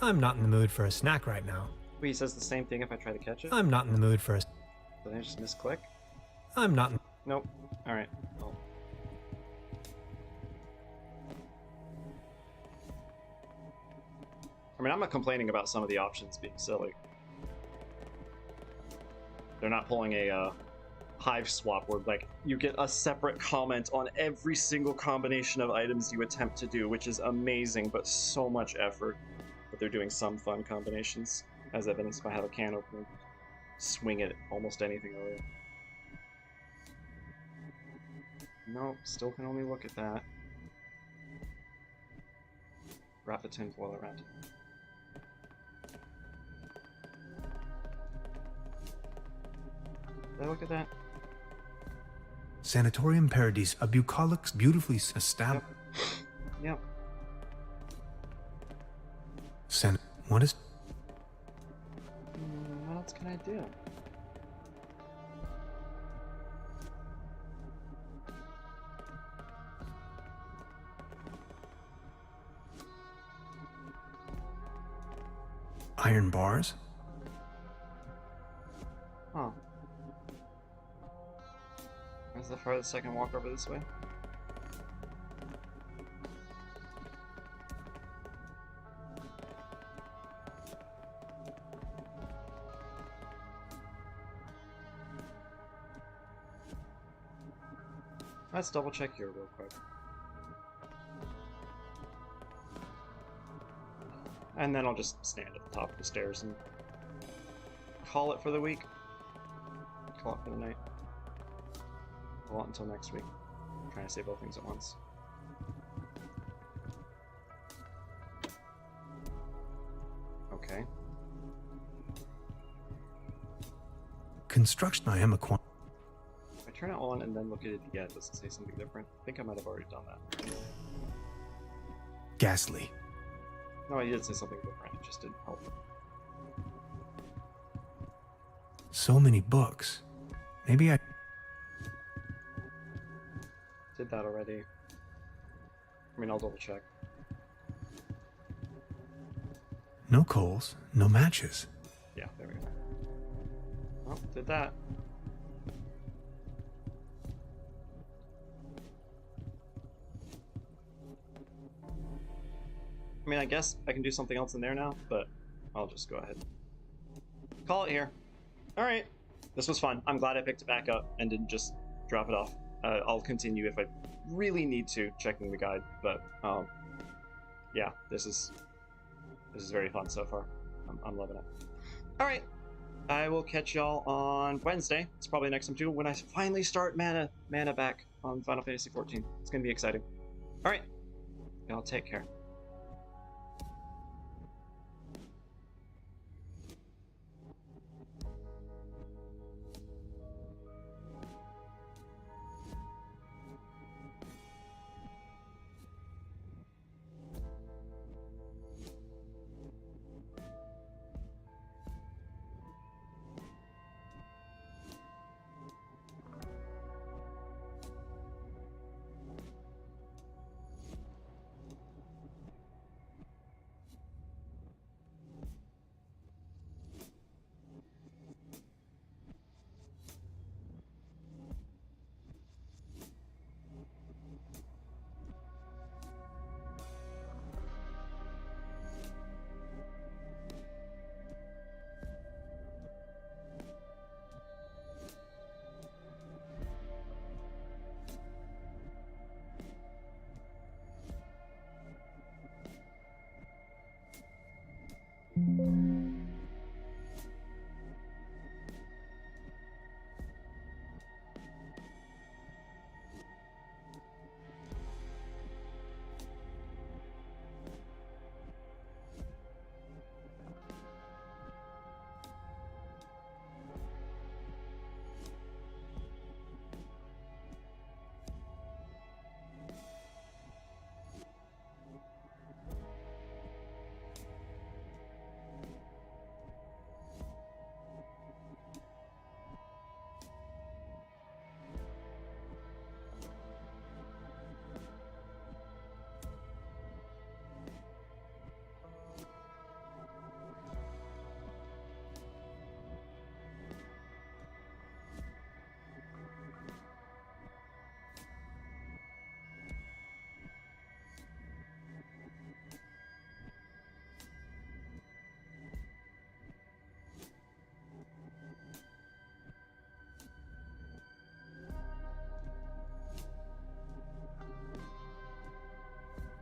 I'm not in the mood for a snack right now. Wait, he says the same thing if I try to catch it? I'm not in the mood for a... Did I just misclick? I'm not in... Nope. Alright. Well. I mean, I'm not complaining about some of the options being silly. They're not pulling a hive swap where, like, you get a separate comment on every single combination of items you attempt to do, which is amazing, but so much effort. But they're doing some fun combinations, as evidenced by how the can opener swing at almost anything earlier. Nope, still can only look at that. Wrap the tinfoil around. Did I look at that? Sanatorium Paradise, a bucolic, beautifully established... Yep. What is... What else can I do? Iron bars? Huh. Is the farthest I can walk over this way? Let's double check here real quick. And then I'll just stand at the top of the stairs and call it for the week. call it for the night. Well, until next week. I'm trying to say both things at once. Okay. Construction I am acquiring. If I turn it on and then look at it again, does it say something different? I think I might have already done that. Ghastly. No, I did say something different. It just didn't help. So many books. Maybe I... Did that already. I mean, I'll double check. No coals, no matches. Yeah, there we go. Well, did that. I mean, I guess I can do something else in there now, but I'll just go ahead. Call it here. Alright. This was fun. I'm glad I picked it back up and didn't just drop it off. I'll continue if I really need to, checking the guide, but yeah, this is very fun so far. I'm loving it. Alright. I will catch y'all on Wednesday. It's probably next time too, when I finally start mana back on Final Fantasy XIV. It's gonna be exciting. Alright. Y'all take care.